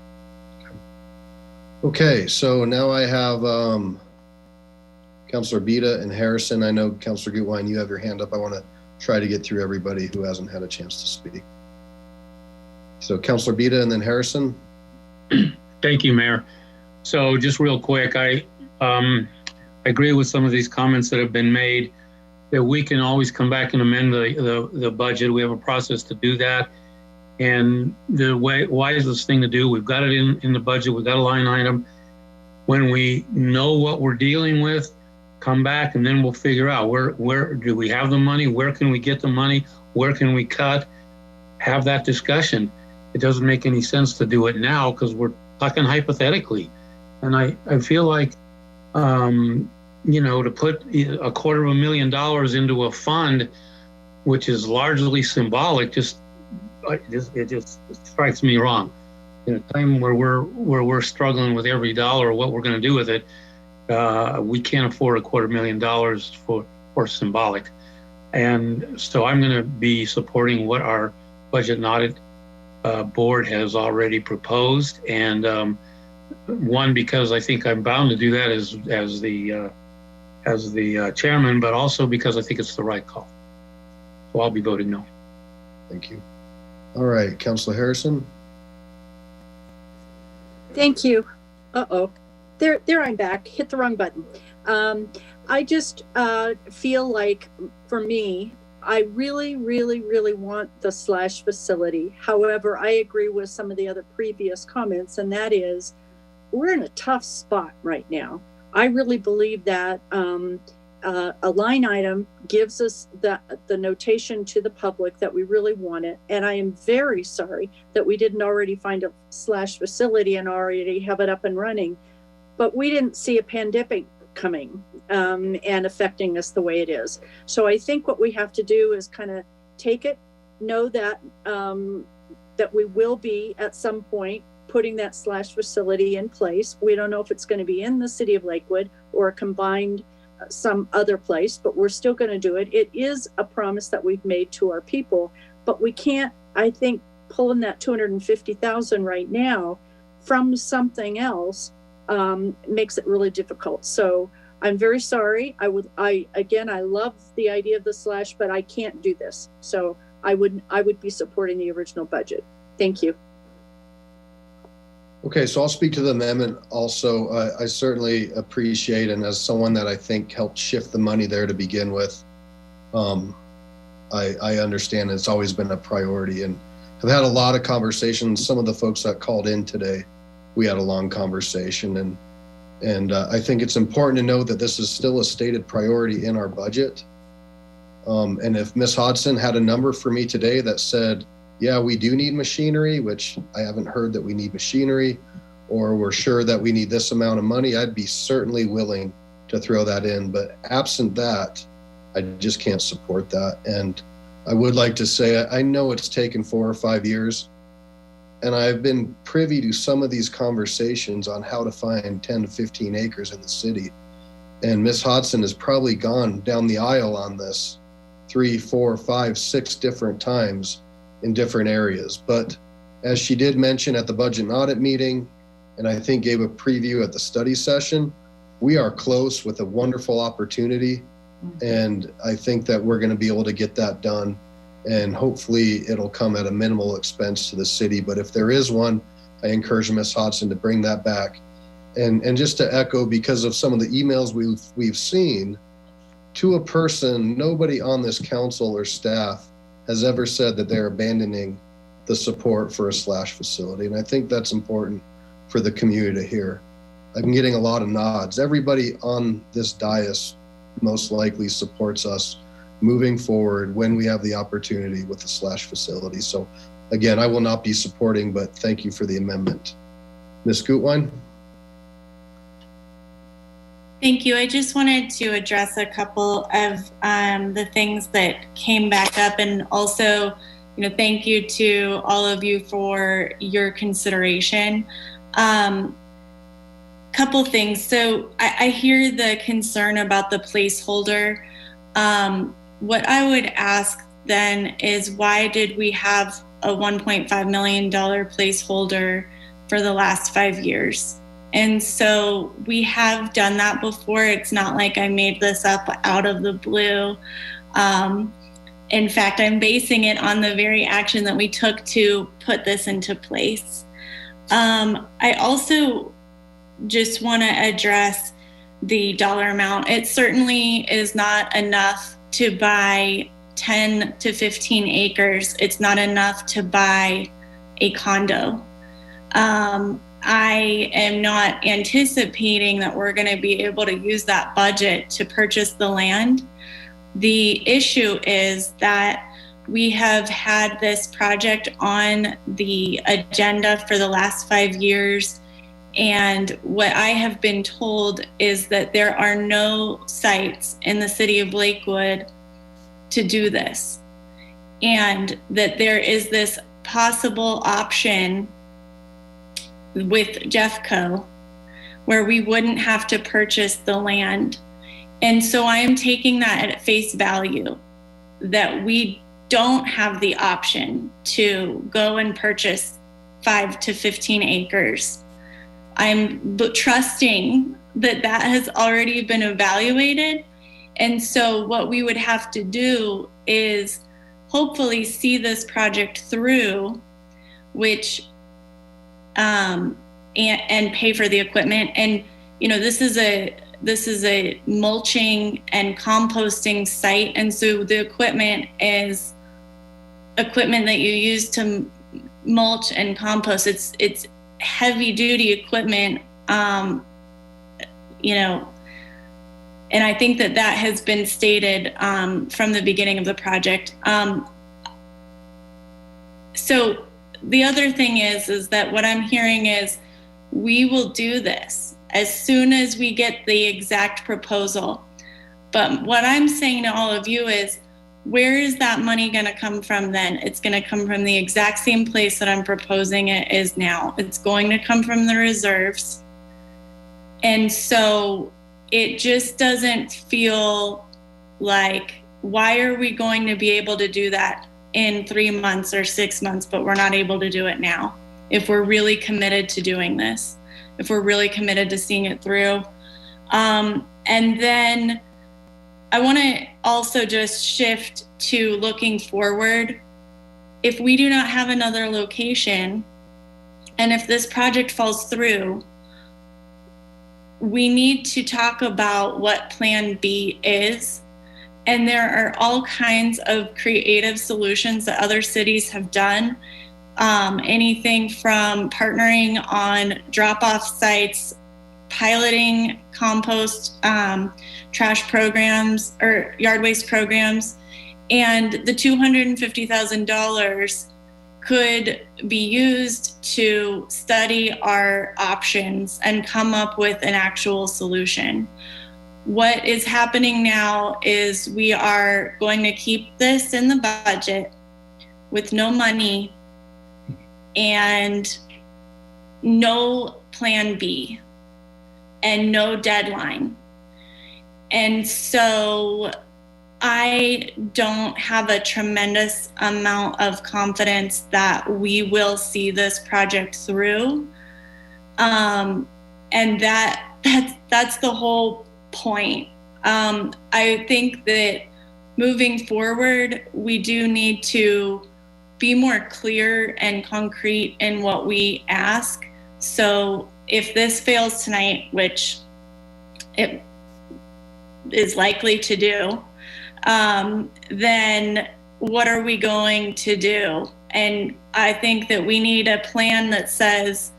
Counselor Beta and Harrison. I know Counselor Gutwein, you have your hand up. I want to try to get through everybody who hasn't had a chance to speak. So Counselor Beta and then Harrison. Thank you, Mayor. So just real quick, I agree with some of these comments that have been made, that we can always come back and amend the budget. We have a process to do that. And the wisest thing to do, we've got it in the budget, we've got a line item. When we know what we're dealing with, come back and then we'll figure out where do we have the money? Where can we get the money? Where can we cut? Have that discussion. It doesn't make any sense to do it now because we're talking hypothetically. And I feel like, you know, to put $250,000 into a fund, which is largely symbolic, it just strikes me wrong. In a time where we're struggling with every dollar, what we're going to do with it, we can't afford $250,000 for symbolic. And so I'm going to be supporting what our Budget and Audit Board has already proposed, and one, because I think I'm bound to do that as the chairman, but also because I think it's the right call. So I'll be voting no. Thank you. All right, Councilor Harrison. Thank you. Uh-oh. There I'm back. Hit the wrong button. I just feel like, for me, I really, really, really want the slash facility. However, I agree with some of the other previous comments, and that is, we're in a tough spot right now. I really believe that a line item gives us the notation to the public that we really want it. And I am very sorry that we didn't already find a slash facility and already have it up and running. But we didn't see a pandemic coming and affecting us the way it is. So I think what we have to do is kind of take it, know that that we will be at some point putting that slash facility in place. We don't know if it's going to be in the city of Lakewood or a combined some other place, but we're still going to do it. It is a promise that we've made to our people, but we can't, I think, pulling that $250,000 right now from something else makes it really difficult. So I'm very sorry. I love the idea of the slash, but I can't do this. So I would be supporting the original budget. Thank you. Okay, so I'll speak to the amendment also. I certainly appreciate, and as someone that I think helped shift the money there to begin with, I understand it's always been a priority, and I've had a lot of conversations. Some of the folks that called in today, we had a long conversation, and I think it's important to know that this is still a stated priority in our budget. And if Ms. Hodson had a number for me today that said, yeah, we do need machinery, which I haven't heard that we need machinery, or we're sure that we need this amount of money, I'd be certainly willing to throw that in. But absent that, I just can't support that. And I would like to say, I know it's taken 4 or 5 years, and I've been privy to some of these conversations on how to find 10 to 15 acres in the city. And Ms. Hodson has probably gone down the aisle on this 3, 4, 5, 6 different times in different areas. But as she did mention at the budget and audit meeting, and I think gave a preview at the study session, we are close with a wonderful opportunity. And I think that we're going to be able to get that done. And hopefully it'll come at a minimal expense to the city. But if there is one, I encourage Ms. Hodson to bring that back. And just to echo, because of some of the emails we've seen, to a person, nobody on this council or staff has ever said that they're abandoning the support for a slash facility. And I think that's important for the community to hear. I'm getting a lot of nods. Everybody on this dais most likely supports us moving forward when we have the opportunity with the slash facility. So again, I will not be supporting, but thank you for the amendment. Ms. Gutwein? Thank you. I just wanted to address a couple of the things that came back up, and also, thank you to all of you for your consideration. Couple things. So I hear the concern about the placeholder. What I would ask then is, why did we have a $1.5 million placeholder for the last 5 years? And so we have done that before. It's not like I made this up out of the blue. In fact, I'm basing it on the very action that we took to put this into place. I also just want to address the dollar amount. It certainly is not enough to buy 10 to 15 acres. It's not enough to buy a condo. I am not anticipating that we're going to be able to use that budget to purchase the land. The issue is that we have had this project on the agenda for the last 5 years. And what I have been told is that there are no sites in the city of Lakewood to do this. And that there is this possible option with Jeffco where we wouldn't have to purchase the land. And so I am taking that at face value, that we don't have the option to go and purchase 5 to 15 acres. I'm trusting that that has already been evaluated. And so what we would have to do is hopefully see this project through, which and pay for the equipment. And you know, this is a mulching and composting site, and so the equipment is equipment that you use to mulch and compost. It's heavy duty equipment, you know, and I think that has been stated from the beginning of the project. So the other thing is that what I'm hearing is we will do this as soon as we get the exact proposal. But what I'm saying to all of you is, where is that money going to come from then? It's going to come from the exact same place that I'm proposing it is now. It's going to come from the reserves. And so it just doesn't feel like, why are we going to be able to do that in 3 months or 6 months, but we're not able to do it now? If we're really committed to doing this, if we're really committed to seeing it through. And then I want to also just shift to looking forward. If we do not have another location, and if this project falls through, we need to talk about what Plan B is. And there are all kinds of creative solutions that other cities have done. Anything from partnering on drop-off sites, piloting compost, trash programs, or yard waste programs. And the $250,000 could be used to study our options and come up with an actual solution. What is happening now is we are going to keep this in the budget with no money and no plan B and no deadline. And so I don't have a tremendous amount of confidence that we will see this project through. And that's the whole point. I think that moving forward, we do need to be more clear and concrete in what we ask. So if this fails tonight, which it is likely to do, then what are we going to do? And I think that we need a plan that says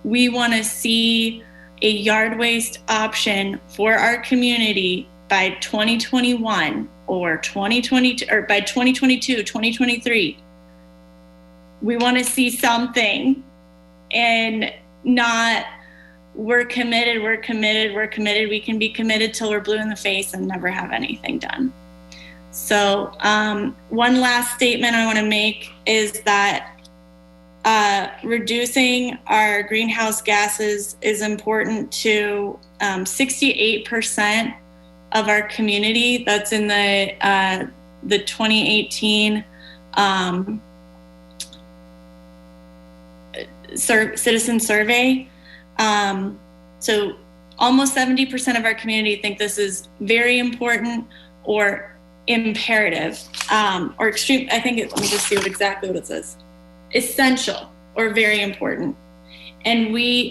we want to see a yard waste option for our community by 2021 or 2022, or by 2022, 2023. We want to see something, and not we're committed. We can be committed till we're blue in the face and never have anything done. So one last statement I want to make is that reducing our greenhouse gases is important to 68% of our community. That's in the 2018 citizen survey. So almost 70% of our community think this is very important or imperative, or extreme. I think let me just see exactly what it says. Essential or very important. And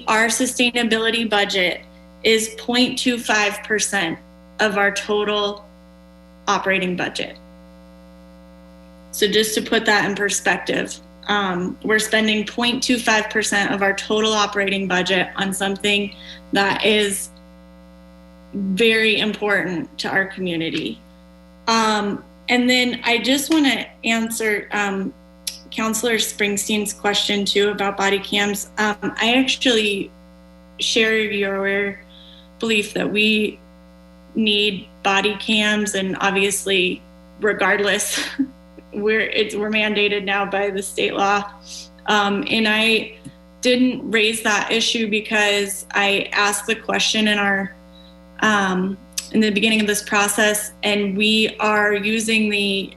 our sustainability budget is 0.25% of our total operating budget. So just to put that in perspective, we're spending 0.25% of our total operating budget on something that is very important to our community. And then I just want to answer Councillor Springsteen's question too about body cams. I actually share your belief that we need body cams, and obviously, regardless, we're mandated now by the state law. And I didn't raise that issue because I asked the question in our in the beginning of this process, and we are using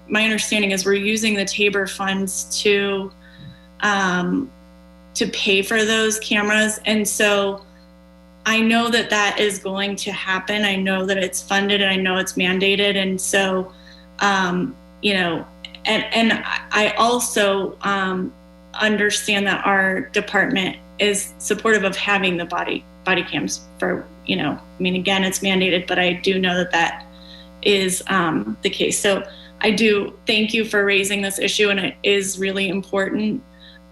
my understanding is we're using the TABOR funds to pay for those cameras. And so I know that is going to happen. I know that it's funded and I know it's mandated. And so, you know, and I also understand that our department is supportive of having the body cams for, you know, I mean, again, it's mandated, but I do know that is the case. So I do thank you for raising this issue, and it is really important.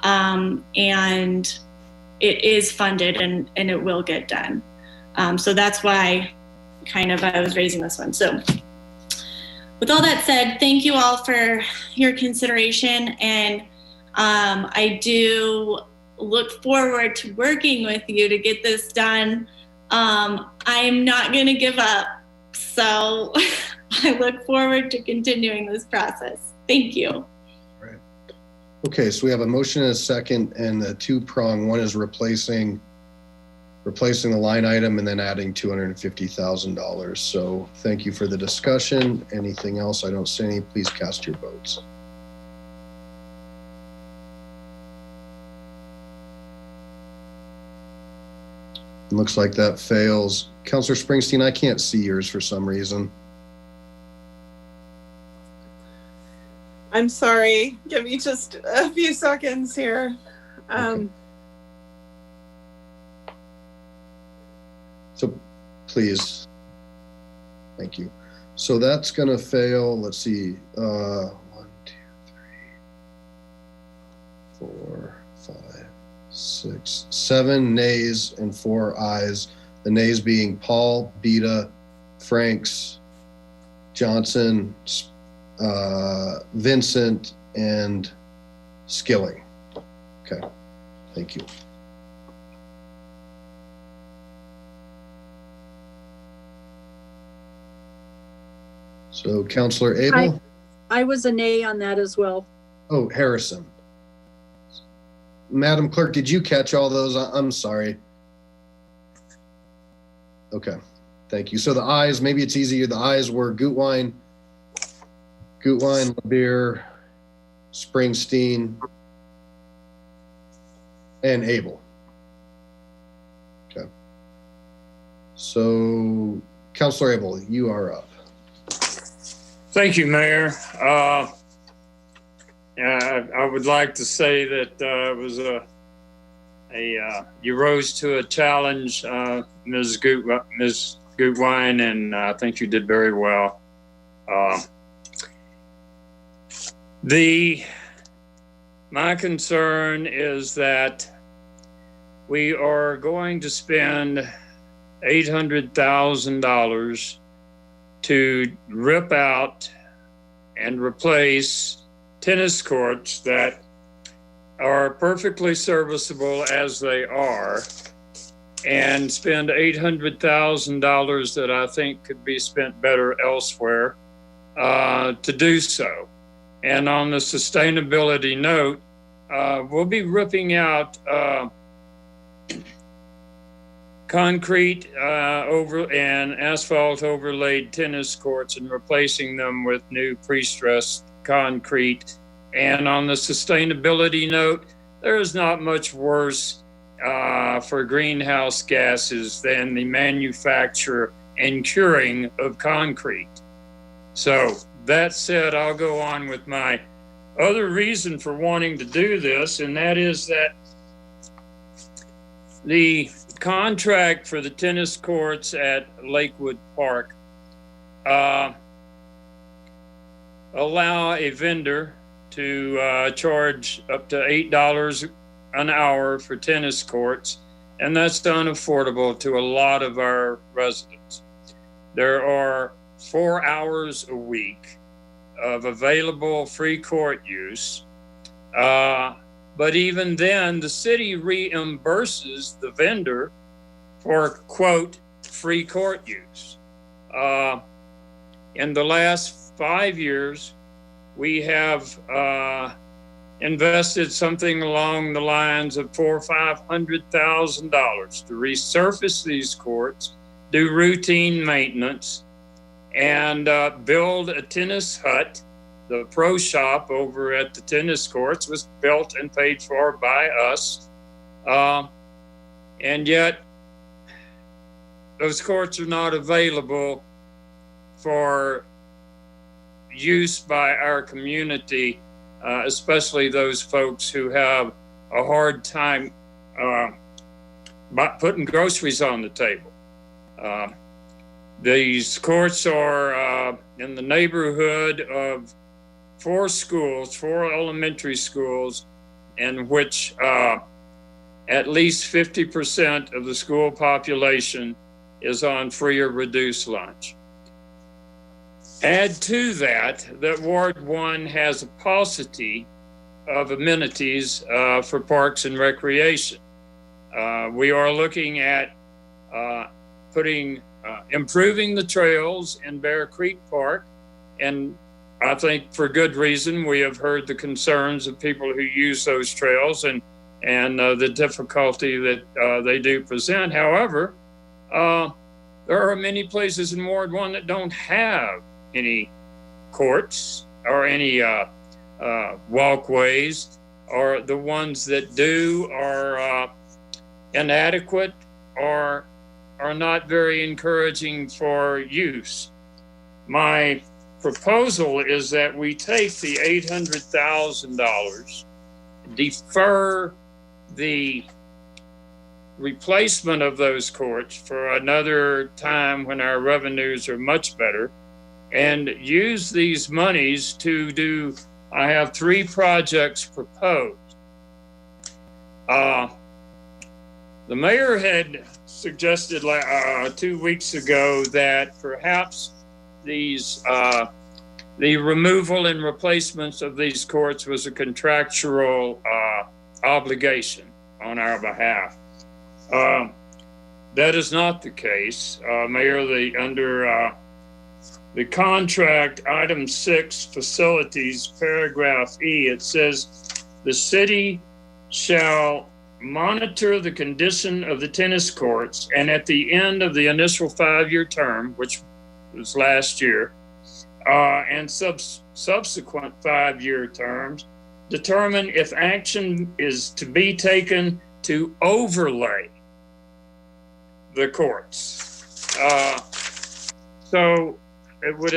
And it is funded and it will get done. So that's why I was raising this one. So with all that said, thank you all for your consideration. And I do look forward to working with you to get this done. I'm not going to give up. So I look forward to continuing this process. Thank you. Right. Okay, so we have a motion and a second, and a two-prong. One is replacing the line item and then adding $250,000. So thank you for the discussion. Anything else? I don't see any. Please cast your votes. Looks like that fails. Councillor Springsteen, I can't see yours for some reason. I'm sorry. Give me just a few seconds here. Okay. So please, thank you. So that's going to fail. Let's see. 1, 2, 3, 4, 5, 6, 7 nays and 4 ayes. The nays being Paul, Beta, Franks, Johnson, Vincent, and Skilling. Okay, thank you. So Councillor Abel? I was a nay on that as well. Oh, Harrison. Madam Clerk, did you catch all those? I'm sorry. Okay, thank you. So the ayes, maybe it's easier. The ayes were Gutwein, LeBeer, Springsteen, and Abel. Okay. So Councillor Abel, you are up. Thank you, Mayor. I would like to say that it was you rose to a challenge, Ms. Gutwein, and I think you did very well. My concern is that we are going to spend $800,000 to rip out and replace tennis courts that are perfectly serviceable as they are, and spend $800,000 that I think could be spent better elsewhere to do so. And on the sustainability note, we'll be ripping out concrete over and asphalt overlaid tennis courts and replacing them with new pre-stressed concrete. And on the sustainability note, there is not much worse for greenhouse gases than the manufacture and curing of concrete. So that said, I'll go on with my other reason for wanting to do this, and that is that the contract for the tennis courts at Lakewood Park allow a vendor to charge up to $8 an hour for tennis courts, and that's unaffordable to a lot of our residents. There are 4 hours a week of available free court use, but even then, the city reimburses the vendor for, quote, free court use. In the last 5 years, we have invested something along the lines of $400,000 or $500,000 to resurface these courts, do routine maintenance, and build a tennis hut. The pro shop over at the tennis courts was built and paid for by us. And yet, those courts are not available for use by our community, especially those folks who have a hard time putting groceries on the table. These courts are in the neighborhood of 4 elementary schools, in which at least 50% of the school population is on free or reduced lunch. Add to that Ward 1 has a paucity of amenities for parks and recreation. We are looking at improving the trails in Bear Creek Park, and I think for good reason. We have heard the concerns of people who use those trails and the difficulty that they do present. However, there are many places in Ward 1 that don't have any courts or any walkways, or the ones that do are inadequate or are not very encouraging for use. My proposal is that we take the $800,000, defer the replacement of those courts for another time when our revenues are much better, and use these monies to do, I have 3 projects proposed. The mayor had suggested 2 weeks ago that perhaps these the removal and replacements of these courts was a contractual obligation on our behalf. That is not the case. Mayor, under the contract, item 6, facilities, paragraph E, it says, the city shall monitor the condition of the tennis courts, and at the end of the initial 5-year term, which was last year, and subsequent 5-year terms, determine if action is to be taken to overlay the courts. So it would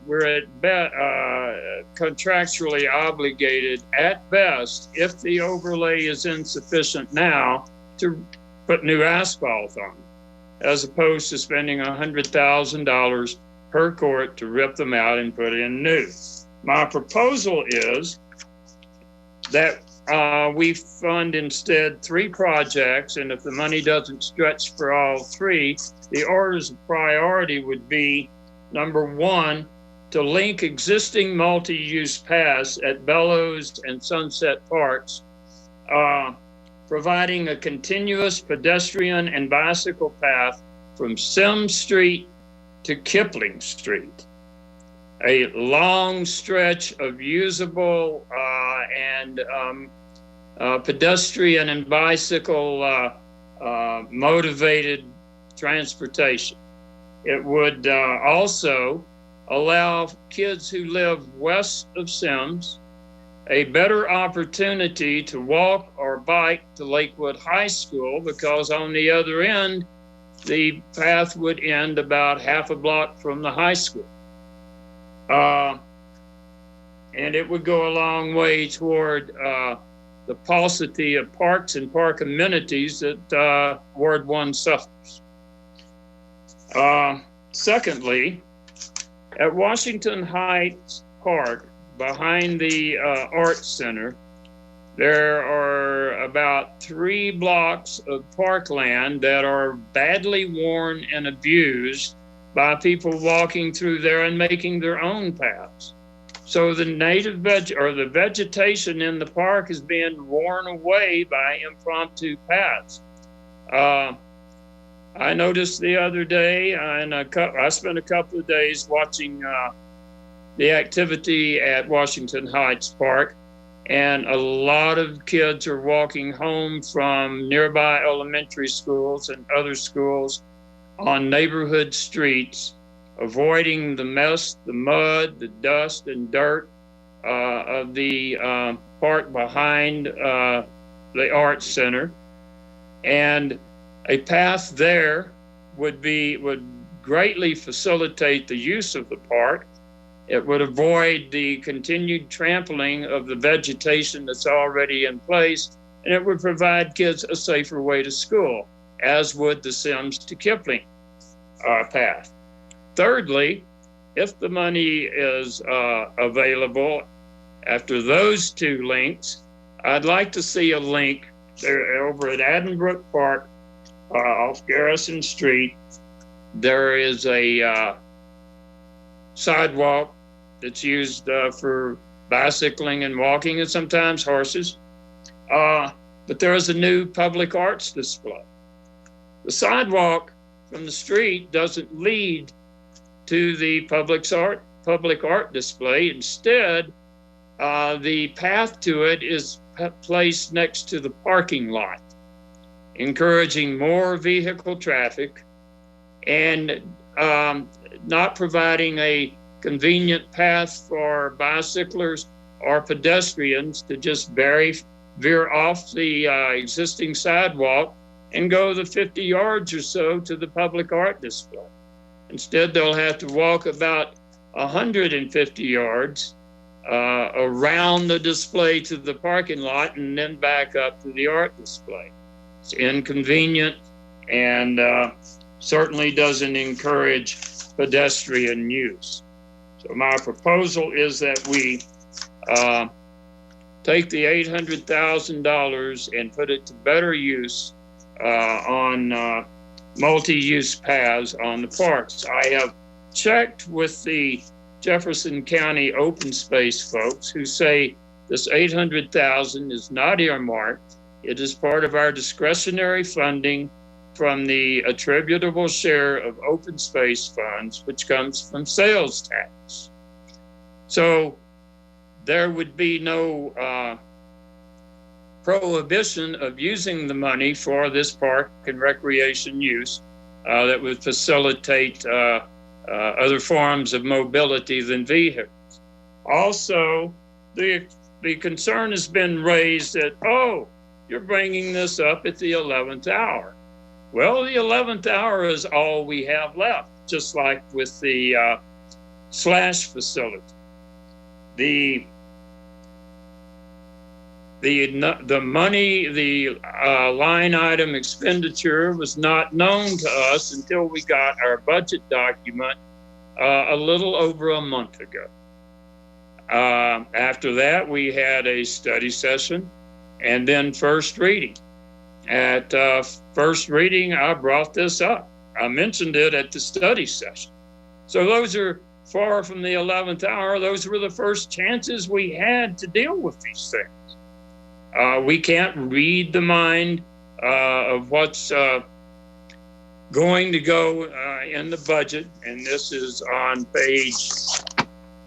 we're contractually obligated at best, if the overlay is insufficient now, to put new asphalt on, as opposed to spending $100,000 per court to rip them out and put in new. My proposal is that we fund instead 3 projects, and if the money doesn't stretch for all 3, the orders of priority would be, number 1, to link existing multi-use paths at Bellows and Sunset Parks, providing a continuous pedestrian and bicycle path from Sims Street to Kipling Street. A long stretch of usable and pedestrian and bicycle motivated transportation. It would also allow kids who live west of Sims a better opportunity to walk or bike to Lakewood High School, because on the other end, the path would end about half a block from the high school. And it would go a long way toward the paucity of parks and park amenities that Ward 1 suffers. Secondly, at Washington Heights Park, behind the Arts Center, there are about 3 blocks of parkland that are badly worn and abused by people walking through there and making their own paths. So the native the vegetation in the park is being worn away by impromptu paths. I noticed the other day, and I spent a couple of days watching the activity at Washington Heights Park, and a lot of kids are walking home from nearby elementary schools and other schools on neighborhood streets, avoiding the mess, the mud, the dust and dirt of the park behind the Arts Center. And a path there would greatly facilitate the use of the park. It would avoid the continued trampling of the vegetation that's already in place, and it would provide kids a safer way to school, as would the Sims to Kipling path. Thirdly, if the money is available after those 2 links, I'd like to see a link there over at Addenbrook Park off Garrison Street. There is a sidewalk that's used for bicycling and walking and sometimes horses. But there is a new public arts display. The sidewalk from the street doesn't lead to the public art display. Instead, the path to it is placed next to the parking lot, encouraging more vehicle traffic and not providing a convenient path for bicyclers or pedestrians to just veer off the existing sidewalk and go the 50 yards or so to the public art display. Instead, they'll have to walk about 150 yards around the display to the parking lot and then back up to the art display. It's inconvenient and certainly doesn't encourage pedestrian use. So my proposal is that we take the $800,000 and put it to better use on multi-use paths on the parks. I have checked with the Jefferson County open space folks who say this $800,000 is not earmarked. It is part of our discretionary funding from the attributable share of open space funds, which comes from sales tax. So there would be no prohibition of using the money for this park and recreation use that would facilitate other forms of mobility than vehicles. Also, the concern has been raised that, oh, you're bringing this up at the 11th hour. Well, the 11th hour is all we have left, just like with the slash facility. The money, the line item expenditure was not known to us until we got our budget document a little over a month ago. After that, we had a study session and then first reading. At first reading, I brought this up. I mentioned it at the study session. So those are far from the 11th hour. Those were the first chances we had to deal with these things. We can't read the mind of what's going to go in the budget. And this is on page,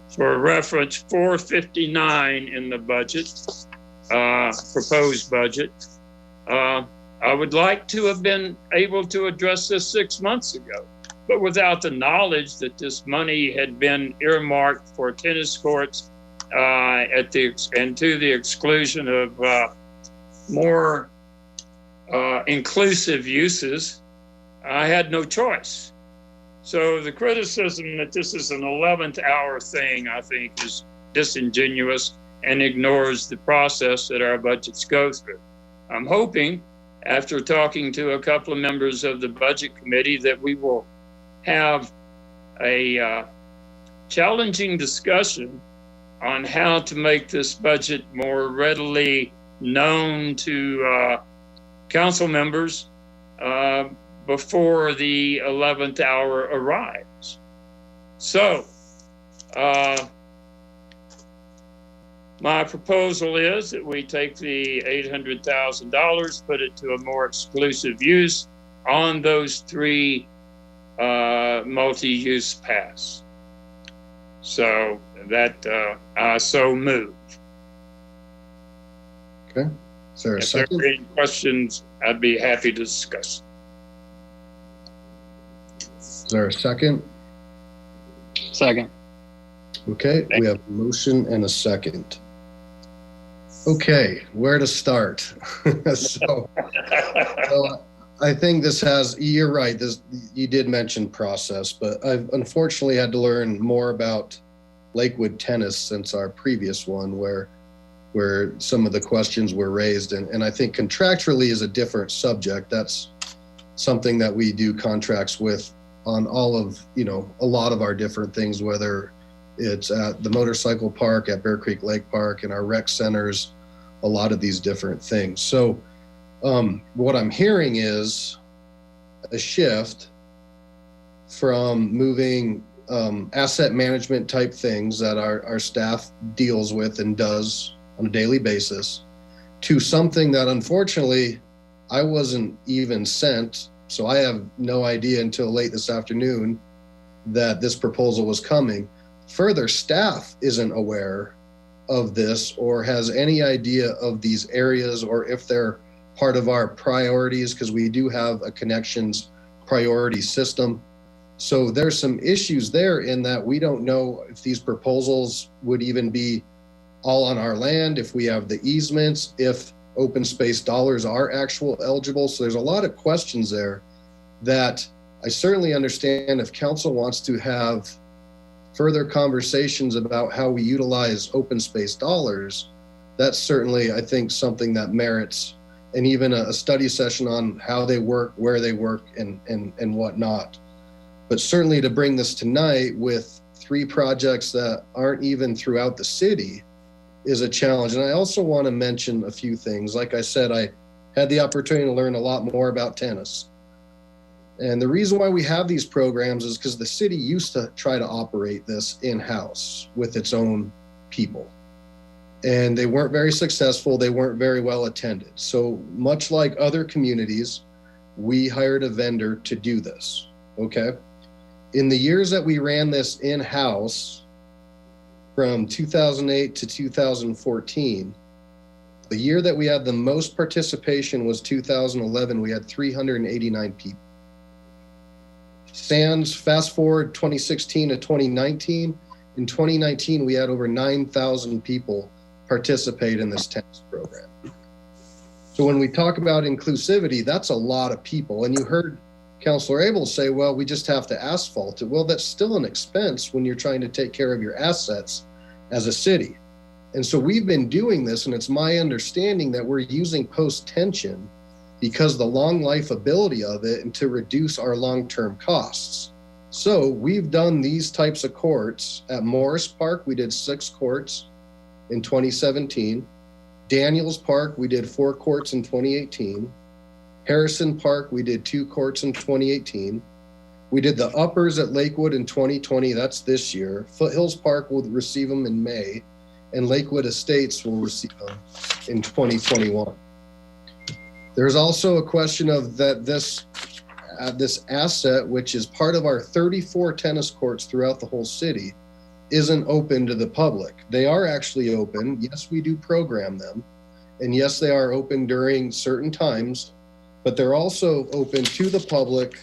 for reference, 459 in the budget, proposed budget. I would like to have been able to address this 6 months ago, but without the knowledge that this money had been earmarked for tennis courts to the exclusion of more inclusive uses, I had no choice. So the criticism that this is an 11th hour thing, I think, is disingenuous and ignores the process that our budgets go through. I'm hoping, after talking to a couple of members of the budget committee, that we will have a challenging discussion on how to make this budget more readily known to council members before the 11th hour arrives. So, my proposal is that we take the $800,000, put it to a more exclusive use on those 3 multi-use paths. So that I so move. Okay. Is there a second? If there are any questions, I'd be happy to discuss. Is there a second? Second. Okay, we have a motion and a second. Okay, where to start? so I think this has, you're right, you did mention process, but I've unfortunately had to learn more about Lakewood tennis since our previous one, where some of the questions were raised. And I think contractually is a different subject. That's something that we do contracts with on all of, a lot of our different things, whether it's at the motorcycle park, at Bear Creek Lake Park, and our rec centers, a lot of these different things. So what I'm hearing is a shift from moving asset management type things that our staff deals with and does on a daily basis to something that unfortunately I wasn't even sent. So I have no idea until late this afternoon that this proposal was coming. Further, staff isn't aware of this or has any idea of these areas or if they're part of our priorities, because we do have a connections priority system. So there's some issues there in that we don't know if these proposals would even be all on our land, if we have the easements, if open space dollars are actual eligible. So there's a lot of questions there that I certainly understand if council wants to have further conversations about how we utilize open space dollars. That's certainly, I think, something that merits and even a study session on how they work, where they work, and whatnot. But certainly to bring this tonight with 3 projects that aren't even throughout the city is a challenge. And I also want to mention a few things. Like I said, I had the opportunity to learn a lot more about tennis. And the reason why we have these programs is because the city used to try to operate this in-house with its own people. And they weren't very successful. They weren't very well attended. So much like other communities, we hired a vendor to do this, okay? In the years that we ran this in-house, from 2008 to 2014, the year that we had the most participation was 2011. We had 389 people. Fast forward 2016 to 2019. In 2019, we had over 9,000 people participate in this tennis program. So when we talk about inclusivity, that's a lot of people. And you heard Councilor Abel say, well, we just have to asphalt it. Well, that's still an expense when you're trying to take care of your assets as a city. And so we've been doing this, and it's my understanding that we're using post-tension because the long life ability of it and to reduce our long-term costs. So we've done these types of courts at Morris Park. We did 6 courts in 2017. Daniels Park, we did 4 courts in 2018. Harrison Park, we did 2 courts in 2018. We did the uppers at Lakewood in 2020, that's this year. Foothills Park will receive them in May, and Lakewood Estates will receive them in 2021. There's also a question of that this asset, which is part of our 34 tennis courts throughout the whole city, isn't open to the public. They are actually open. Yes, we do program them. And yes, they are open during certain times, but they're also open to the public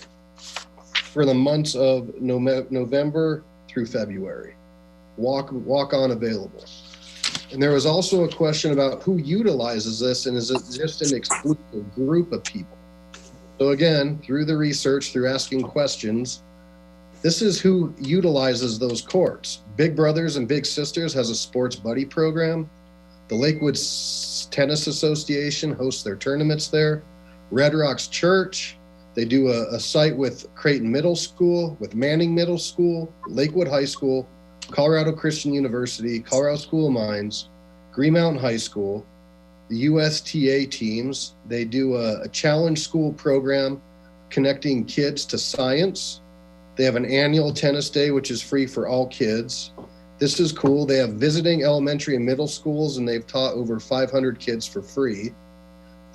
for the months of November through February. Walk on available. And there was also a question about who utilizes this, and is it just an exclusive group of people? So again, through the research, through asking questions, this is who utilizes those courts. Big Brothers and Big Sisters has a sports buddy program. The Lakewood Tennis Association hosts their tournaments there. Red Rocks Church, they do a site with Creighton Middle School, with Manning Middle School, Lakewood High School, Colorado Christian University, Colorado School of Mines, Green Mountain High School, the USTA teams. They do a challenge school program connecting kids to science. They have an annual tennis day, which is free for all kids. This is cool. They have visiting elementary and middle schools, and they've taught over 500 kids for free.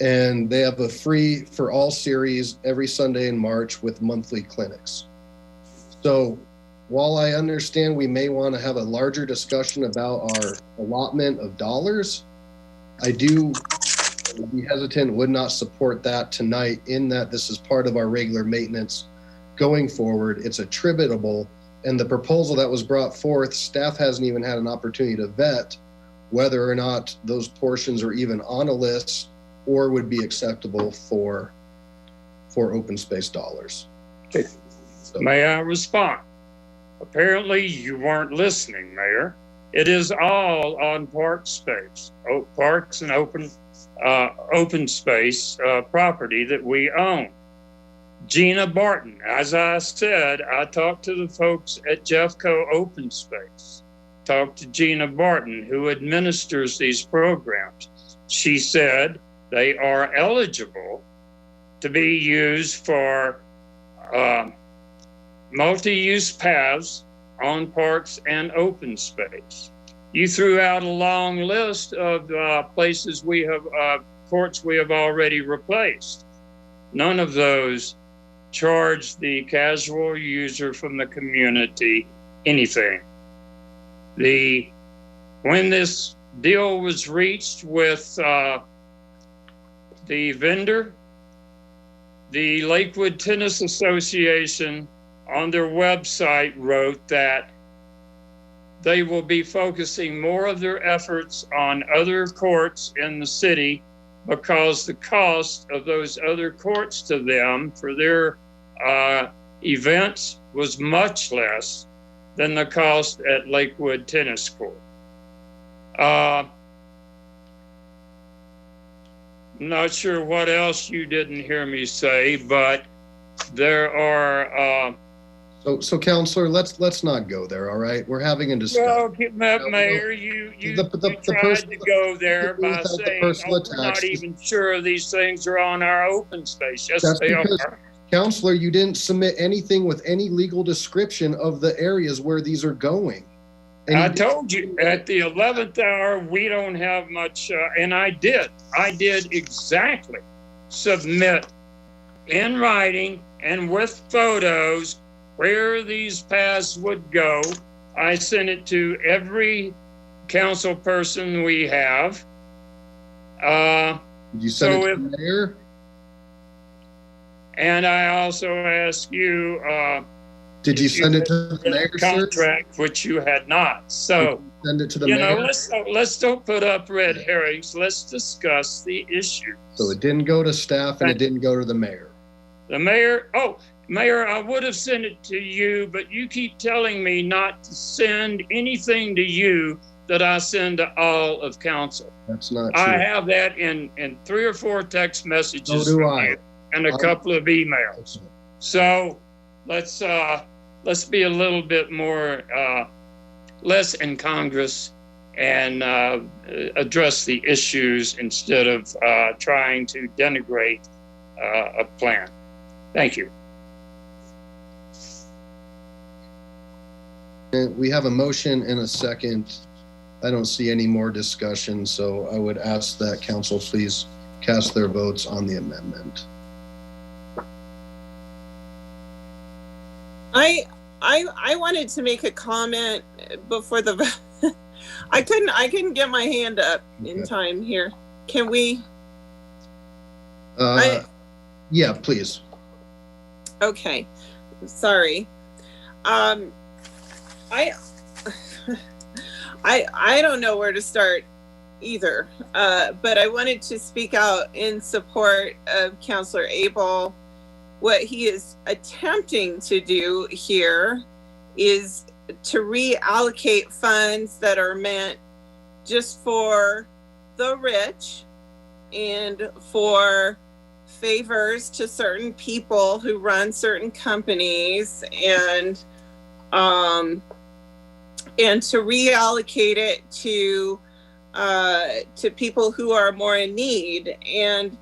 And they have a free for all series every Sunday in March with monthly clinics. So while I understand we may want to have a larger discussion about our allotment of dollars, I do be hesitant, would not support that tonight, in that this is part of our regular maintenance going forward. It's attributable, and the proposal that was brought forth, staff hasn't even had an opportunity to vet whether or not those portions are even on a list or would be acceptable for open space dollars. Okay. So. May I respond? Apparently you weren't listening, Mayor. It is all on park space, parks and open space property that we own. Gina Barton, as I said, I talked to the folks at Jeffco Open Space, talked to Gina Barton, who administers these programs. She said they are eligible to be used for multi-use paths on parks and open space. You threw out a long list of places we have, courts we have already replaced. None of those charge the casual user from the community anything. When this deal was reached with the vendor, the Lakewood Tennis Association on their website wrote that they will be focusing more of their efforts on other courts in the city because the cost of those other courts to them for their events was much less than the cost at Lakewood Tennis Court. I'm not sure what else you didn't hear me say, but there are So, Counselor, let's not go there. All right, we're having a discussion. No, Mayor, you tried to go there by saying, we're not even sure these things are on our open space. Yes, they are. Counselor, you didn't submit anything with any legal description of the areas where these are going. I told you at the 11th hour, we don't have much, and I did exactly submit in writing and with photos where these paths would go. I sent it to every council person we have. Did you send it to the mayor? And I also asked you, did you send it to the mayor, contract, which you had not. So send it to the mayor. Let's don't put up red herrings. Let's discuss the issue. So it didn't go to staff and it didn't go to the mayor. The mayor, Mayor, I would have sent it to you, but you keep telling me not to send anything to you that I send to all of council. That's not true. I have that in 3 or 4 text messages from you and a couple of emails. So let's be a little bit more less incongruous and address the issues instead of trying to denigrate a plan. Thank you. We have a motion and a second. I don't see any more discussion, so I would ask that council please cast their votes on the amendment. I wanted to make a comment before the I couldn't get my hand up in time here. Can we? Yeah, please. Okay, I don't know where to start either, but I wanted to speak out in support of Councilor Abel. What he is attempting to do here is to reallocate funds that are meant just for the rich and for favors to certain people who run certain companies, and to reallocate it to people who are more in need. And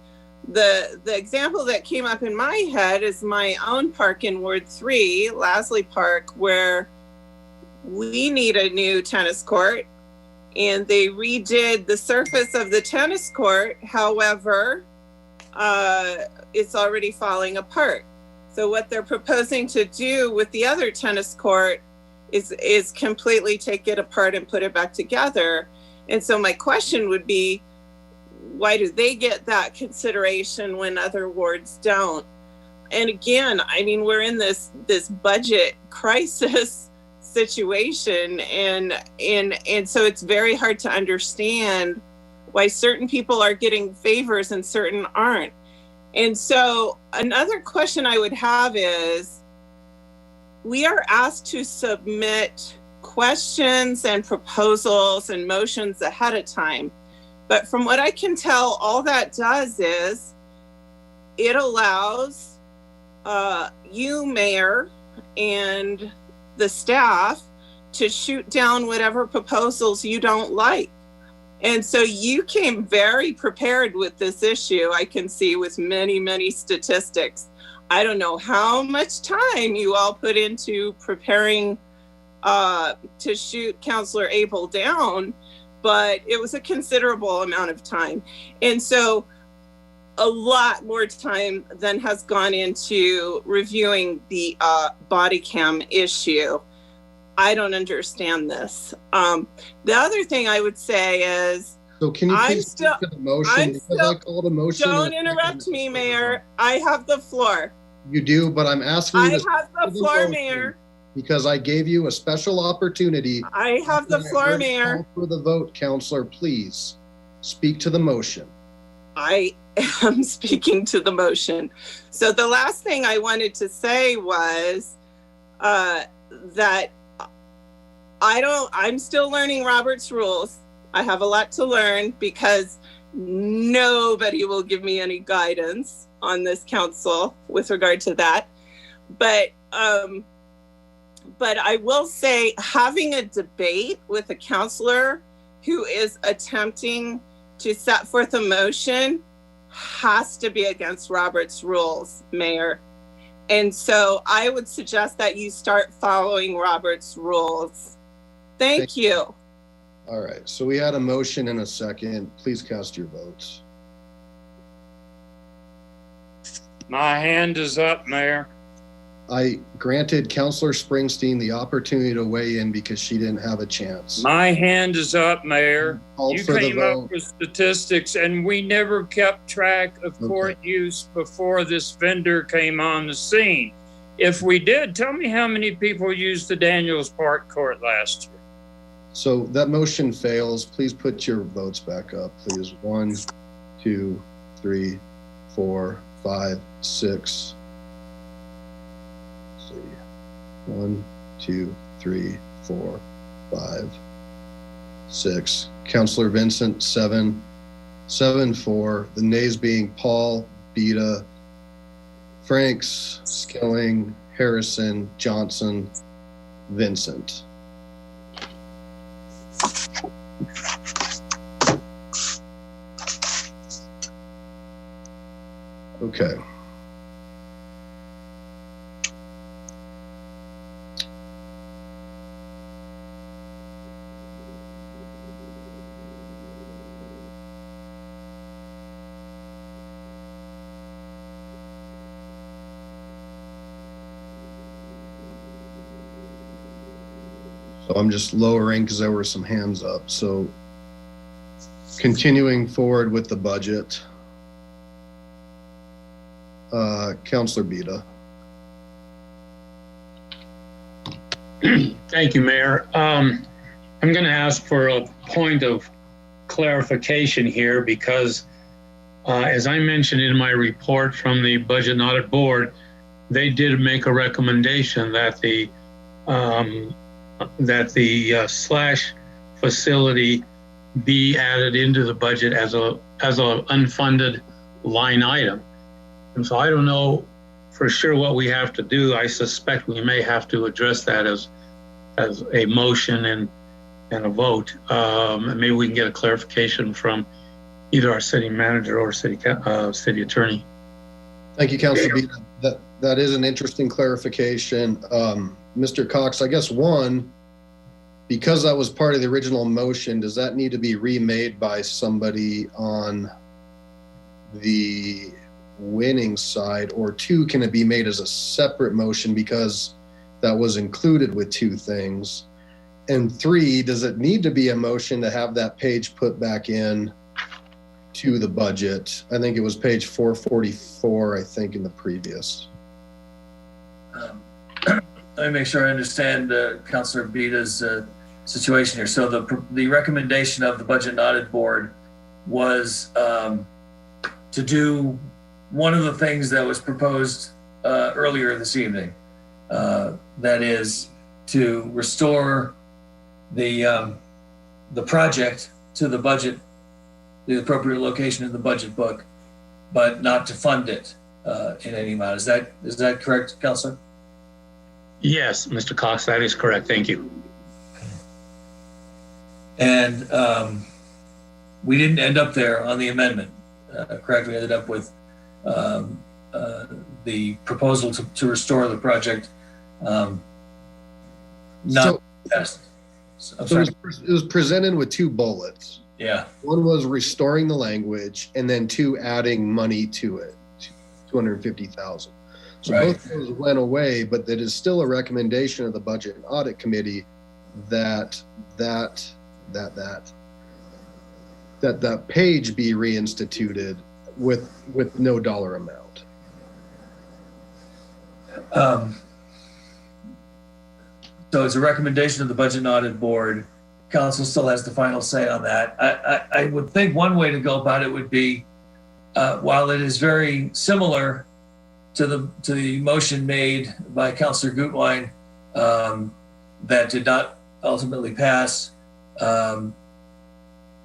the example that came up in my head is my own park in Ward 3, Lasley Park, where we need a new tennis court, and they redid the surface of the tennis court. However, it's already falling apart. So what they're proposing to do with the other tennis court is completely take it apart and put it back together. And so my question would be, why do they get that consideration when other wards don't? And again, I mean, we're in this budget crisis situation, and so it's very hard to understand why certain people are getting favors and certain aren't. And so another question I would have is, we are asked to submit questions and proposals and motions ahead of time. But from what I can tell, all that does is it allows you, Mayor, and the staff to shoot down whatever proposals you don't like. And so you came very prepared with this issue, I can see, with many, many statistics. I don't know how much time you all put into preparing to shoot Councilor Abel down, but it was a considerable amount of time. And so a lot more time than has gone into reviewing the body cam issue. I don't understand this. The other thing I would say is, so can you please speak to the motion? I called a motion. Don't interrupt me, Mayor. I have the floor. You do, but I'm asking you to I have the floor, Mayor. Because I gave you a special opportunity. I have the floor, Mayor. Call for the vote, Councilor, please speak to the motion. I am speaking to the motion. So the last thing I wanted to say was that I'm still learning Robert's rules. I have a lot to learn because nobody will give me any guidance on this council with regard to that. But I will say, having a debate with a councilor who is attempting to set forth a motion has to be against Robert's rules, Mayor. And so I would suggest that you start following Robert's rules. Thank you. All right, so we had a motion and a second. Please cast your votes. My hand is up, Mayor. I granted Councilor Springsteen the opportunity to weigh in because she didn't have a chance. My hand is up, Mayor. You came up with statistics, and we never kept track of court use before this vendor came on the scene. If we did, tell me how many people used the Daniels Park Court last year. So that motion fails. Please put your votes back up, please. 1, 2, 3, 4, 5, 6. 1, 2, 3, 4, 5, 6. Councilor Vincent, 7. 7-4. The nays being Paul, Beta, Franks, Skilling, Harrison, Johnson, Vincent. Okay. So I'm just lowering because there were some hands up. So continuing forward with the budget. Councilor Beta. Thank you, Mayor. I'm going to ask for a point of clarification here because as I mentioned in my report from the Budget and Audit Board, they did make a recommendation that the slash facility be added into the budget as a unfunded line item. And so I don't know for sure what we have to do. I suspect we may have to address that as a motion and a vote. Maybe we can get a clarification from either our city manager or city attorney. Thank you, Councilor B. That is an interesting clarification. Mr. Cox, I guess because that was part of the original motion, does that need to be remade by somebody on the winning side? Or two, can it be made as a separate motion because that was included with two things? And three, does it need to be a motion to have that page put back in to the budget? I think it was page 444, I think, in the previous. Let me make sure I understand Councilor Bita's situation here. So the recommendation of the Budget and Audit Board was to do one of the things that was proposed earlier this evening. That is to restore the project to the budget, the appropriate location in the budget book, but not to fund it in any amount. Is that correct, Councilor? Yes, Mr. Cox, that is correct. Thank you. And we didn't end up there on the amendment, correct? We ended up with the proposal to restore the project not passed. It was presented with two bullets. Yeah. One was restoring the language, and then two, adding money to it, 250,000. So right. Both of those went away, but that is still a recommendation of the Budget and Audit Committee that page be reinstituted with no dollar amount. So it's a recommendation of the Budget and Audit Board. Council still has the final say on that. I would think one way to go about it would be, while it is very similar to the motion made by Councilor Gutwein that did not ultimately pass,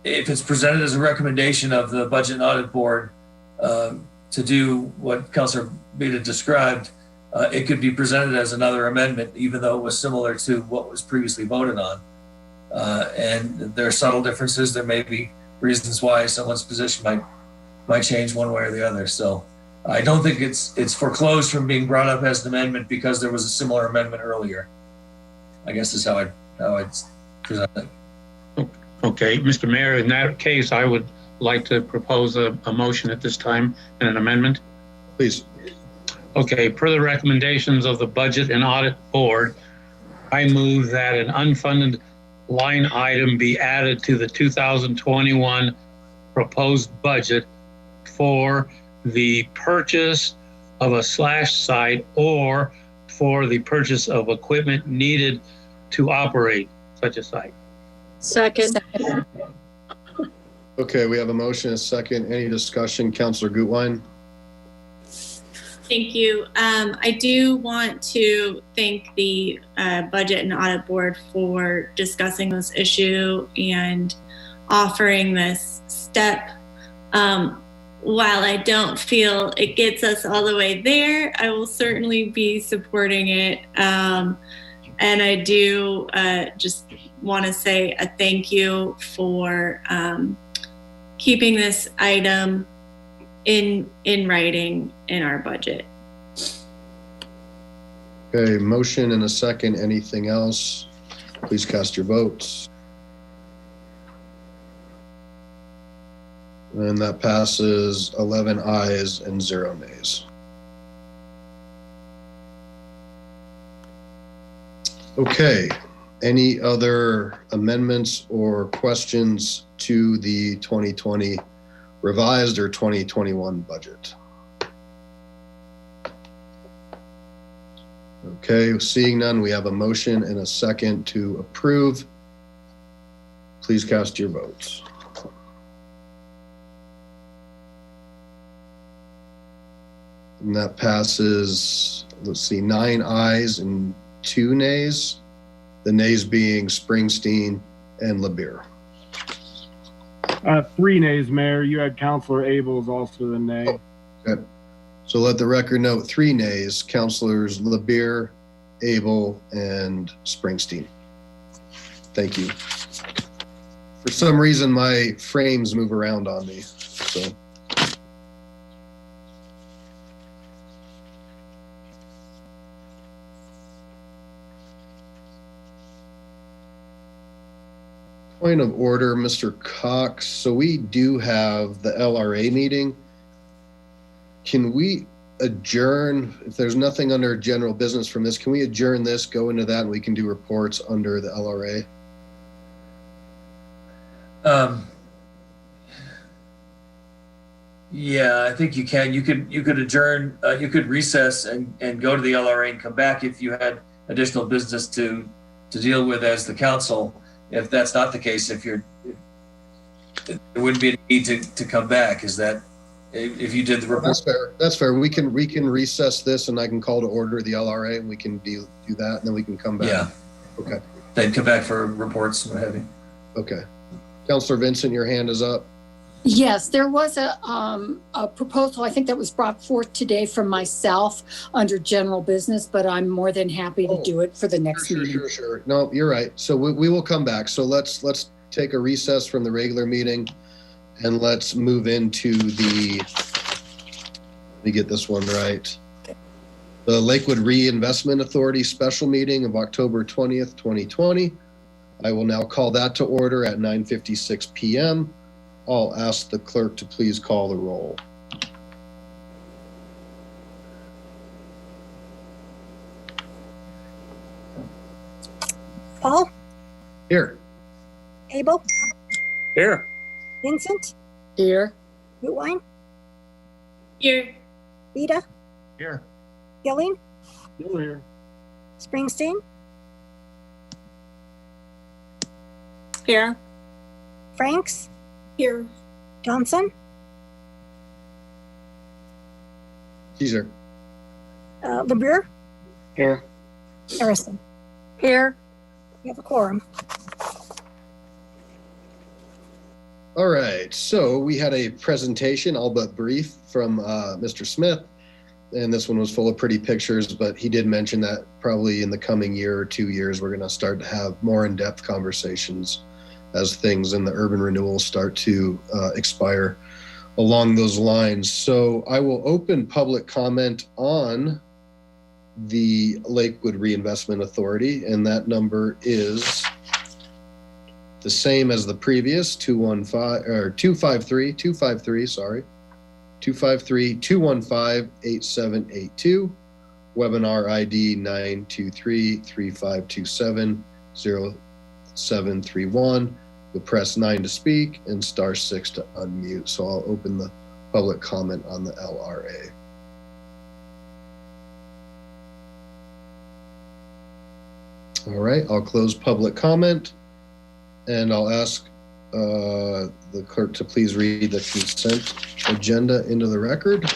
if it's presented as a recommendation of the Budget and Audit Board to do what Councilor Bita described, it could be presented as another amendment, even though it was similar to what was previously voted on. And there are subtle differences. There may be reasons why someone's position might change one way or the other. So I don't think it's foreclosed from being brought up as an amendment because there was a similar amendment earlier. I guess is how I'd present it. Okay, Mr. Mayor, in that case, I would like to propose a motion at this time and an amendment. Please. Okay, per the recommendations of the Budget and Audit Board, I move that an unfunded line item be added to the 2021 proposed budget for the purchase of a slash site or for the purchase of equipment needed to operate such a site. Second. Okay, we have a motion, a second. Any discussion? Councilor Gutwein? Thank you. I do want to thank the Budget and Audit Board for discussing this issue and offering this step. While I don't feel it gets us all the way there, I will certainly be supporting it. And I do just want to say a thank you for keeping this item in writing in our budget. Okay, motion and a second. Anything else? Please cast your votes. And that passes 11 ayes and 0 nays. Okay, any other amendments or questions to the 2020 revised or 2021 budget? Okay, seeing none, we have a motion and a second to approve Please cast your votes. And that passes, let's see, 9 ayes and 2 nays. The nays being Springsteen and LeBeer. 3 nays, Mayor. You had Councilor Abel as also the nay. Okay. So let the record note 3 nays, Councilors LeBeer, Abel, and Springsteen. Thank you. For some reason, my frames move around on me, so. Point of order, Mr. Cox. So we do have the LRA meeting. Can we adjourn, if there's nothing under general business from this, can we adjourn this, go into that, and we can do reports under the LRA? Yeah, I think you can. You could adjourn, you could recess and go to the LRA and come back if you had additional business to deal with as the council. If that's not the case, there wouldn't be a need to come back. Is that, if you did the report? That's fair. That's fair. We can recess this, and I can call to order the LRA, and we can do that, and then we can come back. Yeah. Okay. Then come back for reports and what have you. Okay. Councilor Vincent, your hand is up. Yes, there was a proposal, I think that was brought forth today from myself under general business, but I'm more than happy to do it for the next meeting. Sure. No, you're right. So we will come back. So let's take a recess from the regular meeting, and let's move into let me get this one right. The Lakewood Reinvestment Authority special meeting of October 20th, 2020. I will now call that to order at 9:56 p.m. I'll ask the clerk to please call the roll. Paul? Here. Abel? Here. Vincent? Here. Gutwein? Here. Vita? Here. Gilling? Still here. Springsteen? Here. Franks? Here. Johnson? She's here. LeBeer? Here. Harrison? Here. We have a quorum. All right, so we had a presentation, all but brief, from Mr. Smith, and this one was full of pretty pictures, but he did mention that probably in the coming year or 2 years, we're gonna start to have more in-depth conversations as things in the urban renewal start to expire along those lines. So I will open public comment on the Lakewood Reinvestment Authority, and that number is the same as the previous 253-215-8782. Webinar ID 923-3527-0731. You'll press 9 to speak and *6 to unmute. So I'll open the public comment on the LRA. All right, I'll close public comment, and I'll ask the clerk to please read the consent agenda into the record.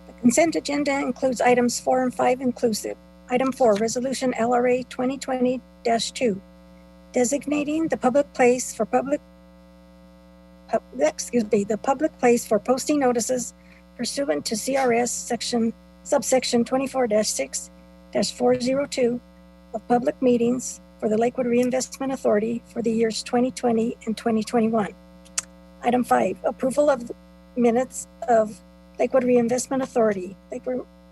The consent agenda includes items 4 and 5 inclusive. Item 4, Resolution LRA 2020-2, designating the public place for the public place for posting notices pursuant to CRS subsection 24-6-402 of public meetings for the Lakewood Reinvestment Authority for the years 2020 and 2021. Item 5, approval of minutes of Lakewood Reinvestment Authority,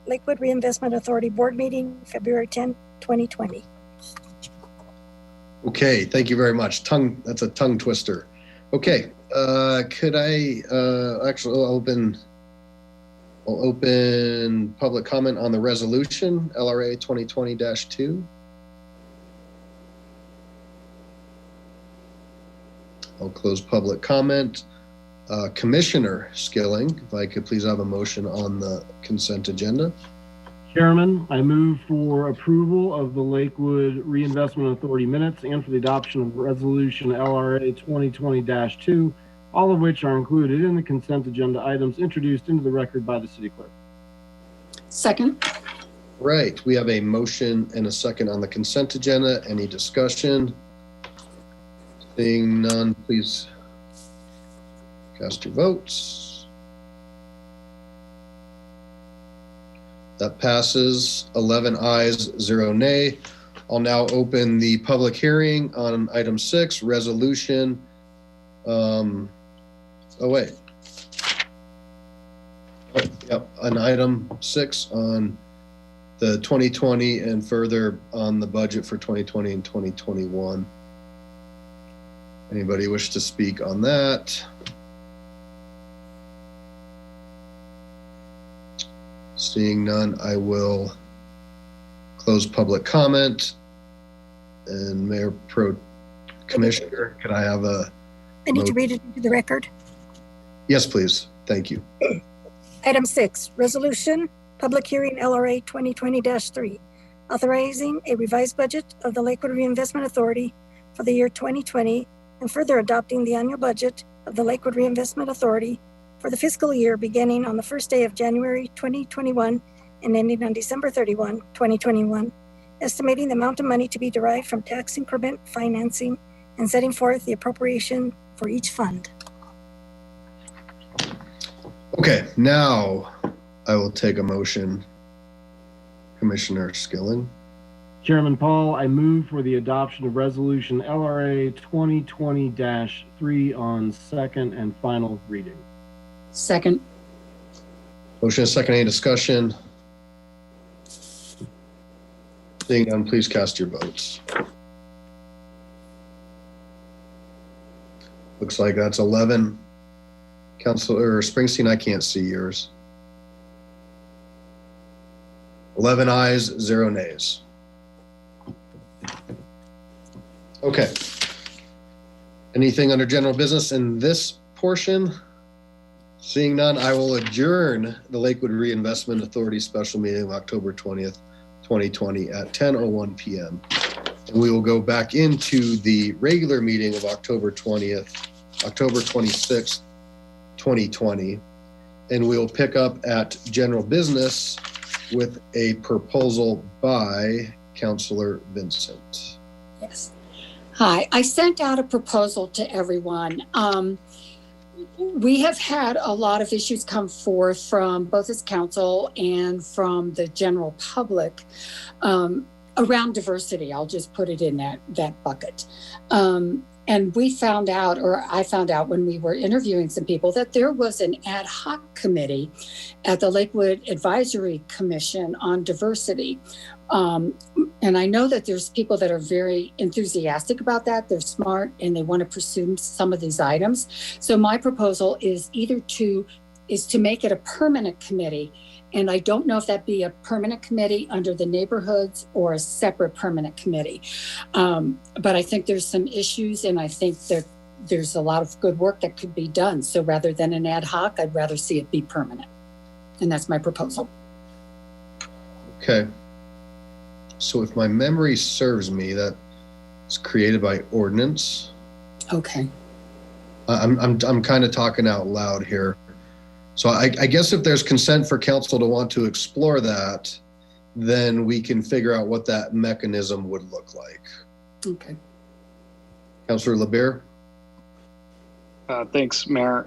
Lakewood Reinvestment Authority Board Meeting, February 10, 2020. Okay, thank you very much. That's a tongue twister. Okay, could I actually I'll open public comment on the resolution LRA 2020-2. I'll close public comment. Commissioner Skilling, if I could please have a motion on the consent agenda. Chairman, I move for approval of the Lakewood Reinvestment Authority minutes and for the adoption of Resolution LRA 2020-2, all of which are included in the consent agenda items introduced into the record by the city clerk. Second. Right. We have a motion and a second on the consent agenda. Any discussion? Seeing none, please cast your votes. That passes 11 ayes, 0 nay. I'll now open the public hearing on item 6, resolution. On item 6 on the 2020 and further on the budget for 2020 and 2021. Anybody wish to speak on that? Seeing none, I will close public comment. And Mayor Pro Commissioner, could I have a I need to read it into the record. Yes, please. Thank you. Item 6, resolution, public hearing LRA 2020-3, authorizing a revised budget of the Lakewood Reinvestment Authority for the year 2020 and further adopting the annual budget of the Lakewood Reinvestment Authority for the fiscal year beginning on the first day of January 2021 and ending on December 31, 2021, estimating the amount of money to be derived from tax increment financing and setting forth the appropriation for each fund. Okay, now I will take a motion. Commissioner Skilling. Chairman Paul, I move for the adoption of Resolution LRA 2020-3 on second and final reading. Second. Motion is second. Any discussion? Seeing none, please cast your votes. Looks like that's 11. Councilor Springsteen, I can't see yours. 11 ayes, 0 nays. Okay. Anything under general business in this portion? Seeing none, I will adjourn the Lakewood Reinvestment Authority special meeting of October 20th, 2020 at 10:01 p.m. And we will go back into the regular meeting of October 26th, 2020. And we will pick up at general business with a proposal by Councilor Vincent. Yes. Hi, I sent out a proposal to everyone. We have had a lot of issues come forth from both as council and from the general public around diversity. I'll just put it in that bucket. And we found out, or I found out when we were interviewing some people, that there was an ad hoc committee at the Lakewood Advisory Commission on diversity. And I know that there's people that are very enthusiastic about that. They're smart and they want to pursue some of these items. So my proposal is to make it a permanent committee. And I don't know if that be a permanent committee under the neighborhoods or a separate permanent committee. But I think there's some issues, and I think that there's a lot of good work that could be done. So rather than an ad hoc, I'd rather see it be permanent. And that's my proposal. Okay. So if my memory serves me, that was created by ordinance. Okay. I'm kind of talking out loud here. So I guess if there's consent for council to want to explore that, then we can figure out what that mechanism would look like. Okay. Councilor LeBear? Thanks, Mayor.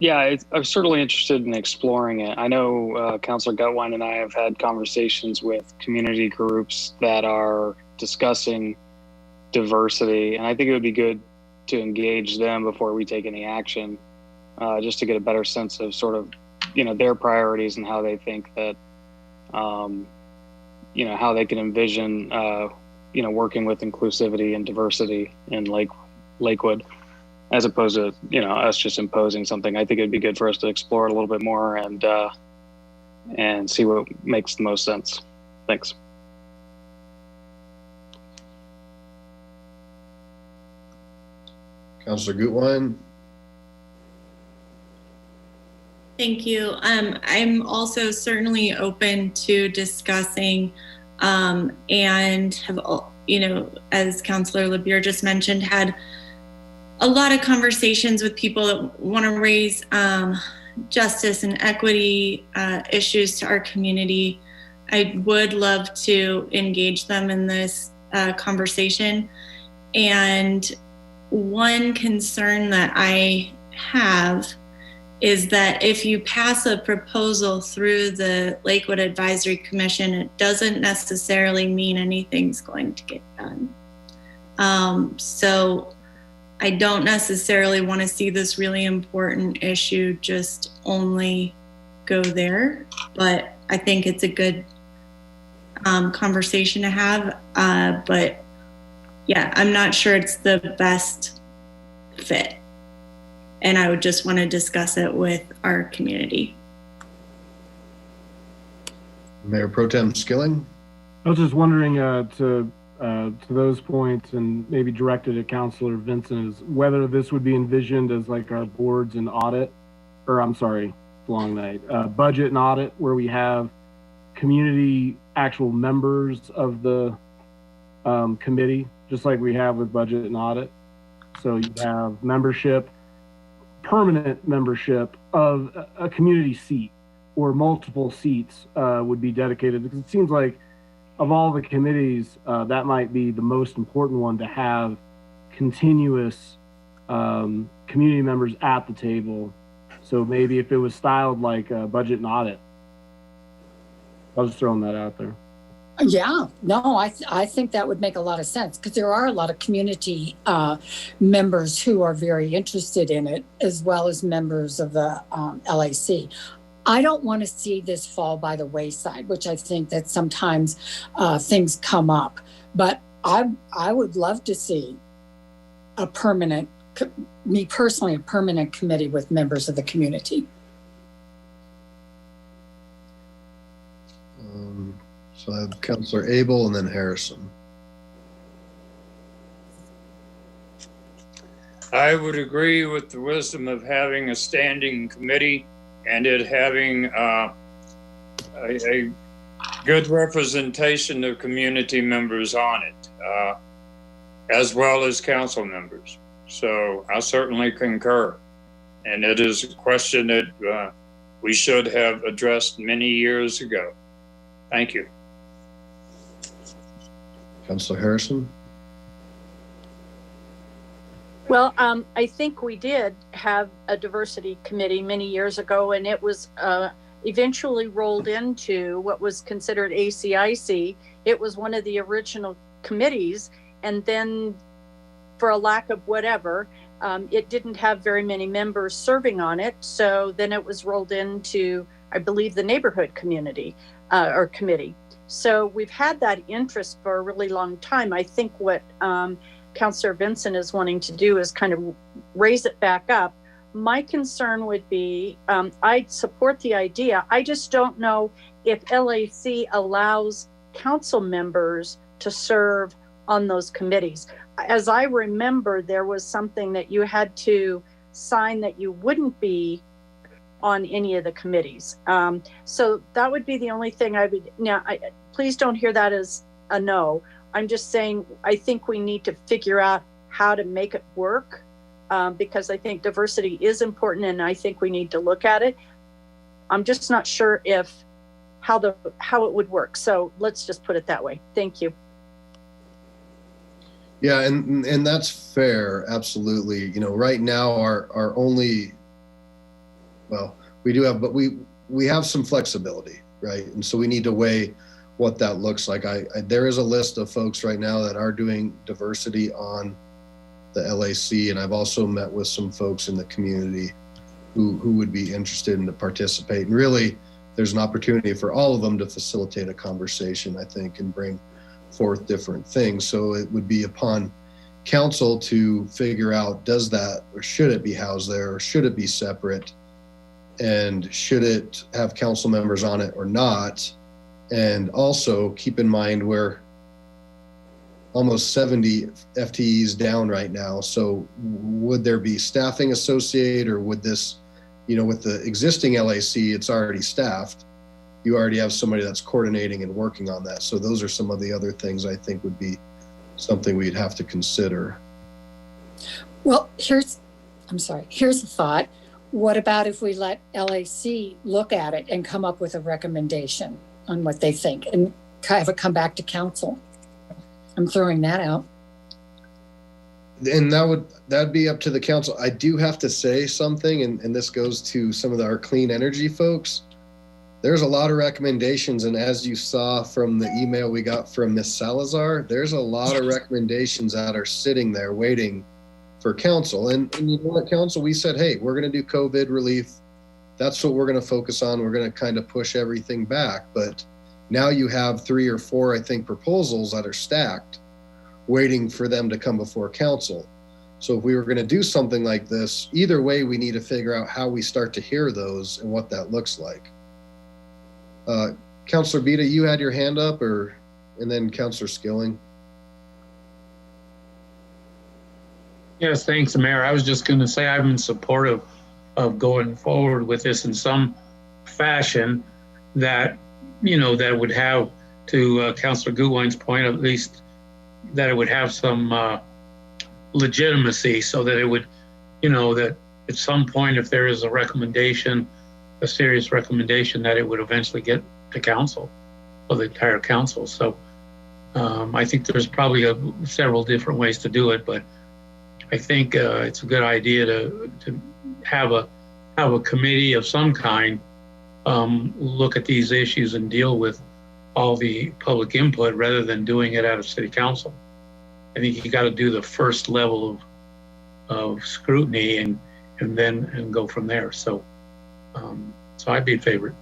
Yeah, I'm certainly interested in exploring it. I know Councilor Gutwein and I have had conversations with community groups that are discussing diversity, and I think it would be good to engage them before we take any action, just to get a better sense of sort of, their priorities and how they think that, how they can envision, working with inclusivity and diversity in Lakewood, as opposed to, us just imposing something. I think it'd be good for us to explore it a little bit more and see what makes the most sense. Thanks. Councilor Gutwein? Thank you. I'm also certainly open to discussing and have, as Councillor LeBure just mentioned, had a lot of conversations with people that want to raise justice and equity issues to our community. I would love to engage them in this conversation. And one concern that I have is that if you pass a proposal through the Lakewood Advisory Commission, it doesn't necessarily mean anything's going to get done. So I don't necessarily want to see this really important issue just only go there, but I think it's a good conversation to have. But yeah, I'm not sure it's the best fit. And I would just want to discuss it with our community. Mayor Pro Tem Skilling? I was just wondering to those points, and maybe directed at Councillor Vincent, is whether this would be envisioned as like our boards and audit, or I'm sorry, long night, budget and audit, where we have community actual members of the committee, just like we have with budget and audit. So you have membership, permanent membership of a community seat, or multiple seats would be dedicated, because it seems like of all the committees, that might be the most important one to have continuous community members at the table. So maybe if it was styled like budget and audit. I was just throwing that out there. Yeah, no, I think that would make a lot of sense, because there are a lot of community members who are very interested in it, as well as members of the LAC. I don't want to see this fall by the wayside, which I think that sometimes things come up. But I would love to see a permanent, me personally, a permanent committee with members of the community. So I have Councillor Abel and then Harrison. I would agree with the wisdom of having a standing committee and it having a good representation of community members on it, as well as council members. So I certainly concur. And it is a question that we should have addressed many years ago. Thank you. Councillor Harrison? Well, I think we did have a diversity committee many years ago, and it was eventually rolled into what was considered ACIC. It was one of the original committees, and then for a lack of whatever, it didn't have very many members serving on it. So then it was rolled into, I believe, the neighborhood community or committee. So we've had that interest for a really long time. I think what Councillor Vincent is wanting to do is kind of raise it back up. My concern would be, I support the idea. I just don't know if LAC allows council members to serve on those committees. As I remember, there was something that you had to sign that you wouldn't be on any of the committees. So that would be the only thing I would, now, please don't hear that as a no. I'm just saying, I think we need to figure out how to make it work, because I think diversity is important and I think we need to look at it. I'm just not sure if how it would work. So let's just put it that way. Thank you. Yeah, and that's fair, absolutely. You know, right now our only, well, we do have, but we have some flexibility, right? And so we need to weigh what that looks like. There is a list of folks right now that are doing diversity on the LAC, and I've also met with some folks in the community who would be interested in to participate. And really, there's an opportunity for all of them to facilitate a conversation, I think, and bring forth different things. So it would be upon council to figure out, does that, or should it be housed there, or should it be separate? And should it have council members on it or not? And also keep in mind we're almost 70 FTEs down right now. So would there be staffing associated, or would this with the existing LAC, it's already staffed. You already have somebody that's coordinating and working on that. So those are some of the other things I think would be something we'd have to consider. Well, here's a thought. What about if we let LAC look at it and come up with a recommendation on what they think and have it come back to council? I'm throwing that out. And that'd be up to the council. I do have to say something, and this goes to some of our clean energy folks. There's a lot of recommendations, and as you saw from the email we got from Ms. Salazar, there's a lot of recommendations that are sitting there waiting for council. And you know what, council, we said, hey, we're going to do COVID relief. That's what we're going to focus on. We're going to kind of push everything back. But now you have 3 or 4, I think, proposals that are stacked, waiting for them to come before council. So if we were going to do something like this, either way, we need to figure out how we start to hear those and what that looks like. Councilor Bita, you had your hand up, and then Councilor Skilling. Yes, thanks, Mayor. I was just going to say I'm in support of going forward with this in some fashion that, that would have, to Councilor Gutwein's point, at least that it would have some legitimacy, so that it would, that at some point, if there is a recommendation, a serious recommendation, that it would eventually get to council, or the entire council. So I think there's probably several different ways to do it, but I think it's a good idea to have a committee of some kind look at these issues and deal with all the public input rather than doing it out of city council. I think you got to do the first level of scrutiny and then go from there. So I'd be in favor.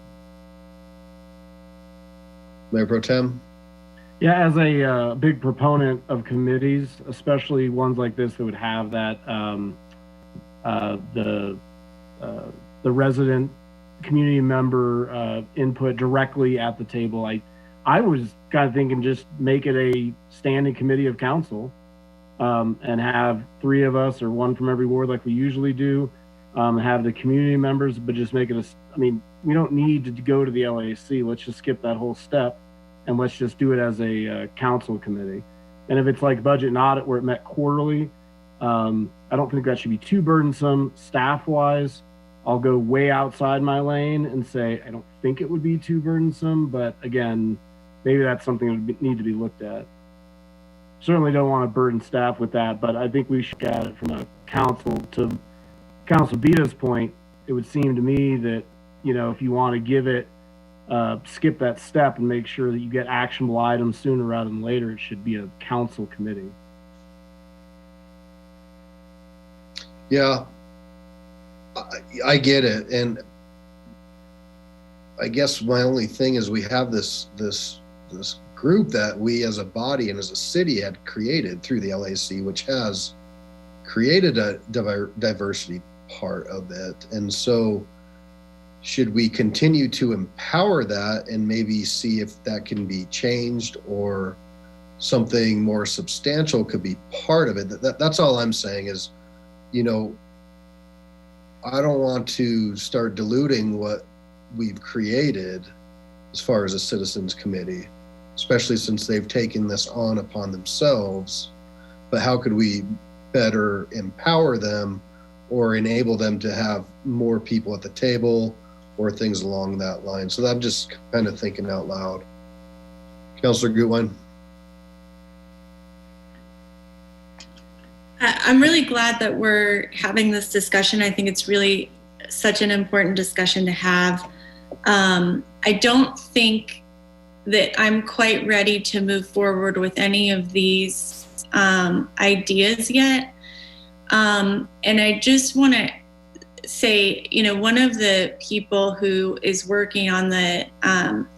Mayor Pro Tem. Yeah, as a big proponent of committees, especially ones like this that would have that the resident community member input directly at the table. I was kind of thinking just make it a standing committee of council and have 3 of us or 1 from every ward like we usually do. Have the community members, but just make it we don't need to go to the LAC. Let's just skip that whole step and let's just do it as a council committee. And if it's like budget and audit where it met quarterly, I don't think that should be too burdensome staff-wise. I'll go way outside my lane and say I don't think it would be too burdensome, but again, maybe that's something that would need to be looked at. Certainly don't want to burden staff with that, but I think we should look at it from a council. To Council Bita's point, it would seem to me that, if you want to give it, skip that step and make sure that you get actionable items sooner rather than later, it should be a council committee. Yeah, I get it. And I guess my only thing is we have this group that we as a body and as a city had created through the LAC, which has created a diversity part of it. And so should we continue to empower that and maybe see if that can be changed or something more substantial could be part of it? That's all I'm saying is, I don't want to start diluting what we've created as far as a citizens committee, especially since they've taken this on upon themselves. But how could we better empower them or enable them to have more people at the table or things along that line? So I'm just kind of thinking out loud. Councilor Gutwein. I'm really glad that we're having this discussion. I think it's really such an important discussion to have. I don't think that I'm quite ready to move forward with any of these ideas yet. And I just want to say, one of the people who is working on the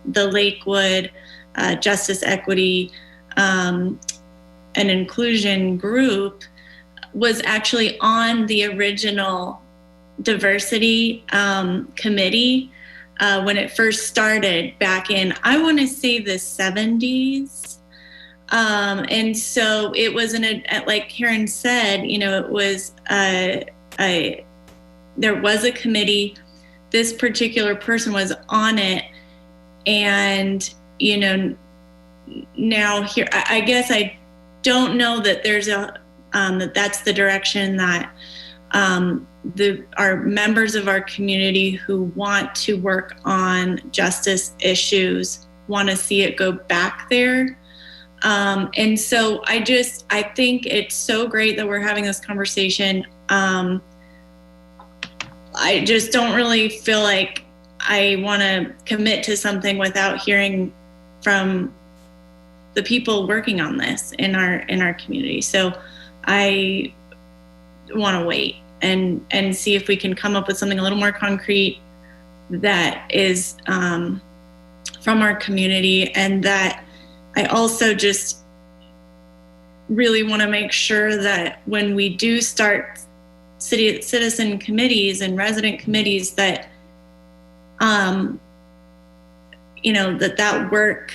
Lakewood Justice, Equity, and Inclusion group was actually on the original diversity committee when it first started back in, I want to say, the 70s. And so it was like Karen said, it was there was a committee. This particular person was on it, and now here, I guess I don't know that there's that that's the direction that our members of our community who want to work on justice issues want to see it go back there. And so I think it's so great that we're having this conversation. I just don't really feel like I want to commit to something without hearing from the people working on this in our community. So I want to wait and see if we can come up with something a little more concrete that is from our community, and that I also just really want to make sure that when we do start citizen committees and resident committees, that that work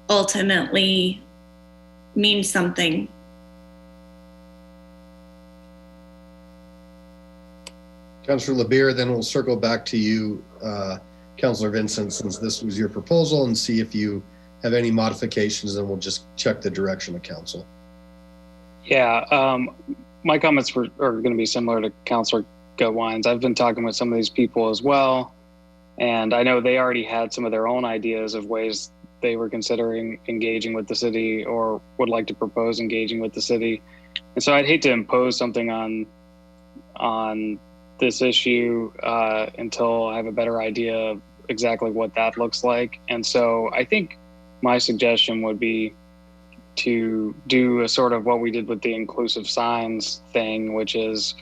ultimately means something. Councilor LeBeer, then we'll circle back to you, Councilor Vincent, since this was your proposal, and see if you have any modifications, and we'll just check the direction of council. Yeah, my comments are going to be similar to Councilor Gutwines. I've been talking with some of these people as well, and I know they already had some of their own ideas of ways they were considering engaging with the city or would like to propose engaging with the city. And so I'd hate to impose something on this issue until I have a better idea of exactly what that looks like. And so I think my suggestion would be to do a sort of what we did with the inclusive signs thing, which is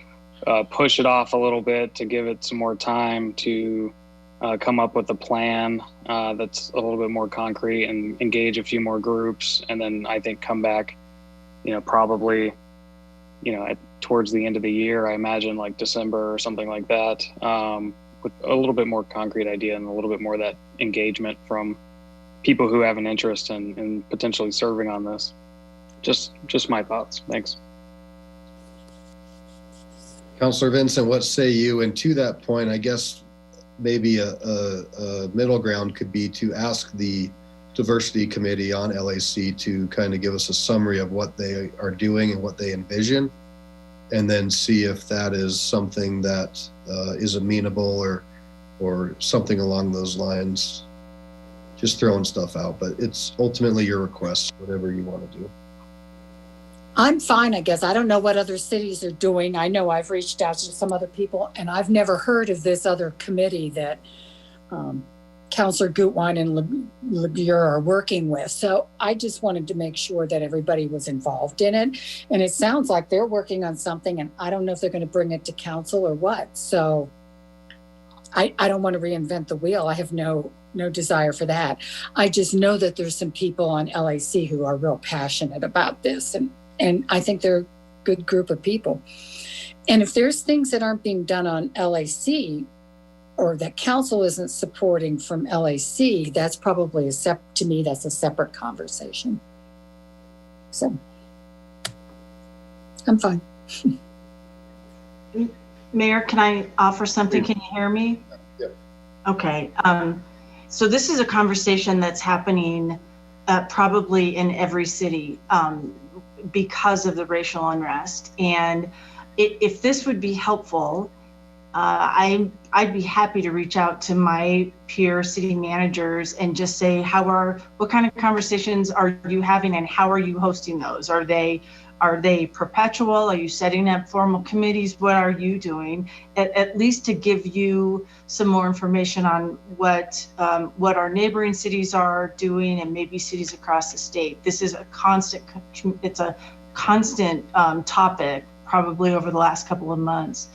push it off a little bit to give it some more time to come up with a plan that's a little bit more concrete and engage a few more groups. And then I think come back, probably, towards the end of the year, I imagine like December or something like that, with a little bit more concrete idea and a little bit more of that engagement from people who have an interest in potentially serving on this. Just my thoughts. Thanks. Councilor Vincent, what say you? And to that point, I guess maybe a middle ground could be to ask the diversity committee on LAC to kind of give us a summary of what they are doing and what they envision, and then see if that is something that is amenable or something along those lines. Just throwing stuff out, but it's ultimately your request, whatever you want to do. I'm fine, I guess. I don't know what other cities are doing. I know I've reached out to some other people, and I've never heard of this other committee that Councilor Gutwine and LeBeer are working with. So I just wanted to make sure that everybody was involved in it. And it sounds like they're working on something, and I don't know if they're going to bring it to council or what. So I don't want to reinvent the wheel. I have no desire for that. I just know that there's some people on LAC who are real passionate about this, and I think they're a good group of people. And if there's things that aren't being done on LAC or that council isn't supporting from LAC, that's probably to me, that's a separate conversation. So I'm fine. Mayor, can I offer something? Can you hear me? Yeah. Okay. So this is a conversation that's happening probably in every city because of the racial unrest. And if this would be helpful, I'd be happy to reach out to my peer city managers and just say, what kind of conversations are you having and how are you hosting those? Are they perpetual? Are you setting up formal committees? What are you doing? At least to give you some more information on what our neighboring cities are doing and maybe cities across the state. This is a constant topic probably over the last couple of months.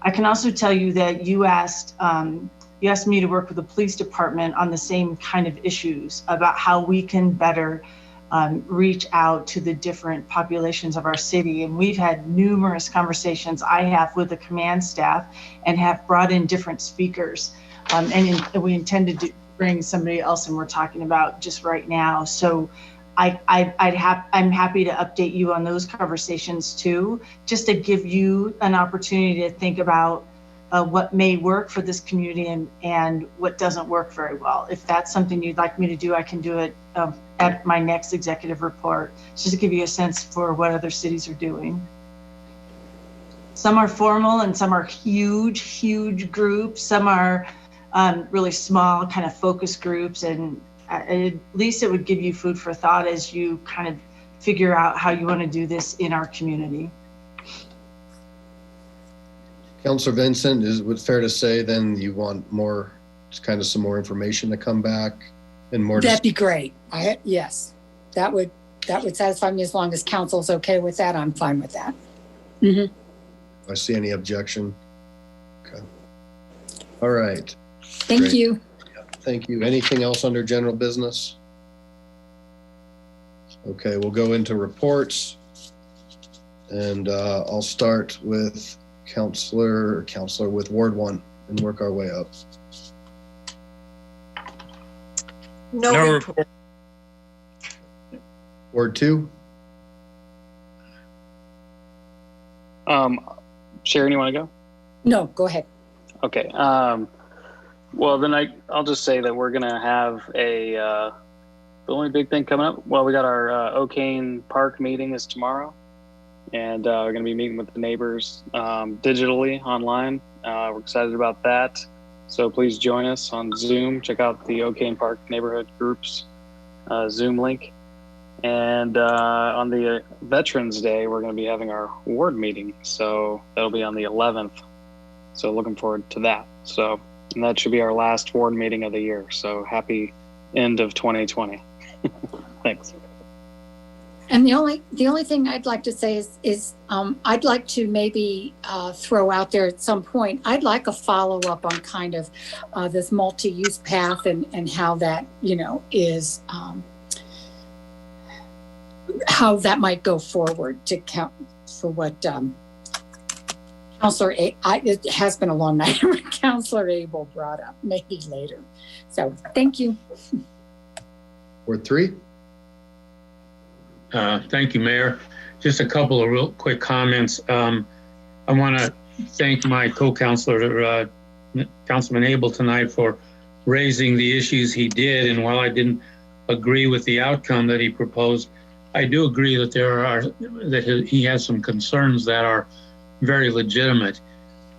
I can also tell you that you asked me to work with the police department on the same kind of issues about how we can better reach out to the different populations of our city. And we've had numerous conversations I have with the command staff and have brought in different speakers. And we intended to bring somebody else, and we're talking about just right now. So I'm happy to update you on those conversations too, just to give you an opportunity to think about what may work for this community and what doesn't work very well. If that's something you'd like me to do, I can do it at my next executive report, just to give you a sense for what other cities are doing. Some are formal and some are huge groups. Some are really small kind of focus groups, and at least it would give you food for thought as you kind of figure out how you want to do this in our community. Councilor Vincent, is it fair to say then you want more, kind of some more information to come back and more? That'd be great. Yes, that would satisfy me as long as council's okay with that. I'm fine with that. Mm-hmm. I see any objection? Okay. All right. Thank Great. you. Yeah, thank you. Anything else under general business? Okay, we'll go into reports, and I'll start with Counselor with Ward 1 and work our way up. No report. Ward 2. Sharon, you want to go? No, go ahead. Okay. Well, then I'll just say that we're gonna have the only big thing coming up. Well, we got our O'Kane Park meeting is tomorrow, and we're gonna be meeting with the neighbors digitally online. We're excited about that. So please join us on Zoom. Check out the O'Kane Park neighborhood groups Zoom link. And on the Veterans Day, we're going to be having our ward meeting. So that'll be on the 11th. So looking forward to that. So, and that should be our last ward meeting of the year. So happy end of 2020. Thanks. And the only thing I'd like to say is I'd like to maybe throw out there at some point, I'd like a follow-up on kind of this multi-use path and how that, is how that might go forward to count for what Councilor it has been a long night when Councilor Abel brought up, maybe later. So thank you. Ward 3. Thank you, Mayor. Just a couple of real quick comments. I want to thank my co-councilor, Councilman Abel, tonight for raising the issues he did. And while I didn't agree with the outcome that he proposed, I do agree that he has some concerns that are very legitimate.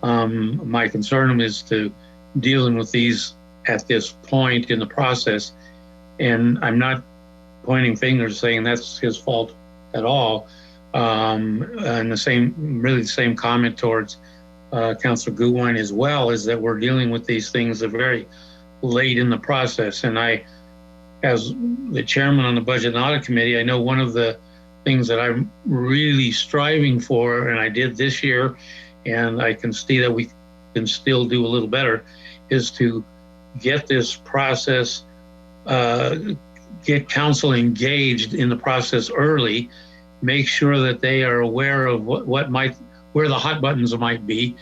My concern is to dealing with these at this point in the process, and I'm not pointing fingers saying that's his fault at all. And the same comment towards Councilor Gutwein as well, is that we're dealing with these things very late in the process. And I, as the chairman on the Budget and Audit Committee, I know one of the things that I'm really striving for, and I did this year, and I can see that we can still do a little better, is to get this process, get council engaged in the process early, make sure that they are aware of where the hot buttons might be,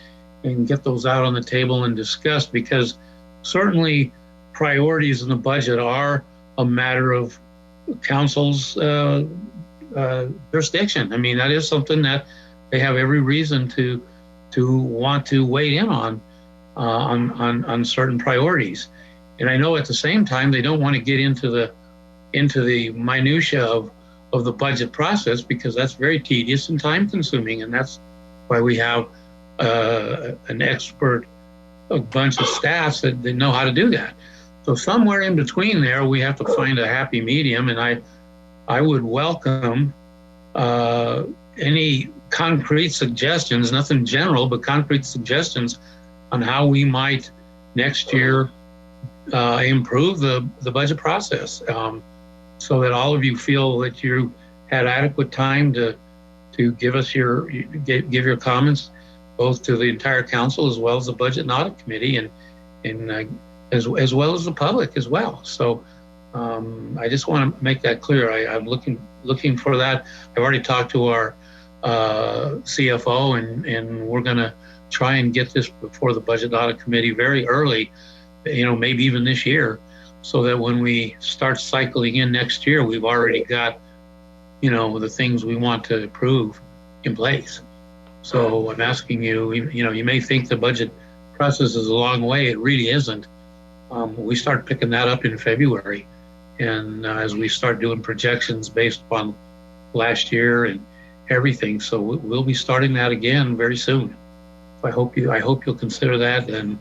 and get those out on the table and discuss, because certainly priorities in the budget are a matter of council's jurisdiction. I mean, that is something that they have every reason to want to weigh in on certain priorities. And I know at the same time they don't want to get into the minutia of the budget process, because that's very tedious and time consuming, and that's why we have an expert, a bunch of staffs that know how to do that. So somewhere in between there, we have to find a happy medium, and I would welcome any concrete suggestions, nothing general, but concrete suggestions on how we might next year improve the budget process, so that all of you feel that you had adequate time to give us give your comments, both to the entire council as well as the Budget and Audit Committee, and as well as the public as well. So I just want to make that clear. I'm looking for that. I've already talked to our CFO, and we're going to try and get this before the Budget and Audit Committee very early, maybe even this year, so that when we start cycling in next year, we've already got, the things we want to approve in place. So I'm asking you, you may think the budget process is a long way. It really isn't. We start picking that up in February. And as we start doing projections based upon last year and everything. So we'll be starting that again very soon. I hope you'll consider that and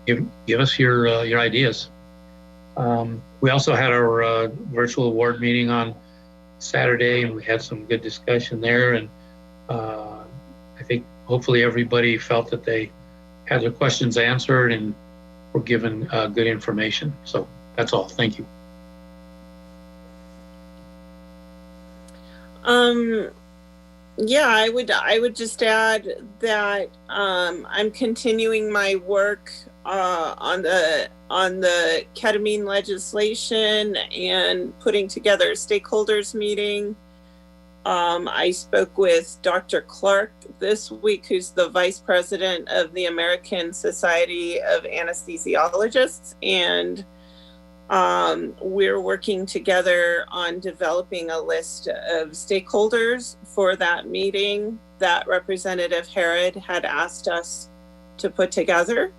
give us your ideas. We also had our virtual award meeting on Saturday, and we had some good discussion there. And I think hopefully everybody felt that they had their questions answered and were given good information. So that's all. Thank you. Yeah, I would just add that I'm continuing my work on the ketamine legislation and putting together a stakeholders meeting. I spoke with Dr. Clark this week, who's the vice president of the American Society of Anesthesiologists, and we're working together on developing a list of stakeholders for that meeting that Representative Herod had asked us to put together.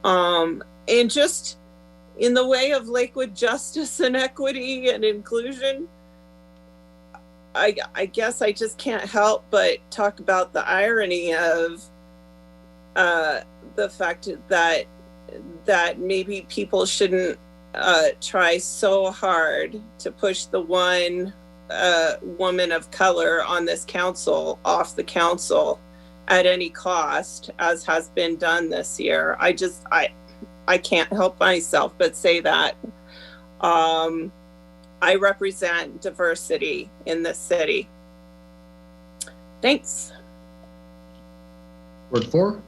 And just in the way of Lakewood justice and equity and inclusion, I guess I just can't help but talk about the irony of the fact that maybe people shouldn't try so hard to push the one woman of color on this council off the council at any cost, as has been done this year. I can't help myself but say that. I represent diversity in this city. Thanks. Word 4.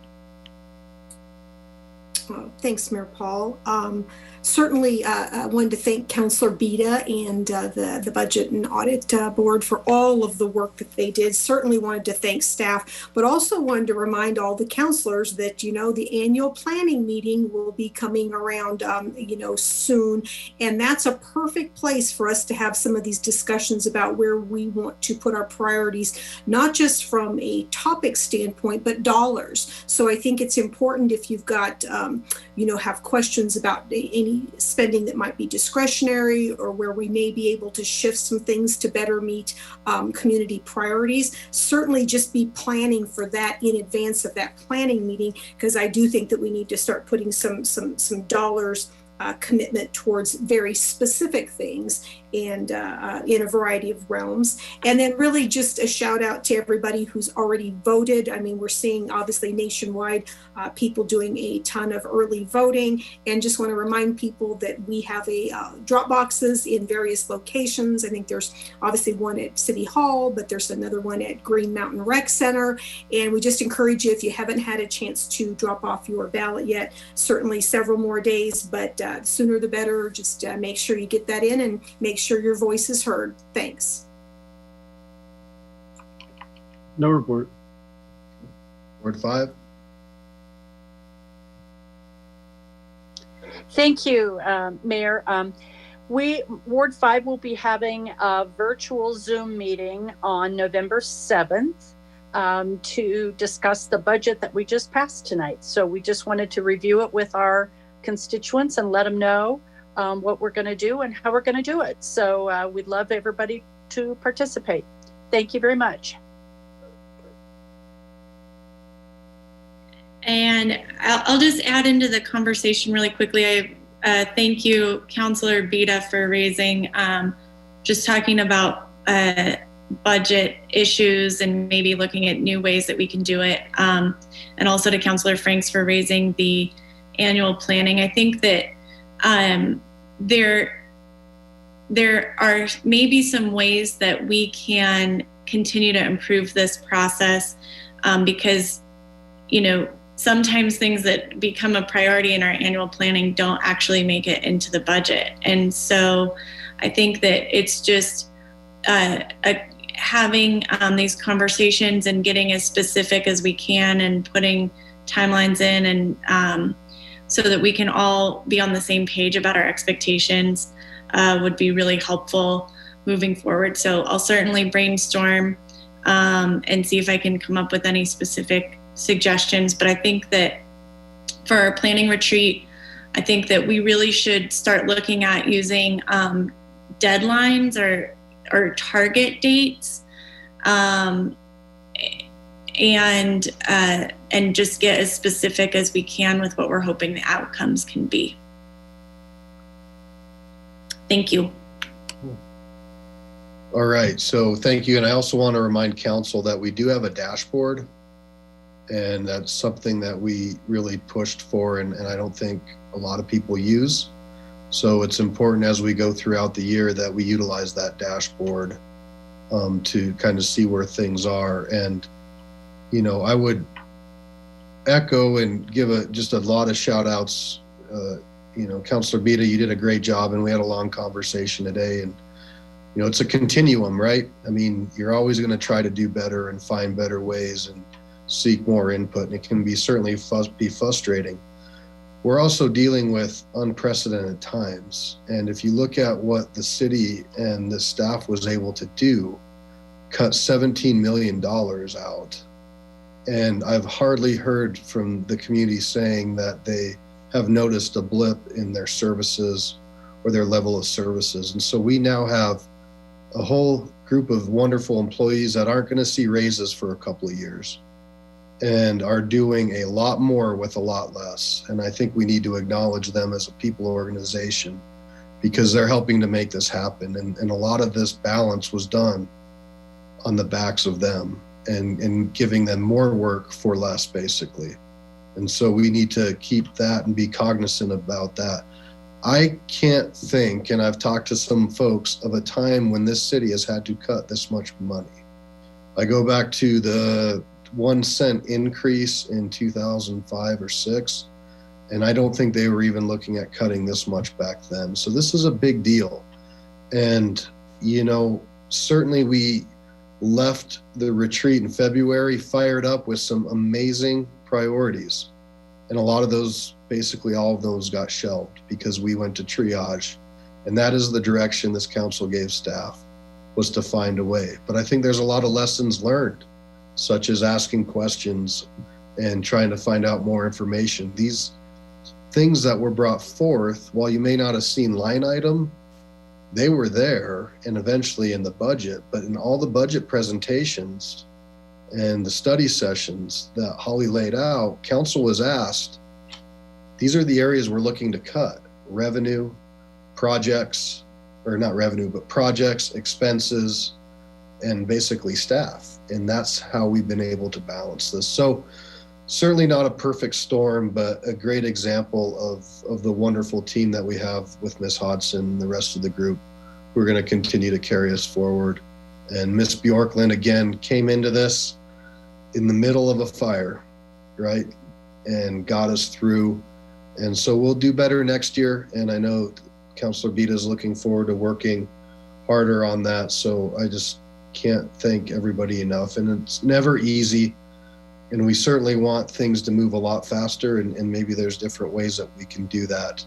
Thanks, Mayor Paul. Certainly, I wanted to thank Councilor Bita and the Budget and Audit Board for all of the work that they did. Certainly wanted to thank staff, but also wanted to remind all the councilors that, the annual planning meeting will be coming around, soon. And that's a perfect place for us to have some of these discussions about where we want to put our priorities, not just from a topic standpoint, but dollars. So I think it's important if you've got, have questions about any spending that might be discretionary or where we may be able to shift some things to better meet community priorities. Certainly just be planning for that in advance of that planning meeting, because I do think that we need to start putting some dollars commitment towards very specific things and in a variety of realms. And then really just a shout out to everybody who's already voted. I mean, we're seeing obviously nationwide people doing a ton of early voting, and just want to remind people that we have a drop boxes in various locations. I think there's obviously one at City Hall, but there's another one at Green Mountain Rec Center. And we just encourage you, if you haven't had a chance to drop off your ballot yet, certainly several more days, but sooner the better. Just make sure you get that in and make sure your voice is heard. Thanks. No report. Word 5. Thank you, Mayor. Ward 5 will be having a virtual Zoom meeting on November 7th to discuss the budget that we just passed tonight. So we just wanted to review it with our constituents and let them know what we're going to do and how we're going to do it. So we'd love everybody to participate. Thank you very much. And I'll just add into the conversation really quickly. I thank you, Councilor Bita, for raising, just talking about budget issues and maybe looking at new ways that we can do it. And also to Councilor Franks for raising the annual planning. I think that there are maybe some ways that we can continue to improve this process because, sometimes things that become a priority in our annual planning don't actually make it into the budget. And so I think that it's just having these conversations and getting as specific as we can and putting timelines in and so that we can all be on the same page about our expectations would be really helpful moving forward. So I'll certainly brainstorm and see if I can come up with any specific suggestions. But I think that for our planning retreat, I think that we really should start looking at using deadlines or target dates, and just get as specific as we can with what we're hoping the outcomes can be. Thank you. All right, so thank you. And I also want to remind council that we do have a dashboard, and that's something that we really pushed for, and I don't think a lot of people use. So it's important as we go throughout the year that we utilize that dashboard to kind of see where things are. And, you know, I would echo and give just a lot of shout outs. You know, Councilor Bita, you did a great job, and we had a long conversation today. And, you know, it's a continuum, right? I mean, you're always going to try to do better and find better ways and seek more input, and it can be certainly be frustrating. We're also dealing with unprecedented times. And if you look at what the city and the staff was able to do, cut $17 million out. And I've hardly heard from the community saying that they have noticed a blip in their services or their level of services. And so we now have a whole group of wonderful employees that aren't going to see raises for a couple of years and are doing a lot more with a lot less. And I think we need to acknowledge them as a people organization because they're helping to make this happen. And a lot of this balance was done on the backs of them and giving them more work for less, basically. And so we need to keep that and be cognizant about that. I can't think, and I've talked to some folks, of a time when this city has had to cut this much money. I go back to the 1 cent increase in 2005 or 6, and I don't think they were even looking at cutting this much back then. So this is a big deal. And, you know, certainly we left the retreat in February fired up with some amazing priorities. And a lot of those, basically all of those got shelved because we went to triage. And that is the direction this council gave staff, was to find a way. But I think there's a lot of lessons learned, such as asking questions and trying to find out more information. These things that were brought forth, while you may not have seen line item, they were there and eventually in the budget. But in all the budget presentations and the study sessions that Holly laid out, council was asked, these are the areas we're looking to cut: revenue, projects, or not revenue, but projects, expenses, and basically staff. And that's how we've been able to balance this. So certainly not a perfect storm, but a great example of the wonderful team that we have with Ms. Hodson and the rest of the group who are going to continue to carry us forward. And Ms. Bjorklund, again, came into this in the middle of a fire, right? And got us through. And so we'll do better next year. And I know Councilor Bita is looking forward to working harder on that. So I just can't thank everybody enough. And it's never easy. And we certainly want things to move a lot faster. And maybe there's different ways that we can do that.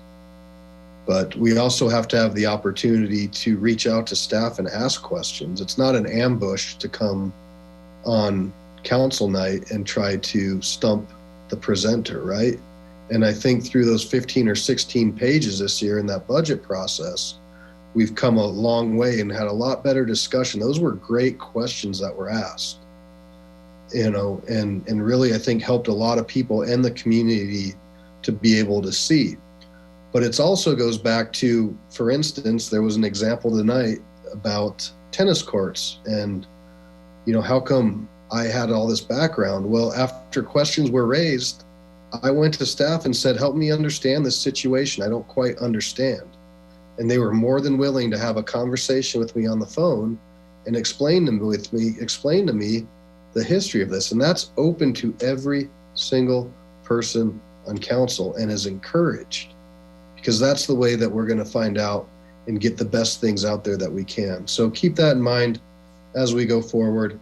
But we also have to have the opportunity to reach out to staff and ask questions. It's not an ambush to come on council night and try to stump the presenter, right? And I think through those 15 or 16 pages this year in that budget process, we've come a long way and had a lot better discussion. Those were great questions that were asked, you know, and really I think helped a lot of people and the community to be able to see. But it also goes back to, for instance, there was an example tonight about tennis courts and, you know, how come I had all this background? Well, after questions were raised, I went to staff and said, help me understand this situation. I don't quite understand. And they were more than willing to have a conversation with me on the phone and explain to me the history of this. And that's open to every single person on council and is encouraged, because that's the way that we're going to find out and get the best things out there that we can. So keep that in mind as we go forward.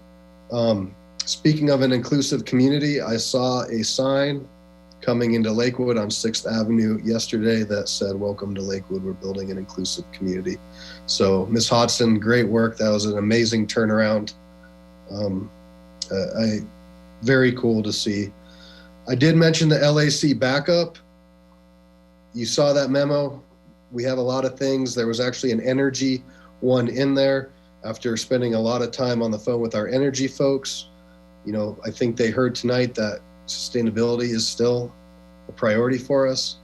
Speaking of an inclusive community, I saw a sign coming into Lakewood on 6th Avenue yesterday that said, welcome to Lakewood, we're building an inclusive community. So Ms. Hodson, great work. That was an amazing turnaround. Very cool to see. I did mention the LAC backup. You saw that memo. We have a lot of things. There was actually an energy one in there after spending a lot of time on the phone with our energy folks. You know, I think they heard tonight that sustainability is still a priority for us,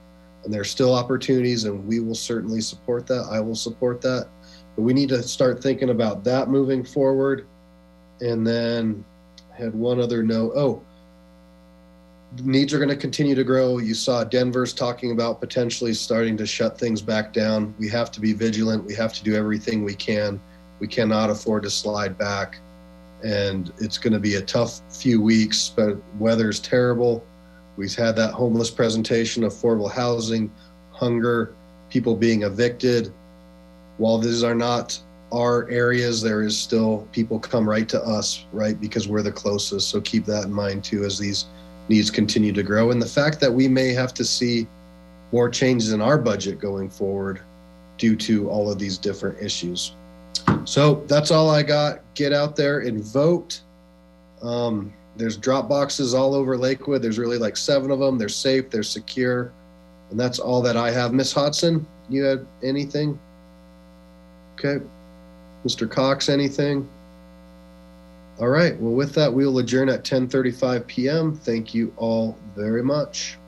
and there's still opportunities, and we will certainly support that. I will support that. But we need to start thinking about that moving forward. And then I had one other note. Oh, needs are going to continue to grow. You saw Denver's talking about potentially starting to shut things back down. We have to be vigilant. We have to do everything we can. We cannot afford to slide back. And it's going to be a tough few weeks, but weather's terrible. We've had that homeless presentation, affordable housing, hunger, people being evicted. While these are not our areas, there is still people come right to us, right? Because we're the closest. So keep that in mind too, as these needs continue to grow. And the fact that we may have to see more changes in our budget going forward due to all of these different issues. So that's all I got. Get out there and vote. There's drop boxes all over Lakewood. There's really like 7 of them. They're safe, they're secure. And that's all that I have. Miss Hodson, you had anything? Okay. Mr. Cox, anything? All right. Well, with that, we will adjourn at 10:35 p.m. Thank you all very much.